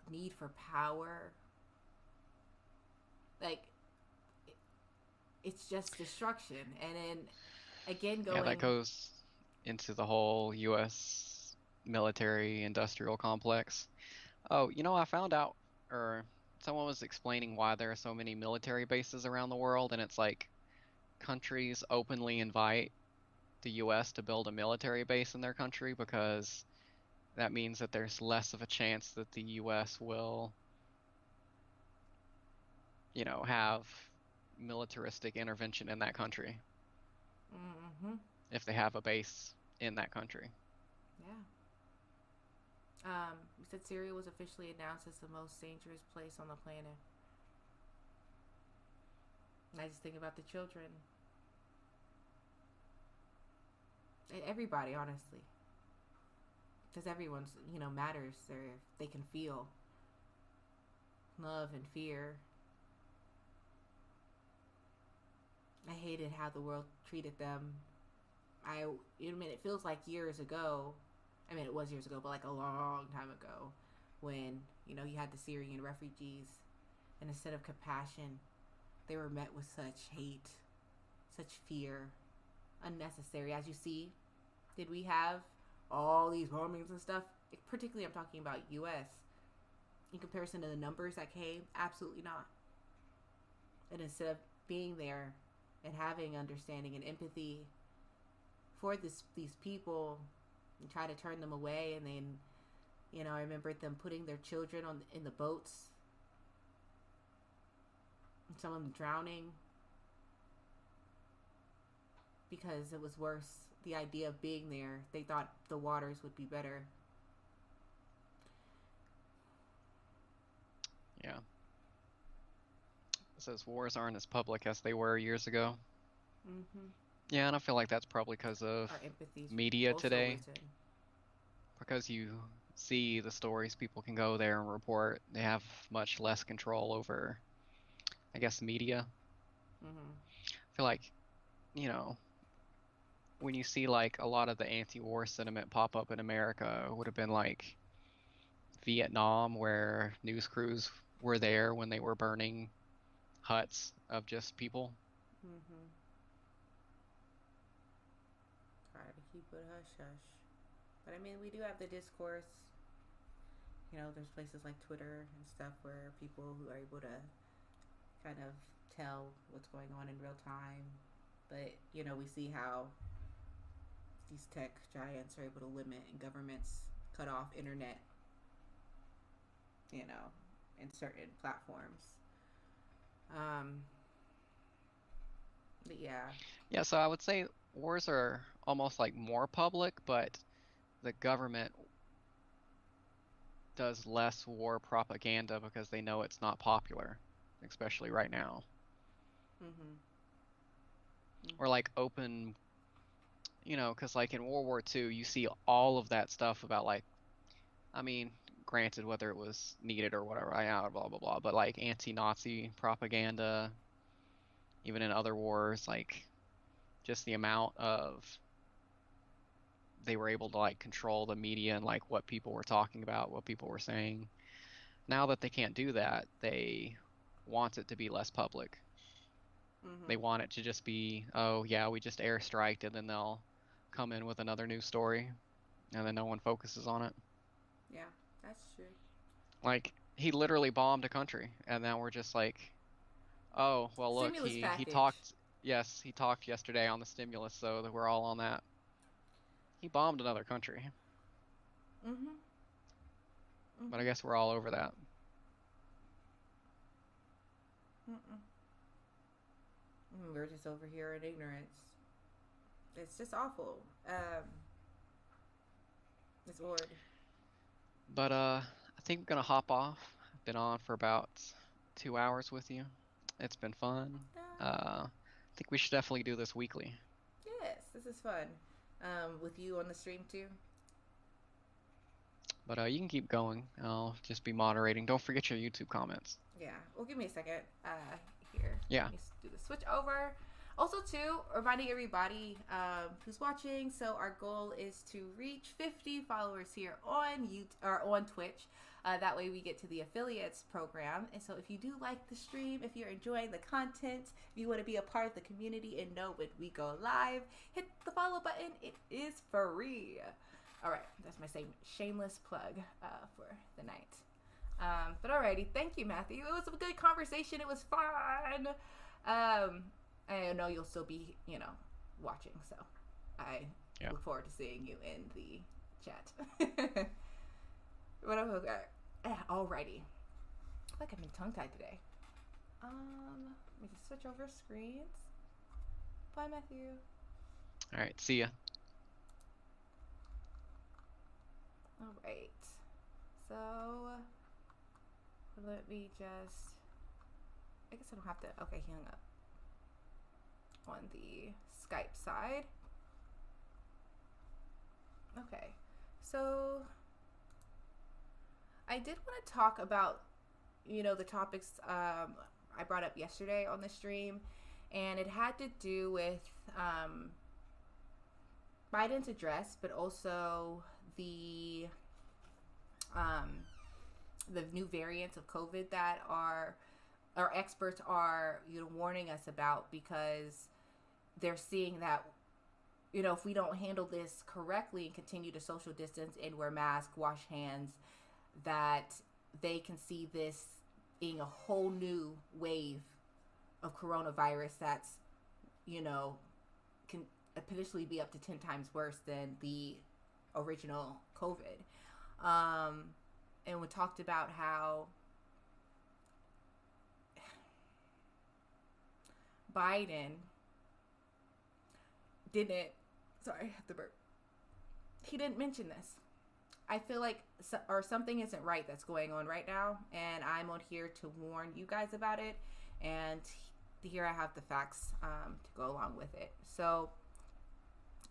need for power. Like, it's just destruction. And then again,
Yeah, that
going,
goes into the whole US military industrial complex. Oh, I found out, or someone was explaining why there are so many military bases around the world, and it's like countries openly invite the US to build a military base in their country because that means that there's less of a chance that the US will, have militaristic intervention in that country
mm-hmm,
if they have a base in that country.
yeah. We said Syria was officially announced as the most dangerous place on the planet. And I just think about the children. And everybody, honestly. Because everyone's, matters. They can feel love and fear. I hated how the world treated them. It feels like years ago. I mean, it was years ago, but like a long time ago, when you had the Syrian refugees, and instead of compassion, they were met with such hate, such fear. unnecessary. As you see, did we have all these bombings and stuff? Particularly, I'm talking about U.S. in comparison to the numbers that came. Absolutely not. And instead of being there and having understanding and empathy for these people, and try to turn them away, and then, I remember them putting their children in the boats, and some of them drowning because it was worse. The idea of being there, they thought the waters would be better.
Yeah. It says wars aren't as public as they were years ago.
Mm-hmm.
Yeah, and I feel like that's probably because of
Our empathy's
media
also
today.
risen.
Because you see the stories, people can go there and report. They have much less control over, I guess, media.
Mm-hmm.
I feel like, you know, when you see like a lot of the anti-war sentiment pop up in America, it would have been like Vietnam, where news crews were there when they were burning huts of just people.
Mm-hmm. Try to keep it hush hush. But I mean, we do have the discourse. There's places like Twitter and stuff where people who are able to kind of tell what's going on in real time. But, we see how these tech giants are able to limit and governments cut off internet, in certain platforms. Um, but yeah.
Yeah, so I would say wars are almost like more public, but the government does less war propaganda because they know it's not popular, especially right now.
Mm-hmm.
Or
Mm-hmm.
like open, because like in World War II, you see all of that stuff about like, I mean, granted, whether it was needed or whatever, blah, blah, blah, but like anti-Nazi propaganda, even in other wars, like just the amount of they were able to like control the media and like what people were talking about, what people were saying. Now that they can't do that, they want it to be less public.
Mm-hmm.
They want it to just be, oh yeah, we just airstriked, and then they'll come in with another news story, and then no one focuses on it.
Yeah, that's true.
Like he literally bombed a country, and now we're just like, oh well, look,
Stimulus
he
package.
talked. Yes, he talked yesterday on the stimulus, so that we're all on that. He bombed another country,
Mm-hmm.
but I
Mm-hmm.
guess we're all over that.
Mm-mm. We're just over here in ignorance. It's just awful. It's odd.
But I think I'm gonna hop off. I've been on for about 2 hours with you. It's been fun. I think we should definitely do this weekly.
Yes, this is fun. With you on the stream too.
But you can keep going. I'll just be moderating. Don't forget your YouTube comments.
Yeah. Well, give me a second. Here.
Yeah.
Let me do the switch over. Also, too, reminding everybody who's watching. So our goal is to reach 50 followers here on YouTube or on Twitch. That way we get to the affiliates program. And so if you do like the stream, if you're enjoying the content, if you want to be a part of the community and know when we go live, hit the follow button. It is free. All right, that's my same shameless plug for the night. But alrighty, thank you, Matthew. It was a good conversation. It was fun. I know you'll still be, watching, so I
Yeah.
look forward to seeing you in the chat. But I'm okay. Alrighty. I feel like I've been tongue tied today. Let me just switch over screens. Bye, Matthew.
All right. See ya.
All right. So let me just. I guess I don't have to. Okay, he hung up on the Skype side. Okay. So I did want to talk about, the topics I brought up yesterday on the stream, and it had to do with Biden's address, but also the new variants of COVID that our experts are warning us about, because they're seeing that if we don't handle this correctly and continue to social distance and wear masks, wash hands, that they can see this being a whole new wave of coronavirus that's, can potentially be up to 10 times worse than the original COVID. And we talked about how Biden didn't, sorry, I have to burp. He didn't mention this. I feel like something isn't right that's going on right now, and I'm on here to warn you guys about it, and here I have the facts to go along with it. So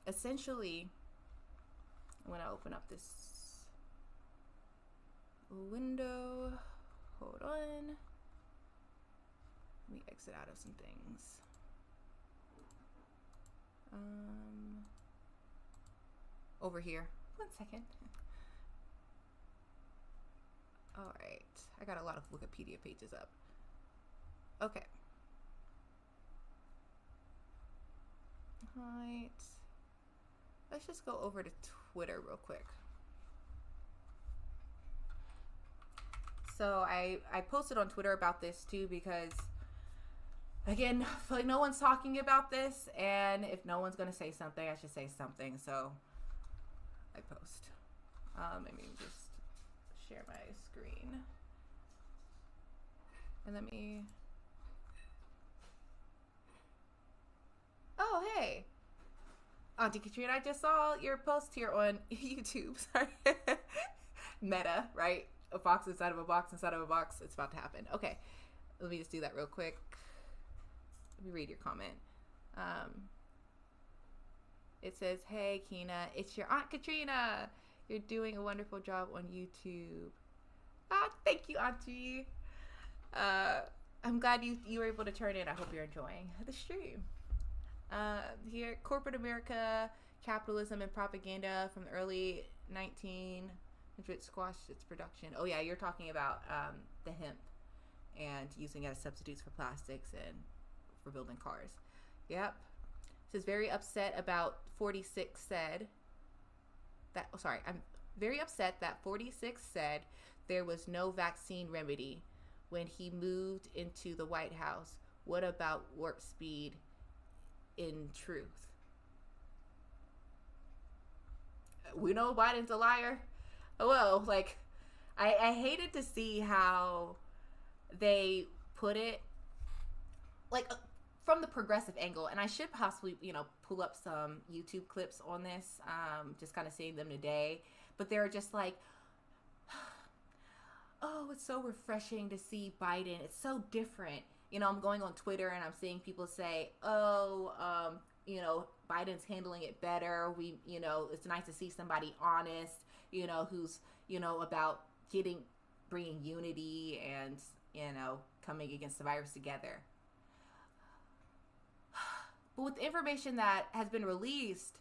essentially, I'm going to open up this window. Hold on. Let me exit out of some things. Over here. 1 second. All right. I got a lot of Wikipedia pages up. Okay. All right. Let's just go over to Twitter real quick. So I posted on Twitter about this too because, again, I feel like no one's talking about this, and if no one's going to say something, I should say something. So I post. Let me just share my screen. And let me... Oh, hey. Auntie Katrina, I just saw your post here on YouTube. Sorry. Meta, right? A box inside of a box inside of a box. It's about to happen. Okay. Let me just do that real quick. Let me read your comment. It says, hey, Kina, it's your Aunt Katrina. You're doing a wonderful job on YouTube. Ah, thank you, Auntie. I'm glad you were able to turn in. I hope you're enjoying the stream. Here, corporate America, capitalism and propaganda from the early 1900s squashed its production. Oh yeah, you're talking about the hemp and using it as substitutes for plastics and for building cars. Yep. It says very upset about 46 said that, oh sorry, I'm very upset that 46 said there was no vaccine remedy when he moved into the White House. What about warp speed in truth? We know Biden's a liar. Well, like, I hated to see how they put it, like, from the progressive angle, and I should possibly, pull up some YouTube clips on this, just kind of seeing them today, but they're just like, oh, it's so refreshing to see Biden. It's so different. I'm going on Twitter and I'm seeing people say, oh, Biden's handling it better. It's nice to see somebody honest, who's, about bringing unity and, coming against the virus together. But with the information that has been released,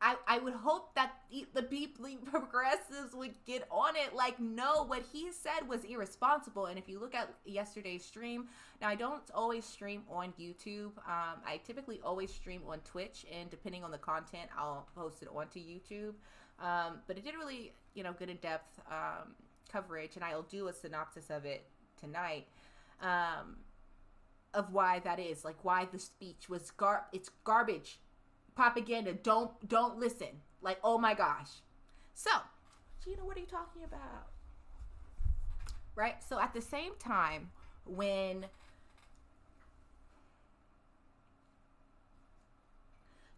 I would hope that the people, progressives would get on it. Like, no, what he said was irresponsible. And if you look at yesterday's stream, now I don't always stream on YouTube. I typically always stream on Twitch, and depending on the content, I'll post it onto YouTube. But it did really, good in-depth coverage, and I'll do a synopsis of it tonight. Of why that is, like, why the speech was it's garbage. Propaganda. Don't listen. Like, oh my gosh. So, Gina, what are you talking about? Right? So at the same time, when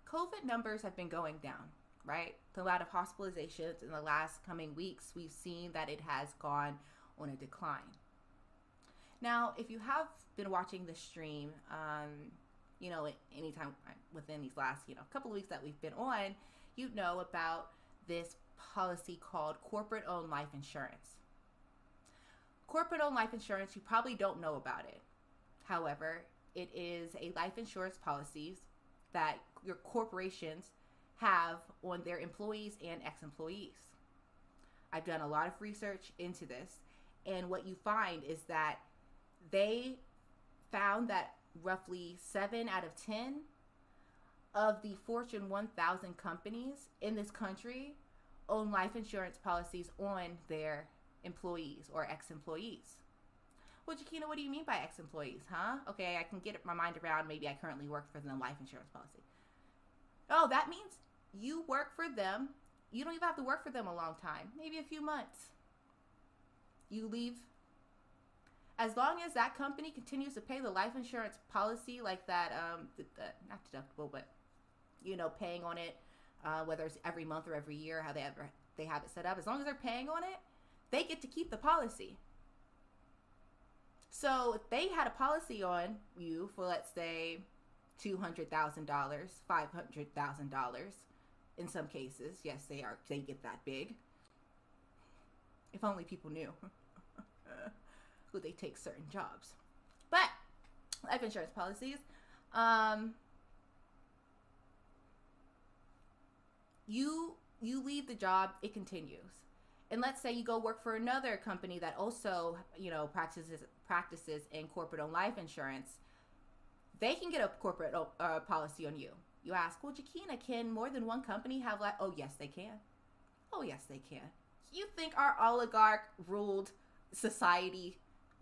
COVID numbers have been going down, right? A lot of hospitalizations in the last coming weeks, we've seen that it has gone on a decline. Now, if you have been watching the stream, anytime within these last, couple of weeks that we've been on, you know about this policy called corporate-owned life insurance. Corporate-owned life insurance, you probably don't know about it. However, it is a life insurance policies that your corporations have on their employees and ex-employees. I've done a lot of research into this, and what you find is that they found that roughly 7 out of 10 of the Fortune 1000 companies in this country own life insurance policies on their employees or ex-employees. Well, Jakina, what do you mean by ex-employees, huh? Okay, I can get my mind around maybe I currently work for them life insurance policy. Oh, that means you work for them. You don't even have to work for them a long time, maybe a few months. You leave. As long as that company continues to pay the life insurance policy like that, not deductible, but, paying on it, whether it's every month or every year, how they have it set up, as long as they're paying on it, they get to keep the policy. So if they had a policy on you for, let's say, $200,000, $500,000, in some cases, yes, they get that big. If only people knew. Who they take certain jobs. But life insurance policies, you leave the job, it continues. And let's say you go work for another company that also, practices in corporate-owned life insurance. They can get a corporate policy on you. You ask, well, Jakina, can more than one company have life? Oh, yes, they can. Oh, yes, they can. You think our oligarch-ruled society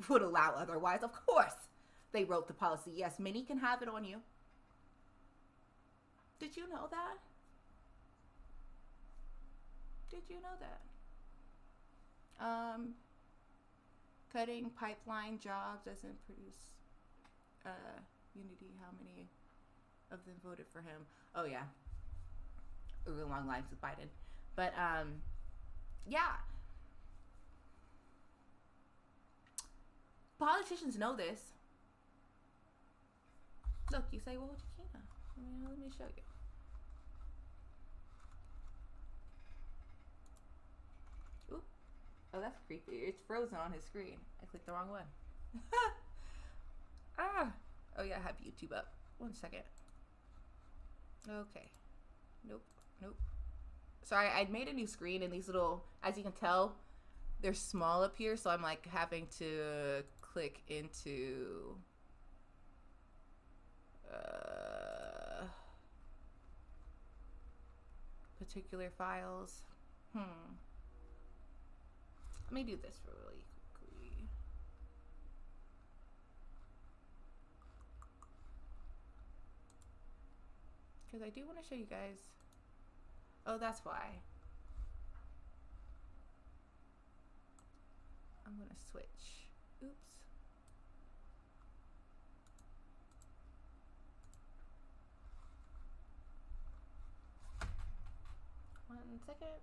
would allow otherwise? Of course they wrote the policy. Yes, many can have it on you. Did you know that? Did you know that? Cutting pipeline jobs doesn't produce unity. How many of them voted for him? Oh yeah, along lines with Biden. But yeah, politicians know this. Look, you say, well, Jakina, let me show you. Oop. Oh, that's creepy. It's frozen on his screen. I clicked the wrong one. Oh yeah, I have YouTube up. 1 second. Okay. Nope. Sorry, I made a new screen and these little, as you can tell, they're small up here, so I'm like having to click into particular files. Let me do this really quickly. Because I do want to show you guys. Oh, that's why. I'm going to switch. Oops. One second.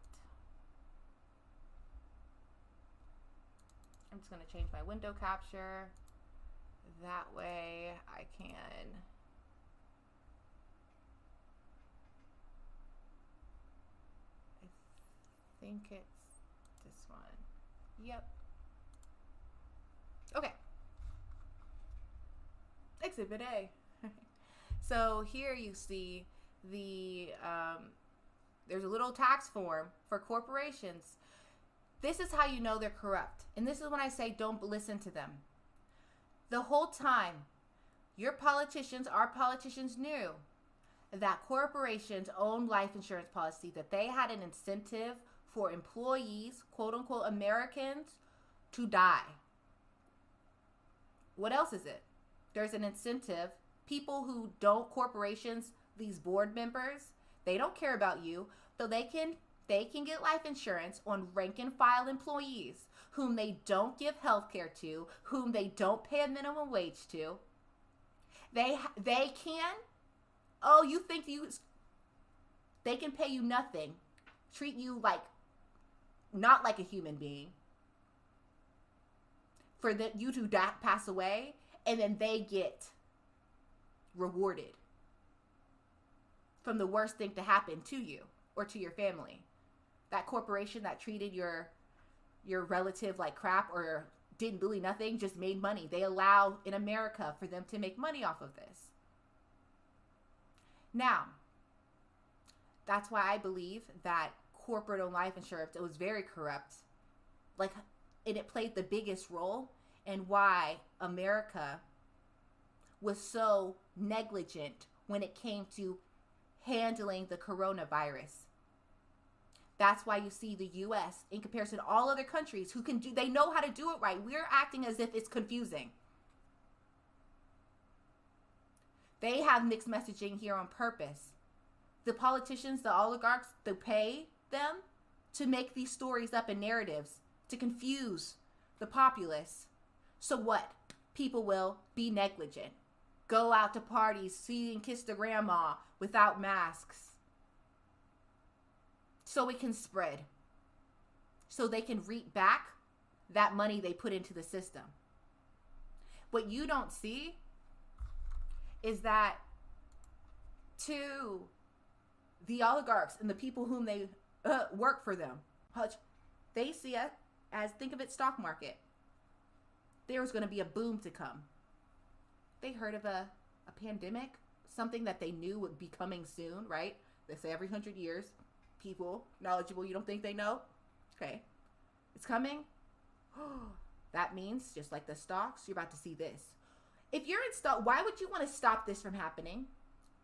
I'm just going to change my window capture. That way I can I think it's this one. Yep. Okay. Exhibit A. So here you see the there's a little tax form for corporations. This is how you know they're corrupt. And this is when I say don't listen to them. The whole time, our politicians knew that corporations own life insurance policy, that they had an incentive for employees, quote unquote, Americans, to die. What else is it? There's an incentive. People who don't, corporations, these board members, they don't care about you, so they can get life insurance on rank and file employees whom they don't give health care to, whom they don't pay a minimum wage to. They can. Oh, you think they can pay you nothing, treat you not like a human being, for you to pass away, and then they get rewarded from the worst thing to happen to you or to your family. That corporation that treated your relative like crap or didn't do nothing, just made money. They allow in America for them to make money off of this. Now, that's why I believe that corporate-owned life insurance, it was very corrupt. And it played the biggest role in why America was so negligent when it came to handling the coronavirus. That's why you see the US, in comparison to all other countries who can do, they know how to do it right. We're acting as if it's confusing. They have mixed messaging here on purpose. The politicians, the oligarchs, they pay them to make these stories up in narratives to confuse the populace. So what? People will be negligent. Go out to parties, see and kiss the grandma without masks. So it can spread. So they can reap back that money they put into the system. What you don't see is that to the oligarchs and the people whom they work for them, they see it as, think of it, stock market. There's going to be a boom to come. They heard of a pandemic, something that they knew would be coming soon, right? They say every 100 years, people knowledgeable, you don't think they know? Okay. It's coming. That means, just like the stocks, you're about to see this. If you're in stock, why would you want to stop this from happening?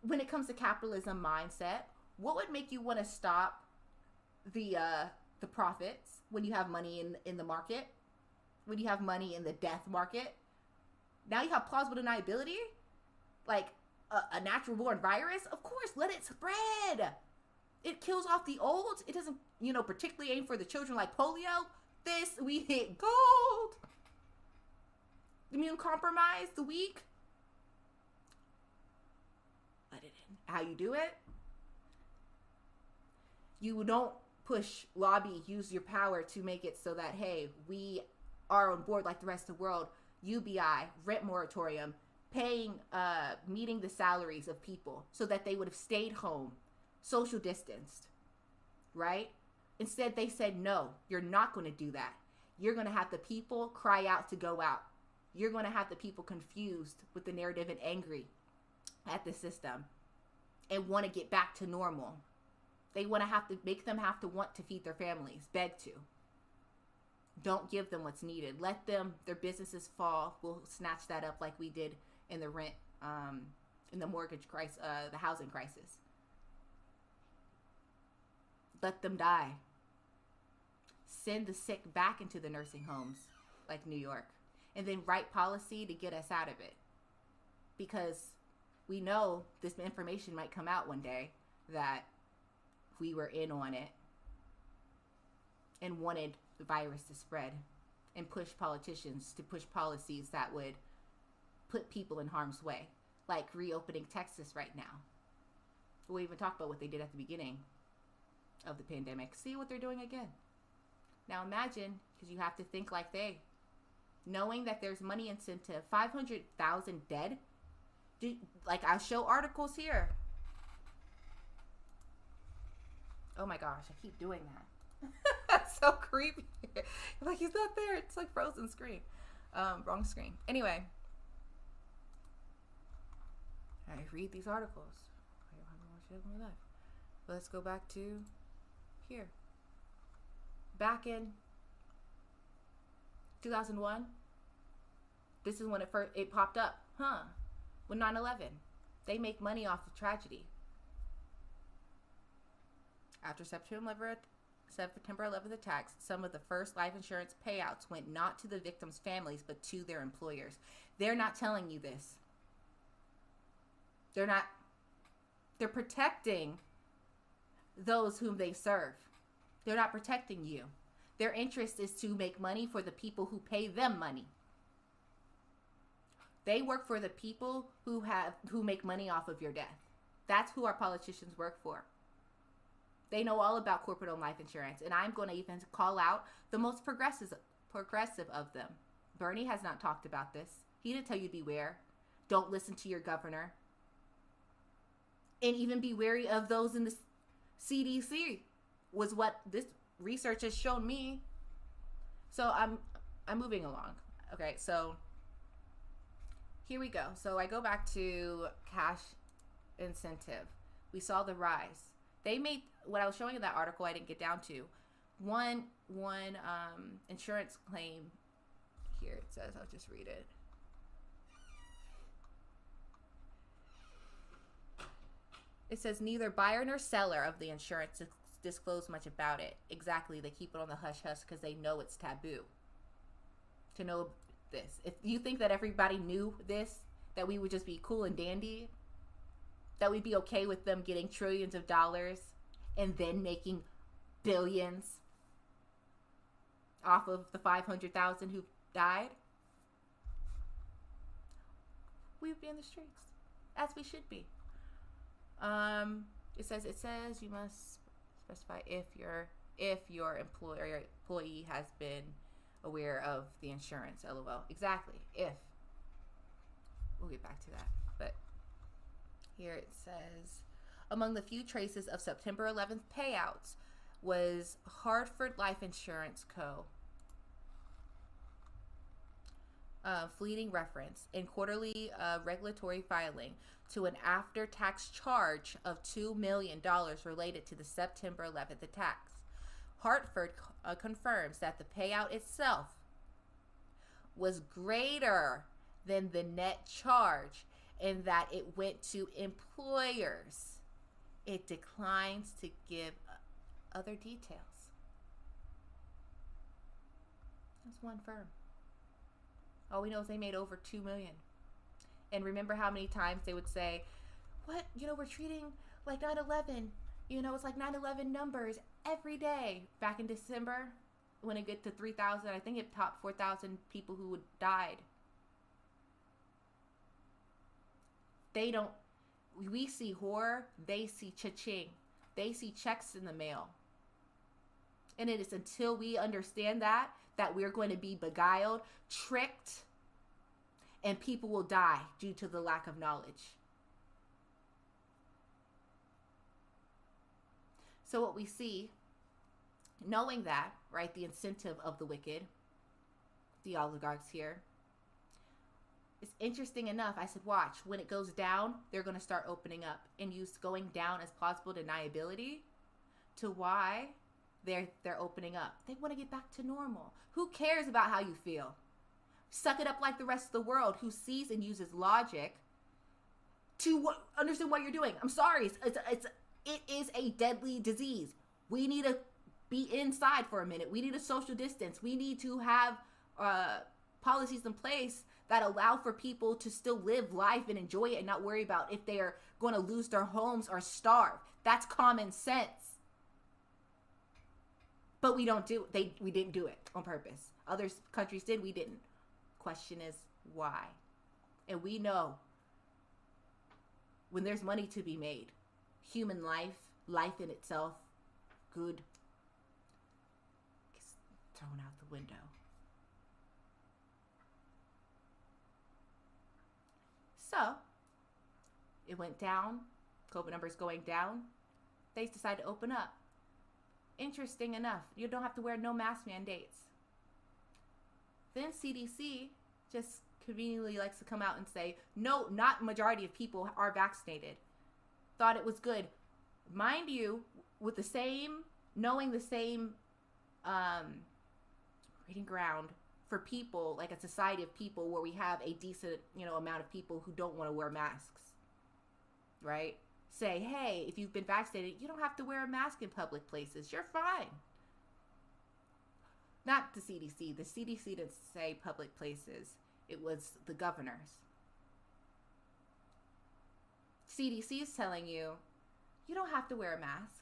When it comes to capitalism mindset, what would make you want to stop the profits when you have money in the market? When you have money in the death market? Now you have plausible deniability? Like a natural born virus? Of course, let it spread. It kills off the old. It doesn't, particularly aim for the children like polio. This, we hit gold. Immune compromised, the weak. Let it in. How you do it? You don't push, lobby, use your power to make it so that, hey, we are on board like the rest of the world. UBI, rent moratorium, paying, meeting the salaries of people so that they would have stayed home, social distanced, right? Instead, they said, no, you're not going to do that. You're going to have the people cry out to go out. You're going to have the people confused with the narrative and angry at the system and want to get back to normal. They want to have to make them have to want to feed their families, beg to. Don't give them what's needed. Let them, their businesses fall. We'll snatch that up like we did in the rent, in the mortgage crisis, the housing crisis. Let them die. Send the sick back into the nursing homes like New York. And then write policy to get us out of it. Because we know this information might come out one day that we were in on it and wanted the virus to spread and push politicians to push policies that would put people in harm's way, like reopening Texas right now. We'll even talk about what they did at the beginning of the pandemic. See what they're doing again. Now imagine, because you have to think like they, knowing that there's money incentive, 500,000 dead. Like, I'll show articles here. Oh my gosh, I keep doing that. That's so creepy. Like, he's not there. It's like frozen screen. Wrong screen. Anyway. I read these articles. Let's go back to here. Back in 2001, this is when it popped up. With 9/11. They make money off of tragedy. After September 11th attacks, some of the first life insurance payouts went not to the victims' families, but to their employers. They're not telling you this. They're protecting those whom they serve. They're not protecting you. Their interest is to make money for the people who pay them money. They work for the people who make money off of your death. That's who our politicians work for. They know all about corporate-owned life insurance, and I'm going to even call out the most progressive of them. Bernie has not talked about this. He didn't tell you to beware. Don't listen to your governor. And even be wary of those in the CDC was what this research has shown me. So I'm moving along. Okay, so here we go. So I go back to cash incentive. We saw the rise. They made, what I was showing in that article I didn't get down to, one insurance claim. Here it says, I'll just read it. It says neither buyer nor seller of the insurance disclose much about it. Exactly, they keep it on the hush hush because they know it's taboo to know this. If you think that everybody knew this, that we would just be cool and dandy, that we'd be okay with them getting trillions of dollars and then making billions off of the 500,000 who died, we would be in the streets, as we should be. It says you must specify if your employee has been aware of the insurance. LOL. Exactly. If. We'll get back to that. But here it says, among the few traces of September 11th payouts was Hartford Life Insurance Co. Fleeting reference in quarterly regulatory filing to an after-tax charge of $2 million related to the September 11th attacks. Hartford confirms that the payout itself was greater than the net charge and that it went to employers. It declines to give other details. That's one firm. All we know is they made over $2 million. And remember how many times they would say, what, we're treating like 9/11, it's like 9/11 numbers every day. Back in December, when it get to 3,000, I think it topped 4,000 people who had died. We see horror, they see cha-ching. They see checks in the mail. And it is until we understand that we're going to be beguiled, tricked, and people will die due to the lack of knowledge. So what we see, knowing that, right, the incentive of the wicked, the oligarchs here, it's interesting enough. I said, watch, when it goes down, they're going to start opening up and use going down as plausible deniability to why they're opening up. They want to get back to normal. Who cares about how you feel? Suck it up like the rest of the world who sees and uses logic to understand what you're doing. I'm sorry. It is a deadly disease. We need to be inside for a minute. We need a social distance. We need to have policies in place that allow for people to still live life and enjoy it and not worry about if they are going to lose their homes or starve. That's common sense. But we don't do it. We didn't do it on purpose. Other countries did. We didn't. Question is why? And we know when there's money to be made, human life in itself, good, gets thrown out the window. So it went down. COVID numbers going down. They decided to open up. Interesting enough, you don't have to wear no mask mandates. Then CDC just conveniently likes to come out and say, no, not majority of people are vaccinated. Thought it was good. Mind you, with the same, knowing the same reading ground for people, like a society of people where we have a decent, amount of people who don't want to wear masks, right? Say, hey, if you've been vaccinated, you don't have to wear a mask in public places. You're fine. Not the CDC. The CDC didn't say public places. It was the governors. CDC is telling you, you don't have to wear a mask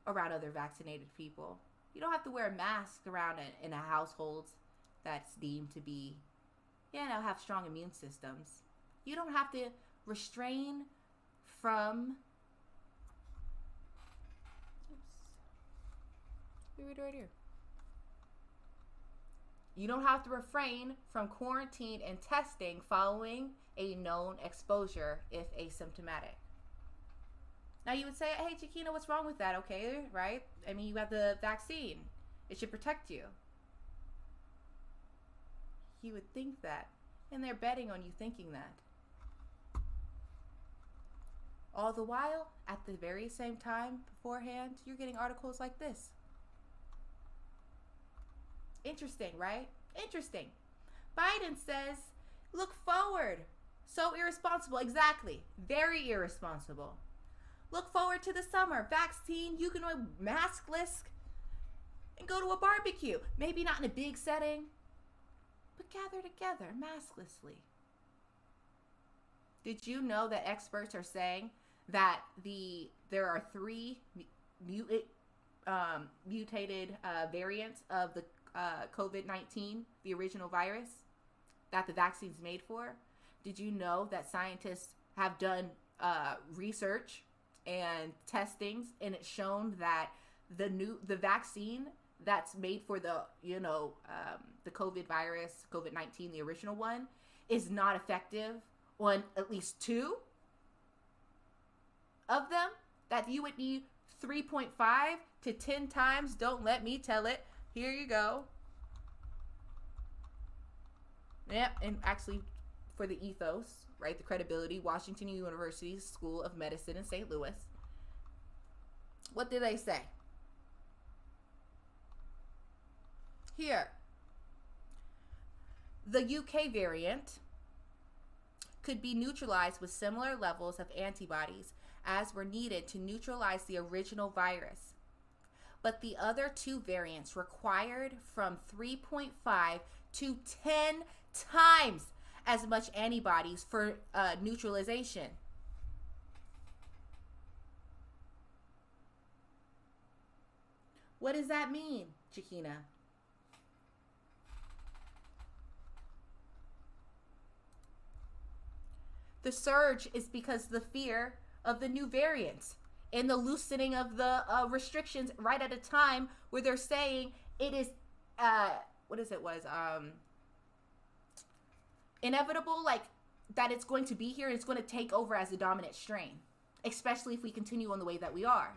around other vaccinated people. You don't have to wear a mask around in a household that's deemed to be, have strong immune systems. You don't have to restrain from, right here. You don't have to refrain from quarantine and testing following a known exposure if asymptomatic. Now you would say, hey, Chiquina, what's wrong with that? Okay, right? I mean, you have the vaccine. It should protect you. You would think that. And they're betting on you thinking that. All the while, at the very same time beforehand, you're getting articles like this. Interesting, right? Interesting. Biden says, look forward. So irresponsible. Exactly. Very irresponsible. Look forward to the summer. Vaccine, you can go maskless and go to a barbecue. Maybe not in a big setting, but gather together masklessly. Did you know that experts are saying that there are three mutated variants of the COVID-19, the original virus that the vaccine's made for? Did you know that scientists have done research and testings, and it's shown that the vaccine that's made for the COVID virus, COVID-19, the original one, is not effective on at least 2 of them, that you would need 3.5 to 10 times. Don't let me tell it. Here you go. Yep, and actually for the ethos, right, the credibility, Washington University School of Medicine in St. Louis. What did they say? Here, the UK variant could be neutralized with similar levels of antibodies as were needed to neutralize the original virus. But the other 2 variants required from 3.5 to 10 times as much antibodies for neutralization. What does that mean, Chiquina? The surge is because the fear of the new variants and the loosening of the restrictions right at a time where they're saying it is inevitable, like that it's going to be here and it's going to take over as the dominant strain, especially if we continue on the way that we are.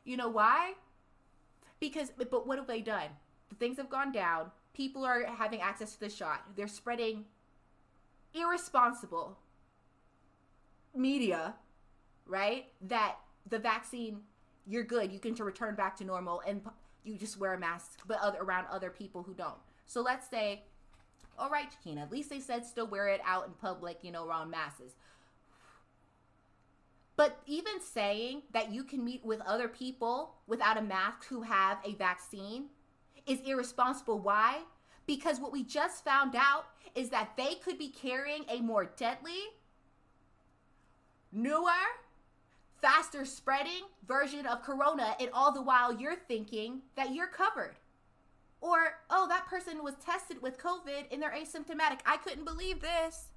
You know why? But what have they done? The things have gone down. People are having access to the shot. They're spreading irresponsible media, right? That the vaccine, you're good, you can return back to normal, and you just wear a mask, but around other people who don't. So let's say, all right, Chiquina, at least they said still wear it out in public, around masses. But even saying that you can meet with other people without a mask who have a vaccine is irresponsible. Why? Because what we just found out is that they could be carrying a more deadly, newer, faster spreading version of corona, and all the while you're thinking that you're covered. Or, oh, that person was tested with COVID and they're asymptomatic. I couldn't believe this.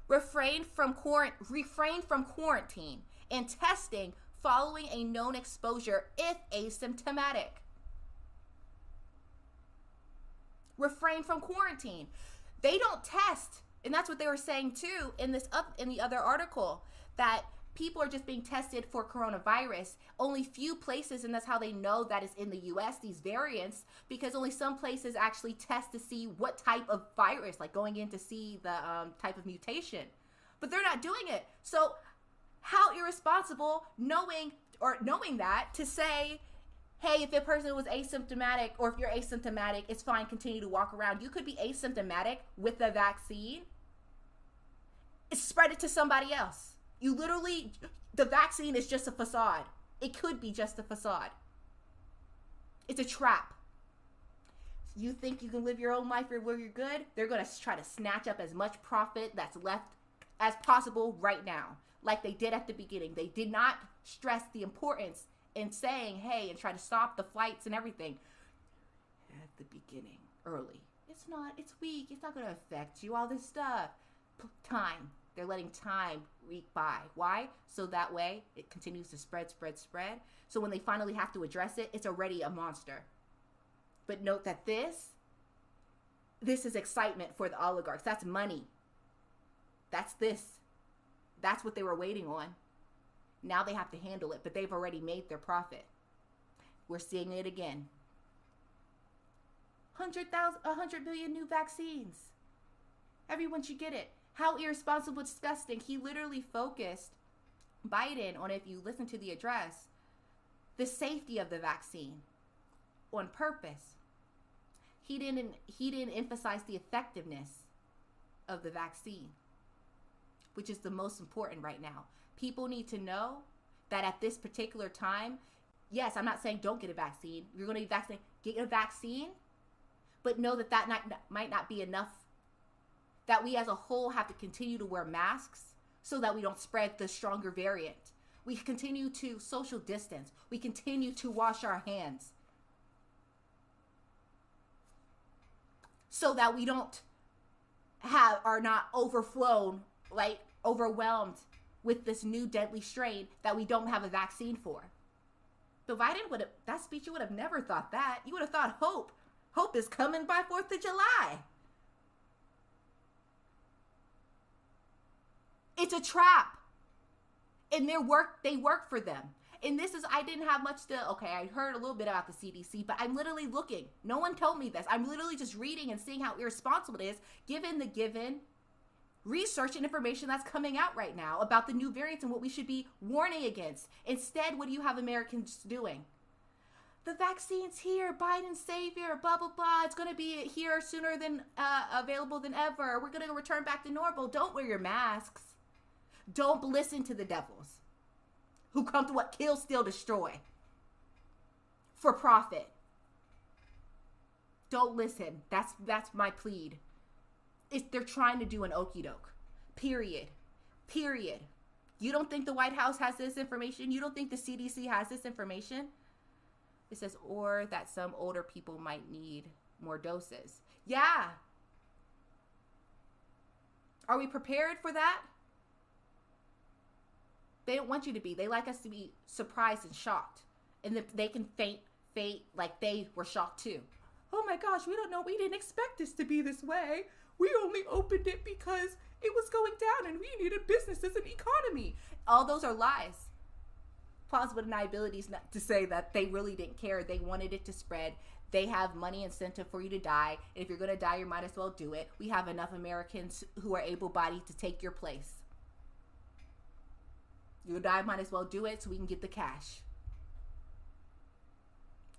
Refrain from quarantine and testing following a known exposure if asymptomatic. Refrain from quarantine. They don't test, and that's what they were saying too in the other article, that people are just being tested for coronavirus. Only few places, and that's how they know that it's in the US, these variants, because only some places actually test to see what type of virus, like going in to see the type of mutation. But they're not doing it. So how irresponsible, knowing that, to say, hey, if a person was asymptomatic, or if you're asymptomatic, it's fine, continue to walk around. You could be asymptomatic with the vaccine. Spread it to somebody else. The vaccine is just a facade. It could be just a facade. It's a trap. You think you can live your own life where you're good? They're going to try to snatch up as much profit that's left as possible right now, like they did at the beginning. They did not stress the importance in saying, hey, and try to stop the flights and everything at the beginning, early. It's weak. It's not going to affect you, all this stuff. Time. They're letting time week by. Why? So that way it continues to spread. So when they finally have to address it, it's already a monster. But note that this is excitement for the oligarchs. That's money. That's what they were waiting on. Now they have to handle it, but they've already made their profit. We're seeing it again. 100 billion new vaccines. Everyone should get it. How irresponsible, disgusting. He literally focused, Biden, on, if you listen to the address, the safety of the vaccine on purpose. He didn't emphasize the effectiveness of the vaccine. which is the most important right now. People need to know that at this particular time, yes, I'm not saying don't get a vaccine. You're going to be vaccinated. Get a vaccine, but know that might not be enough. That we as a whole have to continue to wear masks so that we don't spread the stronger variant. We continue to social distance. We continue to wash our hands so that we don't are not overwhelmed with this new deadly strain that we don't have a vaccine for. So Biden that speech, you would have never thought that. You would have thought hope is coming by 4th of July. It's a trap. And they work for them. And this is, I didn't have much I heard a little bit about the CDC, but I'm literally looking. No one told me this. I'm literally just reading and seeing how irresponsible it is given the research and information that's coming out right now about the new variants and what we should be warning against. Instead, what do you have Americans doing? The vaccine's here, Biden's savior, blah, blah, blah. It's going to be here sooner than available than ever. We're going to return back to normal. Don't wear your masks. Don't listen to the devils who come to kill, steal, destroy for profit. Don't listen. That's my plead. They're trying to do an okie doke. Period. You don't think the White House has this information? You don't think the CDC has this information? It says, or that some older people might need more doses. Yeah. Are we prepared for that? They don't want you to be. They like us to be surprised and shocked. And they can faint like they were shocked too. Oh my gosh, we don't know. We didn't expect this to be this way. We only opened it because it was going down and we needed business as an economy. All those are lies. Plausible deniability is not to say that they really didn't care. They wanted it to spread. They have money incentive for you to die. And if you're going to die, you might as well do it. We have enough Americans who are able-bodied to take your place. You die, might as well do it so we can get the cash.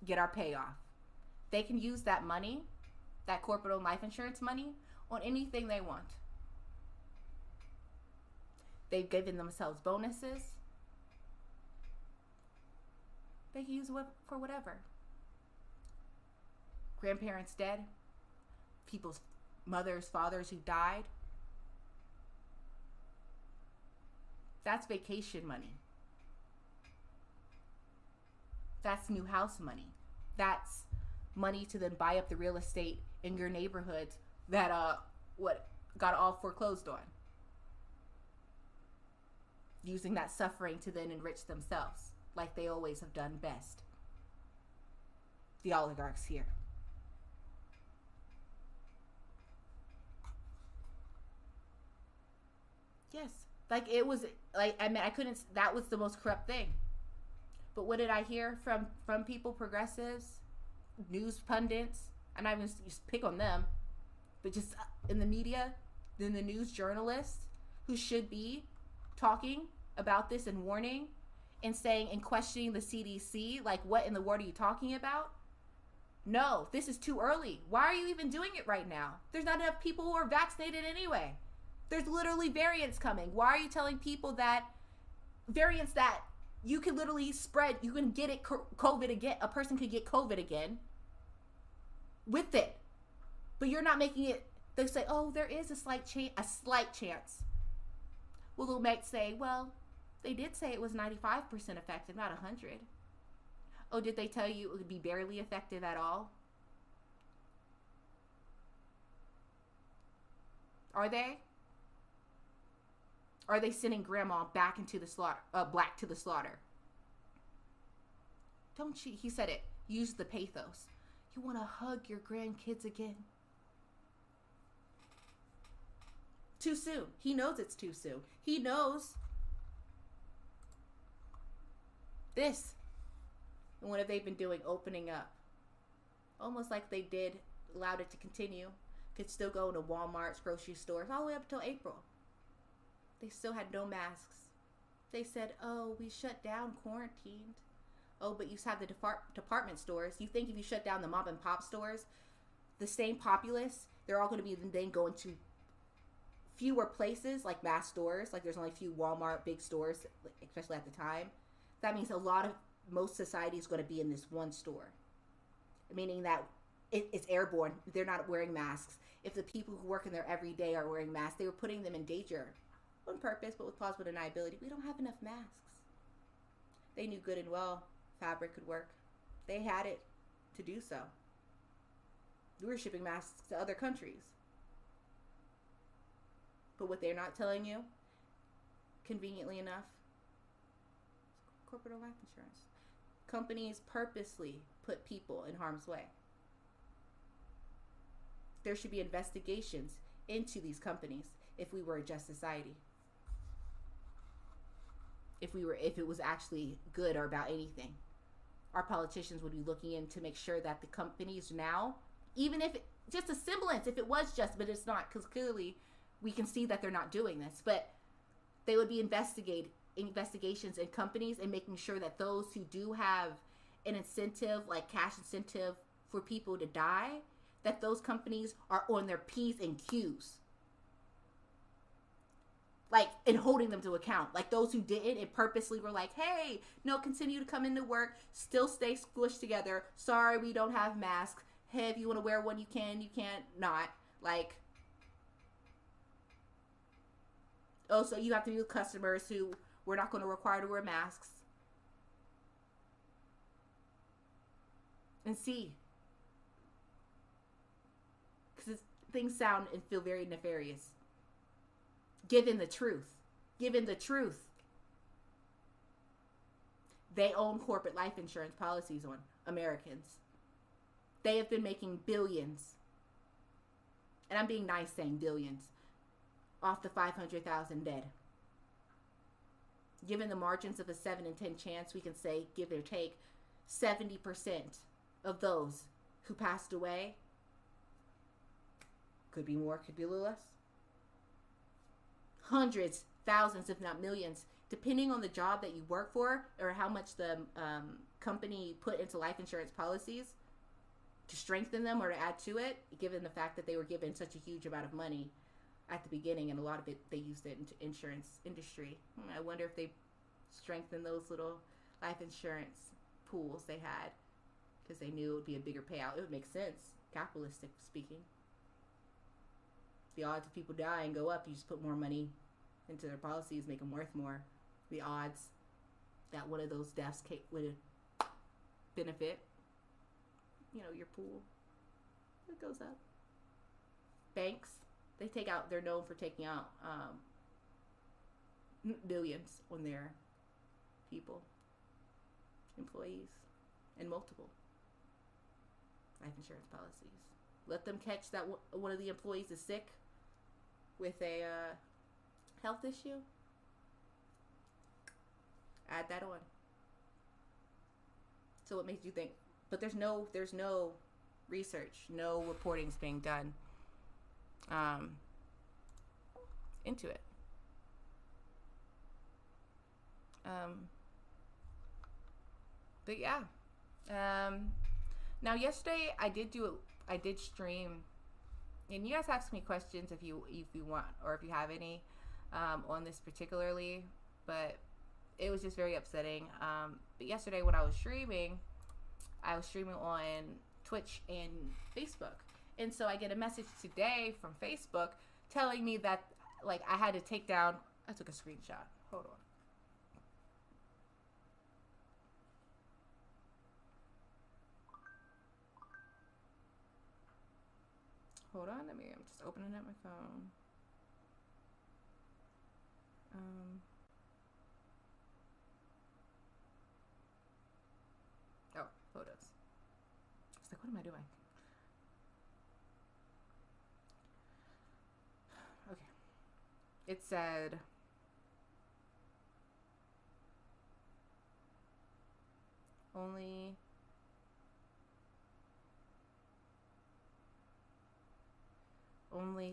Get our payoff. They can use that money, that corporate-owned life insurance money, on anything they want. They've given themselves bonuses. They can use it for whatever. Grandparents dead. People's mothers, fathers who died. That's vacation money. That's new house money. That's money to then buy up the real estate in your neighborhoods that got all foreclosed on. Using that suffering to then enrich themselves, like they always have done best. The oligarchs here. Yes. Like it was I couldn't, that was the most corrupt thing. But what did I hear from people, progressives, news pundits? I'm not even just pick on them, but just in the media, then the news journalists who should be talking about this and warning and saying and questioning the CDC, like, what in the world are you talking about? No, this is too early. Why are you even doing it right now? There's not enough people who are vaccinated anyway. There's literally variants coming. Why are you telling people that variants that you can literally spread, you can get it COVID again, a person could get COVID again with it, but you're not making it, they say, oh, there is a slight chance. Well, they might say, well, they did say it was 95% effective, not 100. Oh, did they tell you it would be barely effective at all? Are they? Are they sending grandma back into the slaughter, black to the slaughter? Don't you, he said it, use the pathos. You want to hug your grandkids again? Too soon. He knows it's too soon. He knows this. And what have they been doing? Opening up. Almost like they did, allowed it to continue. Could still go to Walmart's, grocery stores, all the way up until April. They still had no masks. They said, oh, we shut down, quarantined. Oh, but you have the department stores. You think if you shut down the mom and pop stores, the same populace, they're all going to be then going to fewer places like mass stores, like there's only a few Walmart big stores, especially at the time, that means most society is going to be in this one store, meaning that it's airborne. They're not wearing masks. If the people who work in there every day are wearing masks, they were putting them in danger on purpose, but with plausible deniability. We don't have enough masks. They knew good and well fabric could work. They had it to do so. We were shipping masks to other countries. But what they're not telling you, conveniently enough, corporate life insurance. Companies purposely put people in harm's way. There should be investigations into these companies if we were a just society. If it was actually good or about anything. Our politicians would be looking in to make sure that the companies now, even if just a semblance, if it was just, but it's not, because clearly we can see that they're not doing this, but they would be investigations in companies and making sure that those who do have an incentive, like cash incentive for people to die, that those companies are on their P's and Q's. Like, and holding them to account. Like those who didn't and purposely were like, hey, no, continue to come into work, still stay squished together. Sorry, we don't have masks. Hey, if you want to wear one, you can, you can't not. Like, oh, so you have to be with customers who we're not going to require to wear masks. And see. Because things sound and feel very nefarious. Given the truth. Given the truth. They own corporate life insurance policies on Americans. They have been making billions. And I'm being nice saying billions. Off the 500,000 dead. Given the margins of a 7 in 10 chance, we can say, give or take, 70% of those who passed away, could be more, could be a little less, hundreds, thousands, if not millions, depending on the job that you work for or how much the company put into life insurance policies to strengthen them or to add to it, given the fact that they were given such a huge amount of money at the beginning, and a lot of it they used it into insurance industry. I wonder if they strengthened those little life insurance pools they had because they knew it would be a bigger payout. It would make sense, capitalistic speaking. The odds of people dying go up. You just put more money into their policies, make them worth more. The odds that one of those deaths would benefit, your pool, it goes up. Banks, they're known for taking out billions on their people, employees, and multiple life insurance policies. Let them catch that one of the employees is sick with a health issue. Add that on. So what makes you think? But there's no research, no reporting's being done into it. But yeah. Now yesterday I did stream, and you guys ask me questions if you want, or if you have any on this particularly, but it was just very upsetting. But yesterday when I was streaming on Twitch and Facebook, and so I get a message today from Facebook telling me that like I had to take down. I took a screenshot. Hold on. Hold on, I'm just opening up my phone. Oh, photos. It's like, what am I doing? Okay. It said, only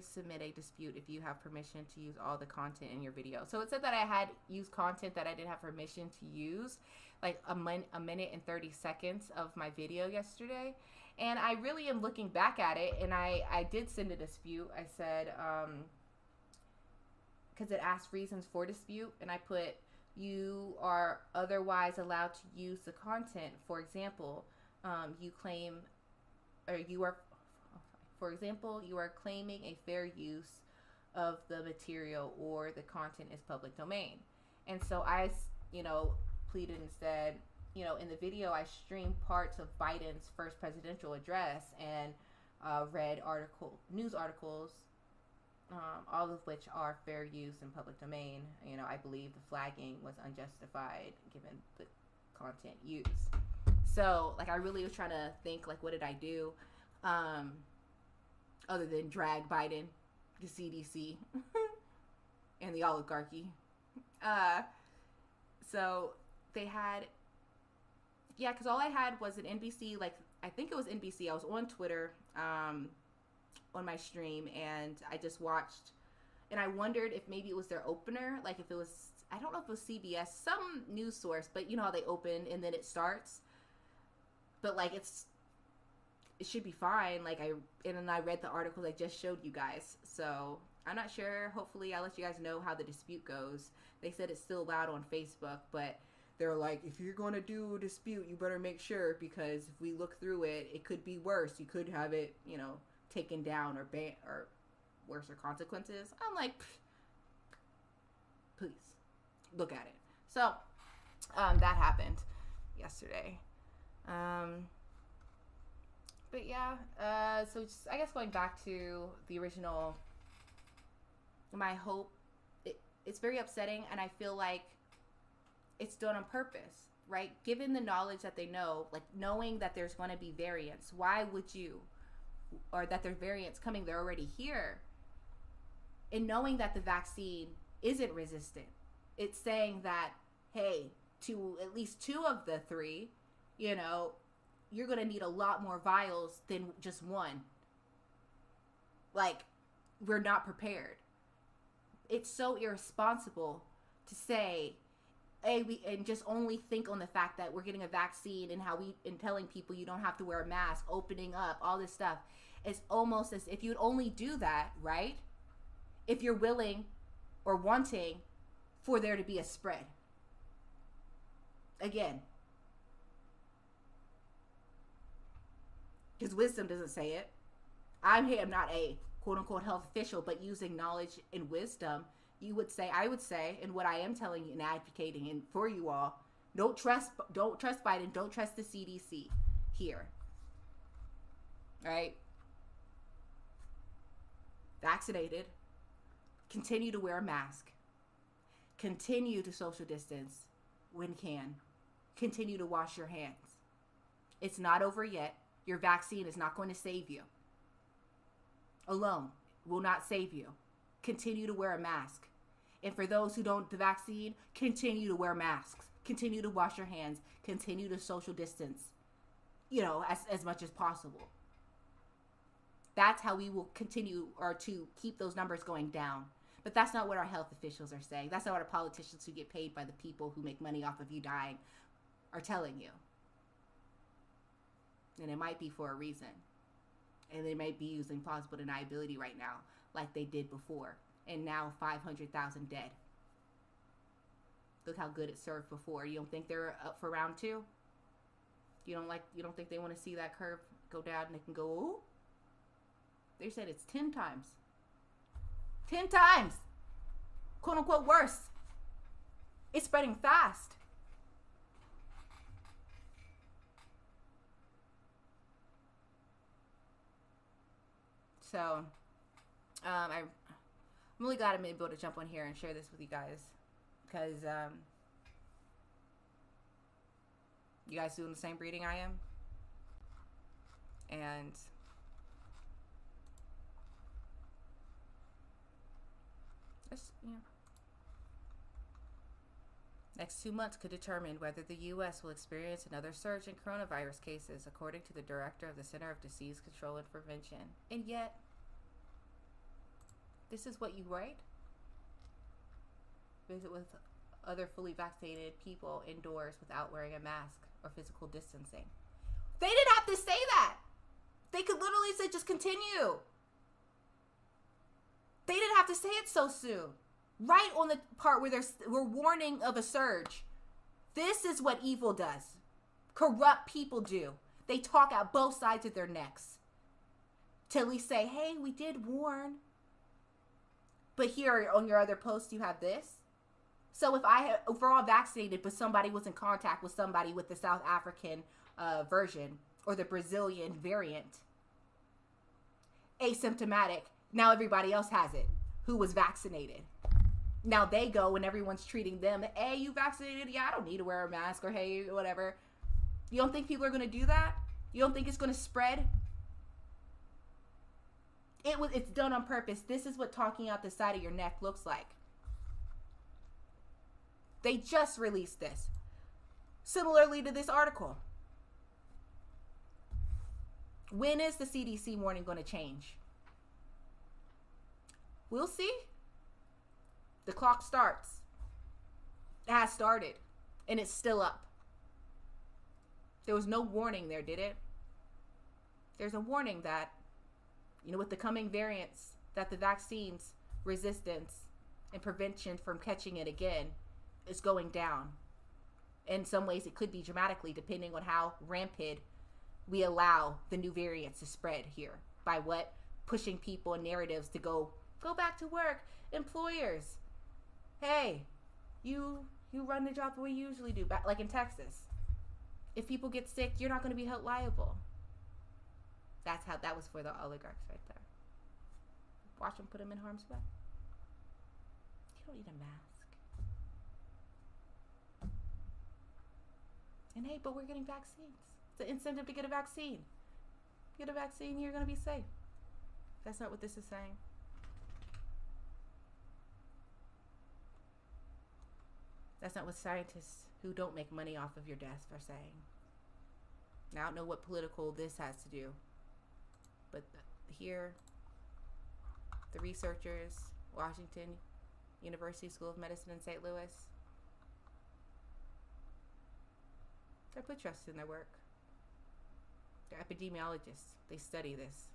submit a dispute if you have permission to use all the content in your video. So it said that I had used content that I didn't have permission to use, like a minute and 30 seconds of my video yesterday. And I really am looking back at it, and I did send a dispute. I said, because it asked reasons for dispute, and I put, you are otherwise allowed to use the content. For example, you claim, or you are, for example, you are claiming a fair use of the material or the content is public domain. And so I, pleaded and said, in the video, I streamed parts of Biden's first presidential address and read news articles, all of which are fair use in public domain. I believe the flagging was unjustified given the content used. So, I really was trying to think, what did I do? Other than drag Biden, the CDC, and the oligarchy. So they had, because all I had was an NBC, I think it was NBC. I was on Twitter on my stream, and I just watched, and I wondered if maybe it was their opener, if it was, I don't know if it was CBS, some news source, but you know how they open and then it starts, but it should be fine. And then I read the articles I just showed you guys, so I'm not sure. Hopefully I'll let you guys know how the dispute goes. They said it's still allowed on Facebook, but they're like, if you're going to do a dispute, you better make sure, because if we look through it, it could be worse. You could have it, taken down or banned or worse consequences. I'm like, please look at it. So that happened yesterday. But yeah, so just, I guess going back to the original, my hope, it's very upsetting, and I feel like it's done on purpose, right? Given the knowledge that they know, knowing that there's going to be variants, why would you, or that there's variants coming, they're already here, and knowing that the vaccine isn't resistant, it's saying that, hey, to at least 2 of the 3, you're going to need a lot more vials than just 1. We're not prepared. It's so irresponsible to say, hey, and just only think on the fact that we're getting a vaccine and and telling people you don't have to wear a mask, opening up, all this stuff. It's almost as if you'd only do that, right? If you're willing or wanting for there to be a spread. Again, because wisdom doesn't say it. I am not a quote-unquote health official, but using knowledge and wisdom, I would say, and what I am telling you and advocating and for you all, don't trust Biden, don't trust the CDC here. Right? Vaccinated. Continue to wear a mask. Continue to social distance when can. Continue to wash your hands. It's not over yet. Your vaccine is not going to save you. Alone will not save you. Continue to wear a mask. And for those who don't, the vaccine, continue to wear masks. Continue to wash your hands. Continue to social distance, as much as possible. That's how we will continue, or to keep those numbers going down. But that's not what our health officials are saying. That's not what our politicians who get paid by the people who make money off of you dying are telling you. And it might be for a reason. And they might be using plausible deniability right now, like they did before. And now 500,000 dead. Look how good it served before. You don't think they're up for round 2? You don't think they want to see that curve go down and they can go, ooh? They said it's 10 times. 10 times! Quote unquote worse. It's spreading fast. So, I'm really glad I'm able to jump on here and share this with you guys, because you guys doing the same breeding I am, and just, next 2 months could determine whether the U.S. will experience another surge in coronavirus cases, according to the director of the Center of Disease Control and Prevention. And yet, this is what you write? Visit with other fully vaccinated people indoors without wearing a mask or physical distancing. They didn't have to say that. They could literally say, just continue. They didn't have to say it so soon. Right on the part where we're warning of a surge. This is what evil does. Corrupt people do. They talk out both sides of their necks. Till we say, hey, we did warn. But here on your other post, you have this. So if we're all vaccinated, but somebody was in contact with somebody with the South African version or the Brazilian variant, asymptomatic, now everybody else has it who was vaccinated. Now they go and everyone's treating them. Hey, you vaccinated? Yeah, I don't need to wear a mask, or hey, whatever. You don't think people are going to do that? You don't think it's going to spread? It's done on purpose. This is what talking out the side of your neck looks like. They just released this. Similarly to this article. When is the CDC warning going to change? We'll see. The clock starts. It has started. And it's still up. There was no warning there, did it? There's a warning that, with the coming variants, that the vaccine's resistance and prevention from catching it again is going down. In some ways, it could be dramatically, depending on how rampant we allow the new variants to spread here. By what? Pushing people and narratives to go back to work. Employers, hey, you run the job the way you usually do, like in Texas. If people get sick, you're not going to be held liable. That was for the oligarchs right there. Watch them put them in harm's way. You don't need a mask. And hey, but we're getting vaccines. It's an incentive to get a vaccine. Get a vaccine, you're going to be safe. That's not what this is saying. That's not what scientists who don't make money off of your deaths are saying. Now, I don't know what political this has to do. But here, the researchers, Washington University School of Medicine in St. Louis, they put trust in their work. They're epidemiologists. They study this.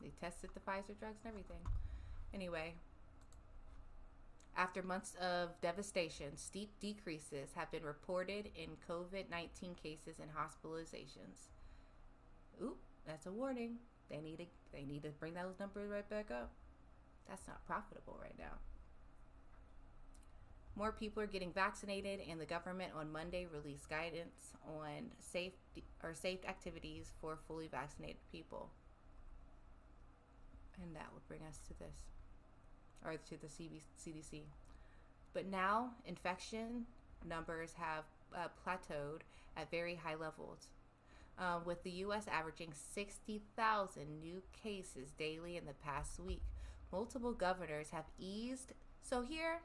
They tested the Pfizer drugs and everything. Anyway, after months of devastation, steep decreases have been reported in COVID-19 cases and hospitalizations. Oop, that's a warning. They need to bring those numbers right back up. That's not profitable right now. More people are getting vaccinated, and the government on Monday released guidance on safe activities for fully vaccinated people. And that would bring us to this, or to the CDC. But now infection numbers have plateaued at very high levels, with the U.S. averaging 60,000 new cases daily in the past week. Multiple governors have eased. So here,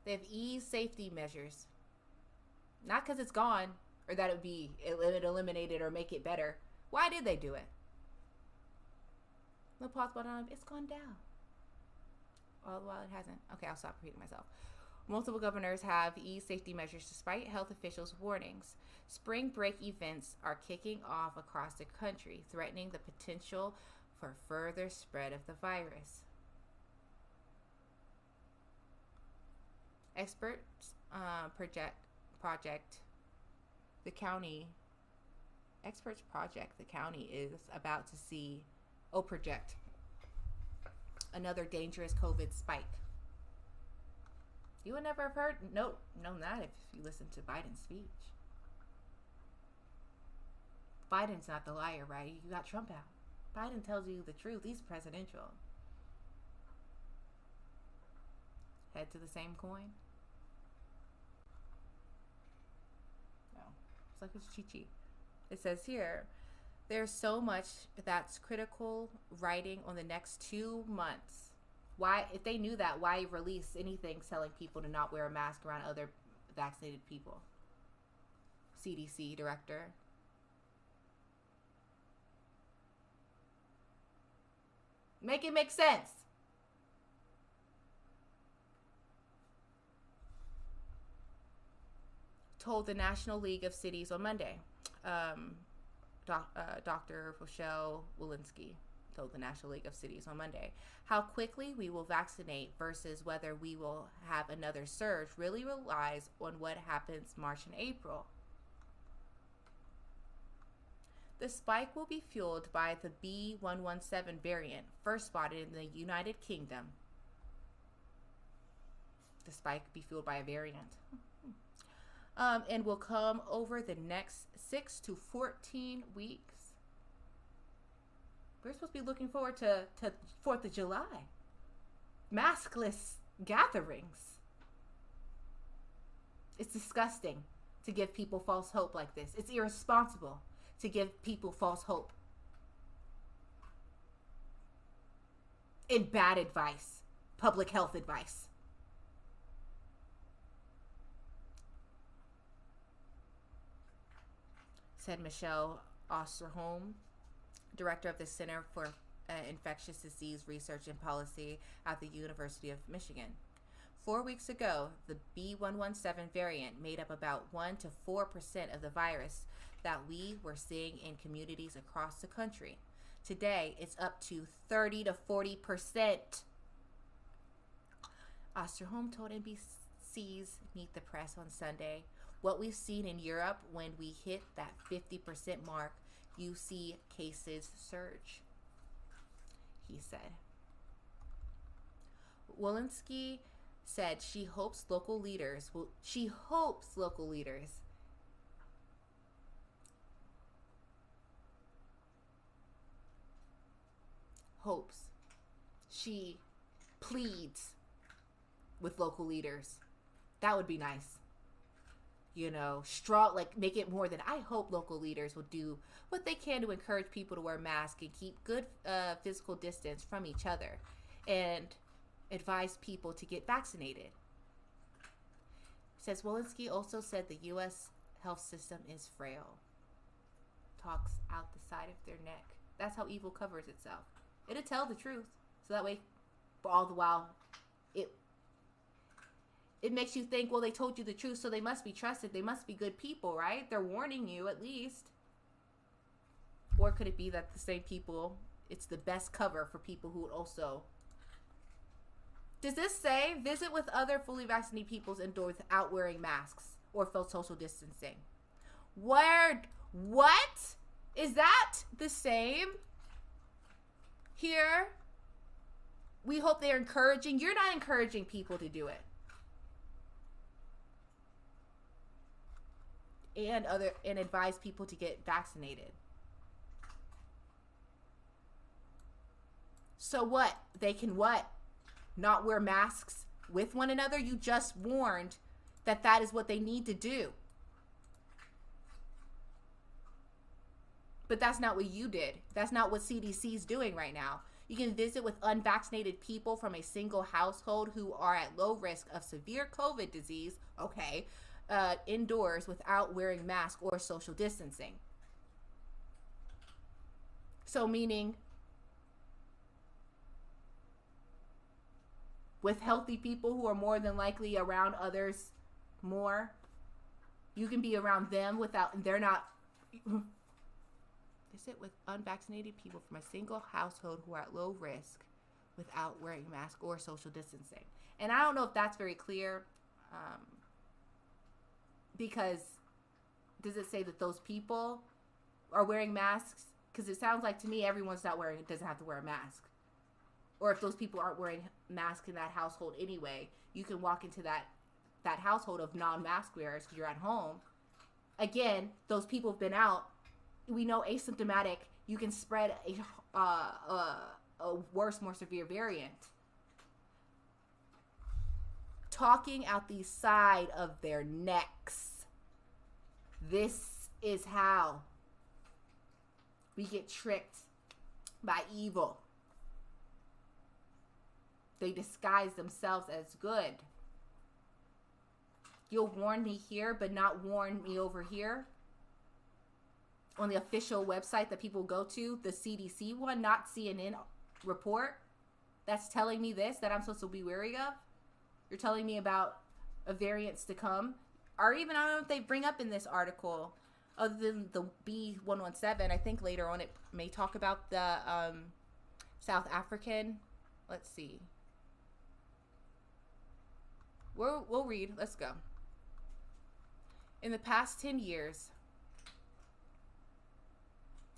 they've eased safety measures. Not because it's gone, or that it would eliminate it or make it better. Why did they do it? The pause button on, it's gone down. All the while it hasn't. Okay, I'll stop repeating myself. Multiple governors have eased safety measures despite health officials' warnings. Spring break events are kicking off across the country, threatening the potential for further spread of the virus. Experts project the county is about to see project another dangerous COVID spike. You would never have known that if you listened to Biden's speech. Biden's not the liar, right? You got Trump out. Biden tells you the truth. He's presidential. Head to the same coin. No. It's like it's Chi-Chi. It says here, there's so much that's critical writing on the next 2 months. Why, if they knew that, why release anything telling people to not wear a mask around other vaccinated people? CDC director. Make it make sense. Told the National League of Cities on Monday. Dr. Rochelle Walensky told the National League of Cities on Monday. How quickly we will vaccinate versus whether we will have another surge really relies on what happens March and April. The spike will be fueled by the B.1.1.7 variant, first spotted in the United Kingdom. The spike will be fueled by a variant. And will come over the next 6 to 14 weeks. We're supposed to be looking forward to 4th of July. Maskless gatherings. It's disgusting to give people false hope like this. It's irresponsible to give people false hope. And bad advice. Public health advice. Said Michelle Osterholm, director of the Center for Infectious Disease Research and Policy at the University of Michigan. 4 weeks ago, the B.1.1.7 variant made up about 1 to 4% of the virus that we were seeing in communities across the country. Today, it's up to 30 to 40%. Osterholm told NBC's Meet the Press on Sunday, what we've seen in Europe when we hit that 50% mark, you see cases surge, he said. Walensky said she hopes local leaders she pleads with local leaders. That would be nice. You know, strong, like make it more than I hope local leaders will do what they can to encourage people to wear masks and keep good physical distance from each other and advise people to get vaccinated. Says Walensky also said the U.S. health system is frail. Talks out the side of their neck. That's how evil covers itself. It'll tell the truth. So that way, all the while, it makes you think, well, they told you the truth, so they must be trusted. They must be good people, right? They're warning you at least. Or could it be that the same people, it's the best cover for people who would also... Does this say visit with other fully vaccinated people indoors without wearing masks or felt social distancing? What? Is that the same here? We hope they're encouraging. You're not encouraging people to do it. And advise people to get vaccinated. So what? They can what? Not wear masks with one another? You just warned that is what they need to do. But that's not what you did. That's not what CDC is doing right now. You can visit with unvaccinated people from a single household who are at low risk of severe COVID disease, indoors without wearing masks or social distancing. So meaning with healthy people who are more than likely around others more, you can be around them without, they're not... Visit with unvaccinated people from a single household who are at low risk without wearing masks or social distancing. And I don't know if that's very clear, because does it say that those people are wearing masks? Because it sounds like to me everyone's doesn't have to wear a mask. Or if those people aren't wearing masks in that household anyway, you can walk into that household of non-mask wearers because you're at home. Again, those people have been out. We know asymptomatic, you can spread a worse, more severe variant. Talking out the side of their necks. This is how we get tricked by evil. They disguise themselves as good. You'll warn me here, but not warn me over here. On the official website that people go to, the CDC one, not CNN report, that's telling me this, that I'm supposed to be wary of. You're telling me about a variants to come. Or even, I don't know if they bring up in this article, Other than the B117, I think later on it may talk about the South African. Let's see. We'll read. Let's go. In the past 10 years,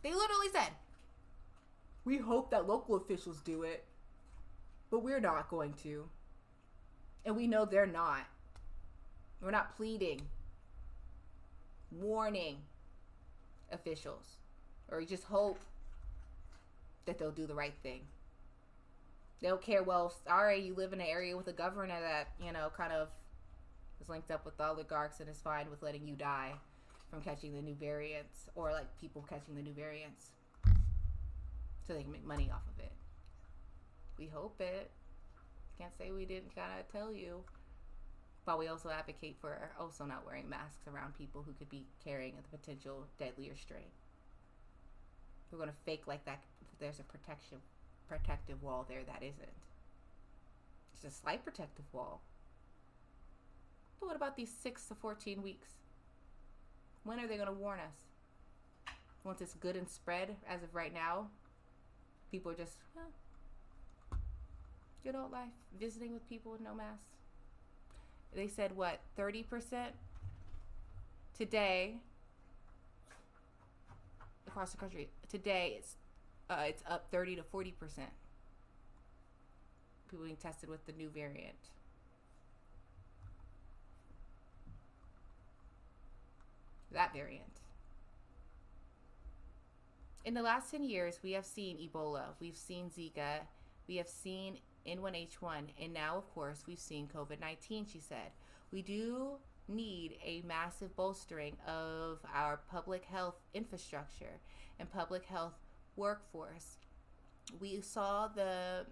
they literally said, we hope that local officials do it, but we're not going to. And we know they're not. We're not pleading, warning officials, or we just hope that they'll do the right thing. They don't care, well, sorry, you live in an area with a governor that, kind of is linked up with the oligarchs and is fine with letting you die from catching the new variants, or like people catching the new variants so they can make money off of it. We hope it. Can't say we didn't kind of tell you. But we also advocate for also not wearing masks around people who could be carrying the potential deadlier strain. We're going to fake like that there's a protective wall there that isn't. It's a slight protective wall. But what about these 6 to 14 weeks? When are they going to warn us? Once it's good and spread, as of right now, people are just, good old life, visiting with people with no masks. They said, what, 30%? Today, across the country, today it's up 30 to 40%. People being tested with the new variant. That variant. In the last 10 years, we have seen Ebola, we've seen Zika, we have seen N1H1, and now, of course, we've seen COVID-19, she said. We do need a massive bolstering of our public health infrastructure and public health workforce. We saw the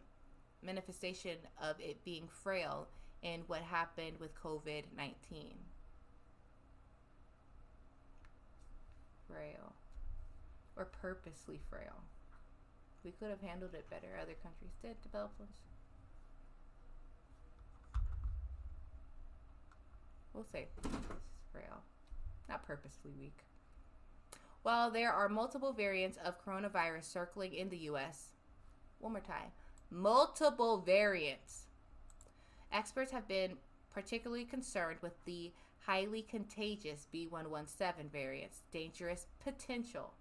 manifestation of it being frail in what happened with COVID-19. Frail. Or purposely frail. We could have handled it better. Other countries did, developed ones. We'll say it's frail, not purposely weak. While there are multiple variants of coronavirus circling in the U.S., one more time, multiple variants, experts have been particularly concerned with the highly contagious B117 variant's dangerous potential.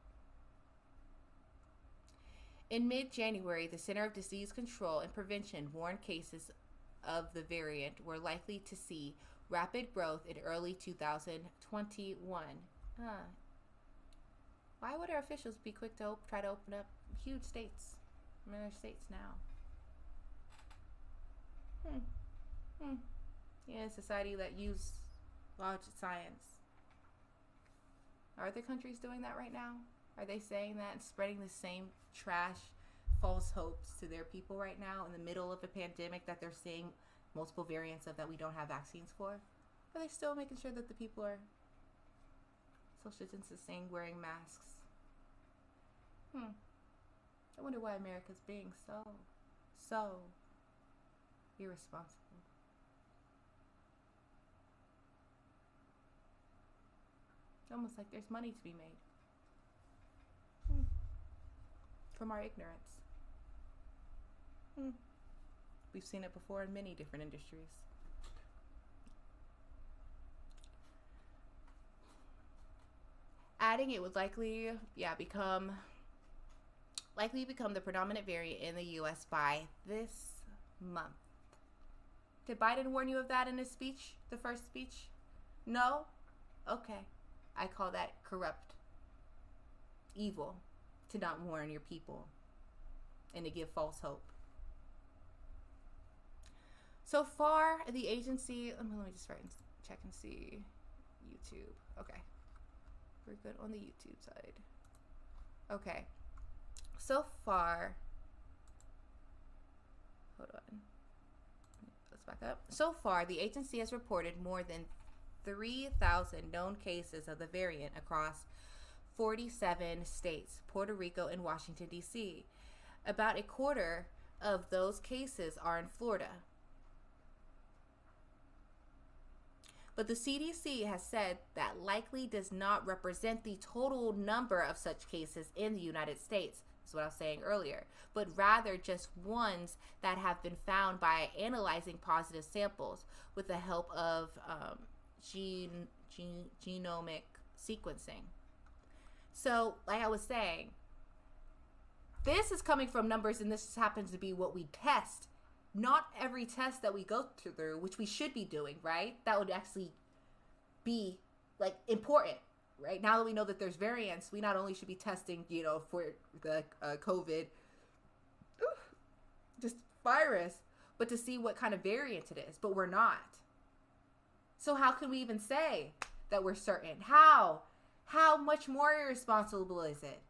In mid-January, the Center of Disease Control and Prevention warned cases of the variant were likely to see rapid growth in early 2021. Why would our officials be quick to try to open up huge states? I mean, there are states now. Yeah, a society that use logic science. Are other countries doing that right now? Are they saying that and spreading the same trash, false hopes to their people right now in the middle of a pandemic that they're seeing multiple variants of that we don't have vaccines for? Are they still making sure that the people are social distancing, wearing masks? I wonder why America's being so irresponsible. Almost like there's money to be made from our ignorance. We've seen it before in many different industries. Adding it would likely become the predominant variant in the U.S. by this month. Did Biden warn you of that in his speech, the first speech? No? Okay. I call that corrupt evil, to not warn your people and to give false hope. So far, the agency, let me just check and see YouTube. Okay. We're good on the YouTube side. Okay. So far, hold on. Let's back up. So far, the agency has reported more than 3,000 known cases of the variant across 47 states, Puerto Rico, and Washington, D.C. About a quarter of those cases are in Florida. But the CDC has said that likely does not represent the total number of such cases in the United States. That's what I was saying earlier. But rather just ones that have been found by analyzing positive samples with the help of genomic sequencing. So, like I was saying, this is coming from numbers, and this happens to be what we test. Not every test that we go through, which we should be doing, right? That would actually be like important, right? Now that we know that there's variants, we not only should be testing, for the COVID, just virus, but to see what kind of variant it is. But we're not. So how can we even say that we're certain? How much more irresponsible is it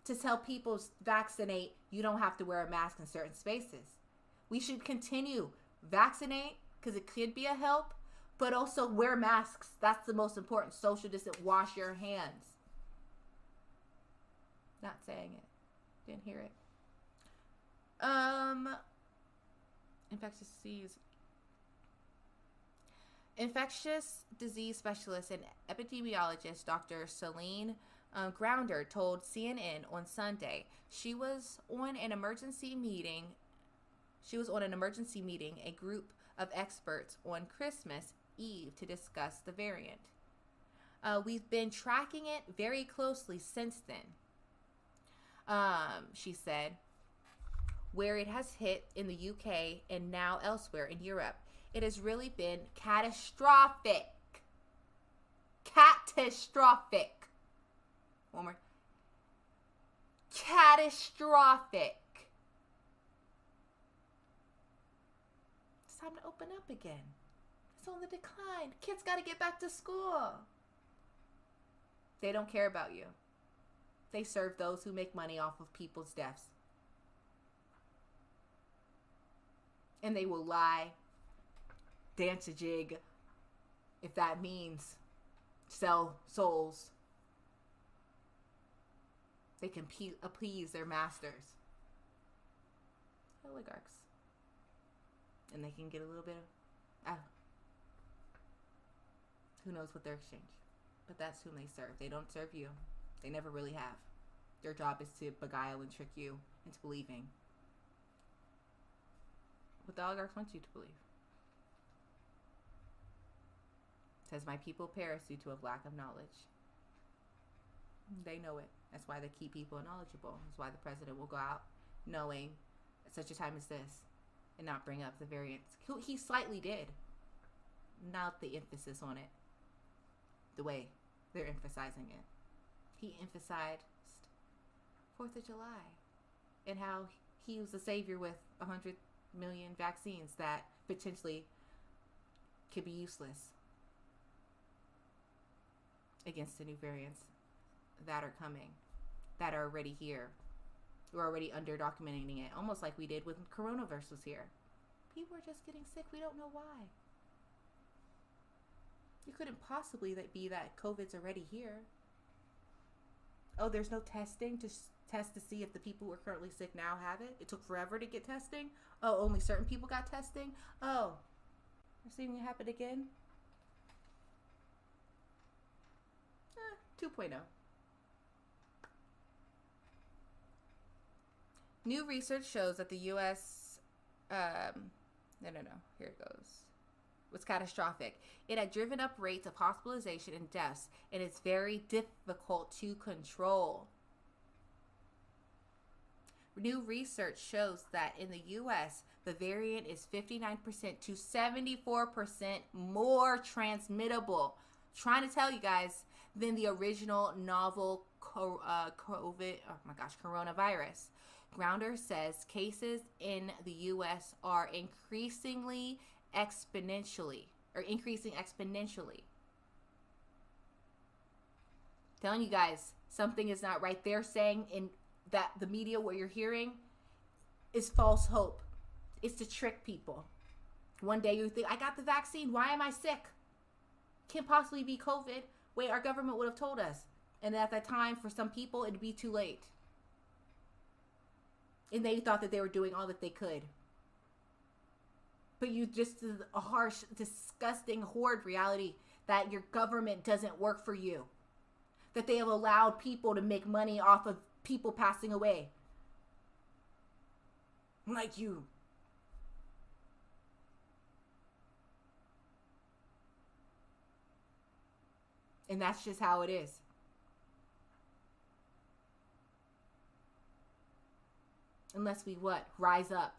to tell people vaccinate, you don't have to wear a mask in certain spaces? We should continue vaccinate because it could be a help, but also wear masks. That's the most important. Social distance, wash your hands. Not saying it. Didn't hear it. Infectious disease. Infectious disease specialist and epidemiologist Dr. Celine Grounder told CNN on Sunday she was on an emergency meeting, a group of experts on Christmas Eve to discuss the variant. We've been tracking it very closely since then, she said, where it has hit in the UK and now elsewhere in Europe. It has really been catastrophic. Catastrophic. One more. Catastrophic. It's time to open up again. It's on the decline. Kids got to get back to school. They don't care about you. They serve those who make money off of people's deaths. And they will lie, dance a jig, if that means sell souls. They can appease their masters, oligarchs. And they can get a little bit of, who knows what their exchange. But that's whom they serve. They don't serve you. They never really have. Their job is to beguile and trick you into believing what the oligarchs want you to believe. It says, my people perish due to a lack of knowledge. They know it. That's why they keep people knowledgeable. That's why the president will go out knowing at such a time as this and not bring up the variants. He slightly did. Not the emphasis on it the way they're emphasizing it. He emphasized 4th of July and how he was the savior with 100 million vaccines that potentially could be useless against the new variants that are coming, that are already here. We're already under documenting it, almost like we did when coronavirus was here. People are just getting sick. We don't know why. It couldn't possibly be that COVID's already here. Oh, there's no testing to test to see if the people who are currently sick now have it. It took forever to get testing. Oh, only certain people got testing. Oh, we're seeing it happen again. 2.0. New research shows that the U.S. Here it goes. Was catastrophic. It had driven up rates of hospitalization and deaths, and it's very difficult to control. New research shows that in the U.S., the variant is 59% to 74% more transmittable. Trying to tell you guys than the original novel coronavirus. Grounder says cases in the U.S. are increasing exponentially. Telling you guys, something is not right. They're saying in that the media, what you're hearing is false hope. It's to trick people. One day you think, I got the vaccine. Why am I sick? Can't possibly be COVID. Wait, our government would have told us. And at that time, for some people, it'd be too late. And they thought that they were doing all that they could. But you just a harsh, disgusting, horrid reality that your government doesn't work for you. That they have allowed people to make money off of people passing away. Like you. And that's just how it is. Unless we what? Rise up.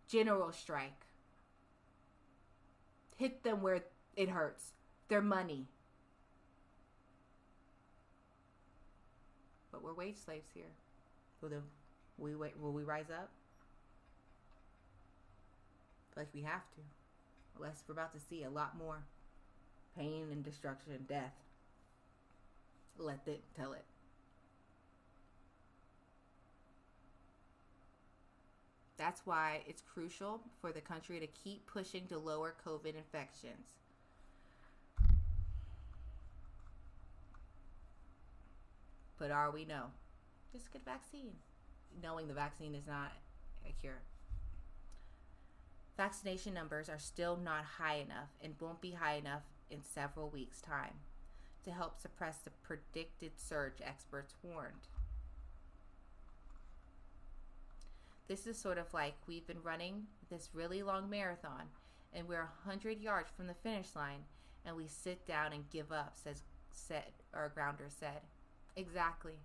General strike. Hit them where it hurts. Their money. But we're wage slaves here. Will we rise up? Like we have to. Unless we're about to see a lot more pain and destruction and death. Let it tell it. That's why it's crucial for the country to keep pushing to lower COVID infections. But are we? No. Just get a vaccine. Knowing the vaccine is not a cure. Vaccination numbers are still not high enough and won't be high enough in several weeks' time to help suppress the predicted surge, experts warned. This is sort of like we've been running this really long marathon and we're 100 yards from the finish line and we sit down and give up, our grounder said. Exactly.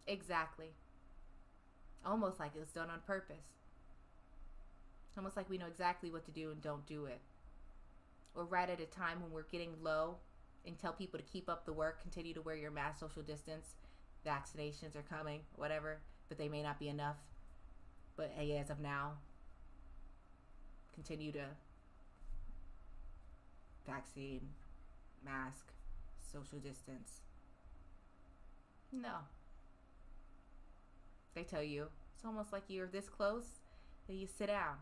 Exactly. Almost like it was done on purpose. Almost like we know exactly what to do and don't do it. Or right at a time when we're getting low and tell people to keep up the work, continue to wear your mask, social distance, vaccinations are coming, whatever, but they may not be enough. But hey, as of now, continue to vaccine, mask, social distance. No. They tell you, it's almost like you're this close, then you sit down.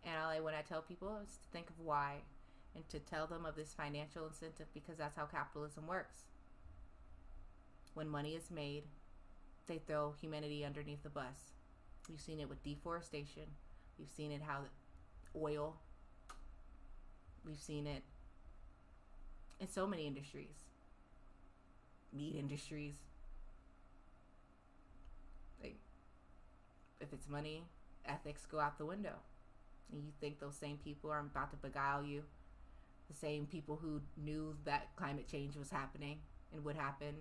And when I tell people, it's to think of why and to tell them of this financial incentive because that's how capitalism works. When money is made, they throw humanity underneath the bus. We've seen it with deforestation. We've seen it how oil. We've seen it in so many industries. Meat industries. Like, if it's money, ethics go out the window. And you think those same people are about to beguile you. The same people who knew that climate change was happening and would happen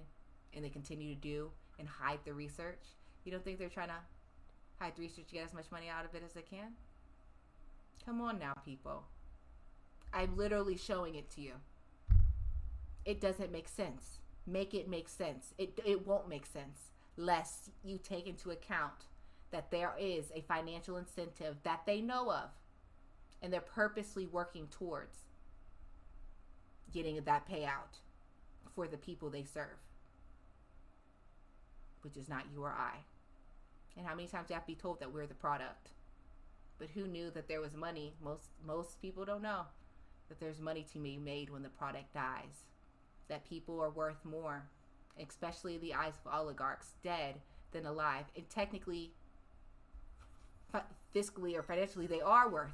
and they continue to do and hide the research. You don't think they're trying to hide the research to get as much money out of it as they can? Come on now, people. I'm literally showing it to you. It doesn't make sense. Make it make sense. It won't make sense lest you take into account that there is a financial incentive that they know of and they're purposely working towards getting that payout for the people they serve, which is not you or I. And how many times do you have to be told that we're the product? But who knew that there was money? Most people don't know that there's money to be made when the product dies, that people are worth more, especially in the eyes of oligarchs, dead than alive. And technically, fiscally or financially, they are worth.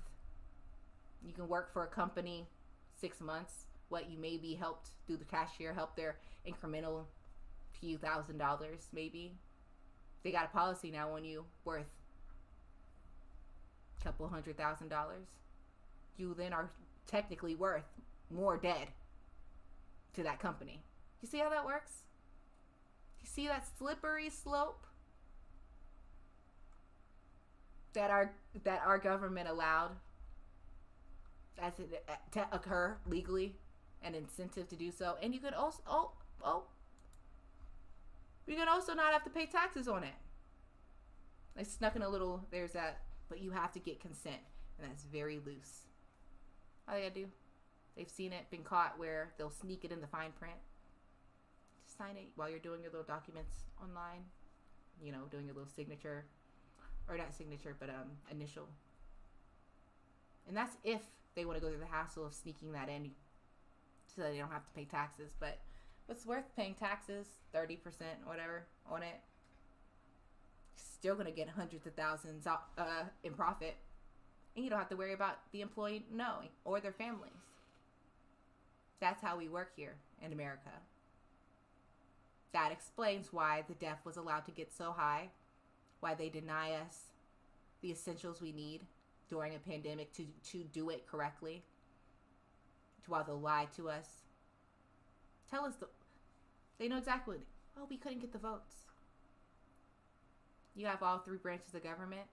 You can work for a company 6 months, what you maybe helped through the cashier, help their incremental few $1,000s maybe. They got a policy now on you worth a couple $100,000. You then are technically worth more dead to that company. You see how that works? You see that slippery slope that our government allowed as it to occur legally, an incentive to do so, and you could also you can also not have to pay taxes on it. I snuck in a little. There's that, but you have to get consent, and that's very loose. All they gotta do, they've seen it, been caught where they'll sneak it in the fine print. Just sign it while you're doing your little documents online. You know, doing your little signature, or not signature, but initial. And that's if they want to go through the hassle of sneaking that in, so that they don't have to pay taxes. But what's worth paying taxes, 30%, whatever, on it? Still gonna get hundreds of thousands in profit And you don't have to worry about the employee knowing or their families. That's how we work here in America. That explains why the debt was allowed to get so high, why they deny us the essentials we need during a pandemic to do it correctly, while they'll lie to us. Tell us, they know exactly, oh, we couldn't get the votes. You have all three branches of government.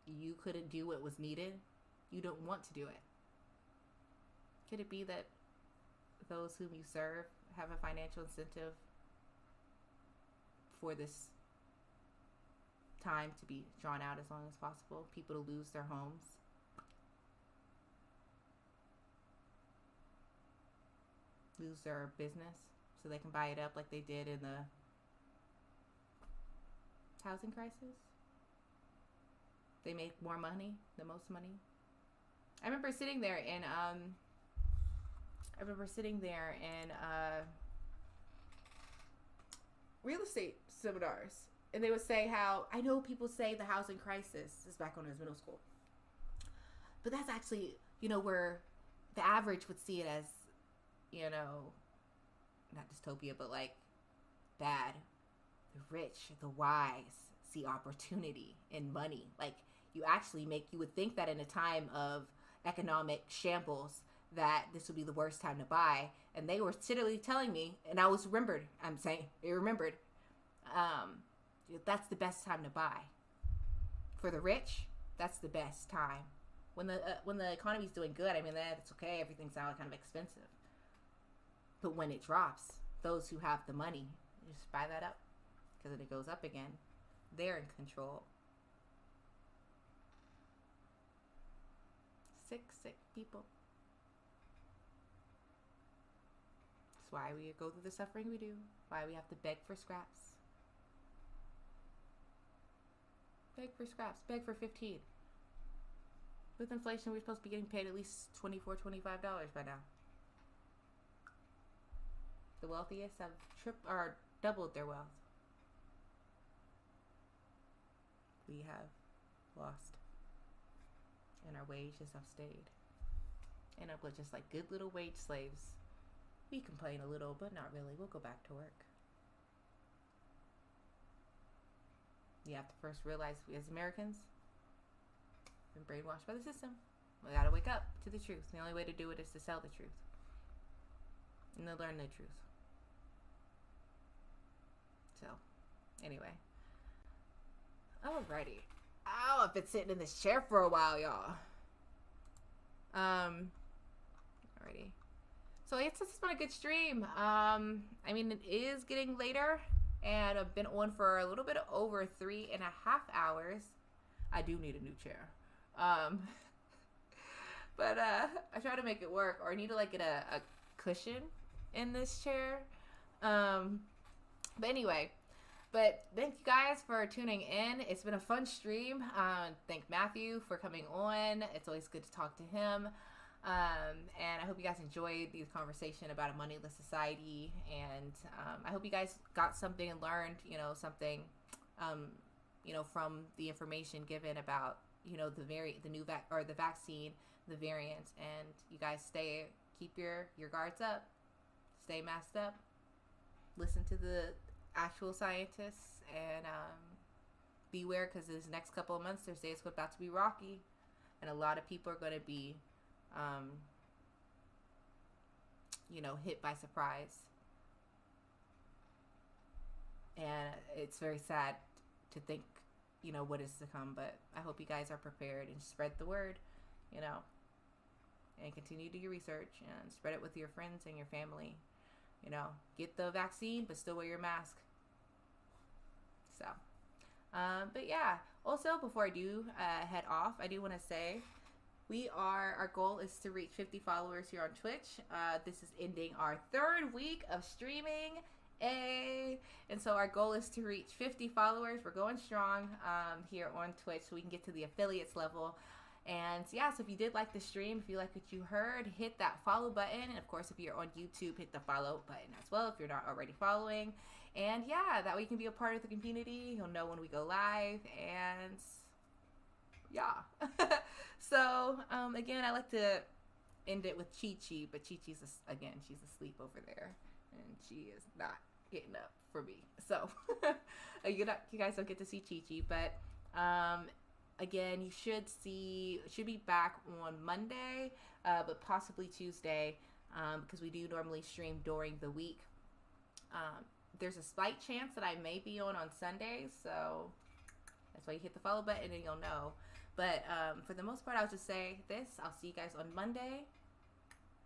You couldn't do what was needed. You don't want to do it. Could it be that those whom you serve have a financial incentive for this time to be drawn out as long as possible? People to lose their homes. Lose their business so they can buy it up like they did in the housing crisis. They make more money, the most money. I remember sitting there in real estate seminars, and they would say how, I know people say the housing crisis is back when I was middle school, but that's actually, where the average would see it as, not dystopia, but like bad. The rich, the wise see opportunity in money. Like, you would think that in a time of economic shambles that this would be the worst time to buy. And they were literally telling me, and I was remembered, that's the best time to buy. For the rich, that's the best time. When the economy's doing good, that's okay, everything's now kind of expensive. But when it drops, those who have the money just buy that up, because when it goes up again, they're in control. Sick people. That's why we go through the suffering we do. Why we have to beg for scraps. Beg for scraps. Beg for 15. With inflation, we're supposed to be getting paid at least $24, $25 by now. The wealthiest have doubled their wealth. We have lost, and our wages have stayed. And we're just like good little wage slaves. We complain a little, but not really. We'll go back to work. You have to first realize, we as Americans, we've been brainwashed by the system. We gotta wake up to the truth. The only way to do it is to sell the truth and to learn the truth. So, anyway. Alrighty. Ow, I've been sitting in this chair for a while, y'all. Alrighty. So it's been a good stream. It is getting later, and I've been on for a little bit over 3.5 hours. I do need a new chair. But I try to make it work, or I need to get a cushion in this chair. But anyway, thank you guys for tuning in. It's been a fun stream. Thank Matthew for coming on. It's always good to talk to him. And I hope you guys enjoyed the conversation about a moneyless society. And I hope you guys got something and learned, something, from the information given about, the vaccine, the variants. And you guys keep your guards up, stay masked up, listen to the actual scientists, and beware, because this next couple of months, their days are about to be rocky, and a lot of people are going to be hit by surprise. And it's very sad to think what is to come, but I hope you guys are prepared and spread the word, and continue to do your research and spread it with your friends and your family. Get the vaccine, but still wear your mask. So, but yeah. Also, before I do head off, I do want to say our goal is to reach 50 followers here on Twitch. This is ending our 3rd week of streaming. And so our goal is to reach 50 followers. We're going strong here on Twitch, so we can get to the affiliates level. And yeah, so if you did like the stream, if you like what you heard, hit that follow button. And of course, if you're on YouTube, hit the follow button as well if you're not already following. And yeah, that way you can be a part of the community. You'll know when we go live. And Yeah. So again, I like to end it with Chi Chi, but Chi Chi's again, she's asleep over there, and she is not getting up for me. So you guys don't get to see Chi Chi, but again, you should be back on Monday, but possibly Tuesday, because we do normally stream during the week. Um, there's a slight chance that I may be on Sundays, so that's why you hit the follow button and you'll know. But for the most part, I'll just say this. I'll see you guys on Monday.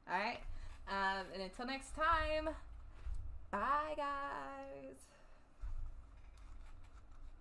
All right. And until next time,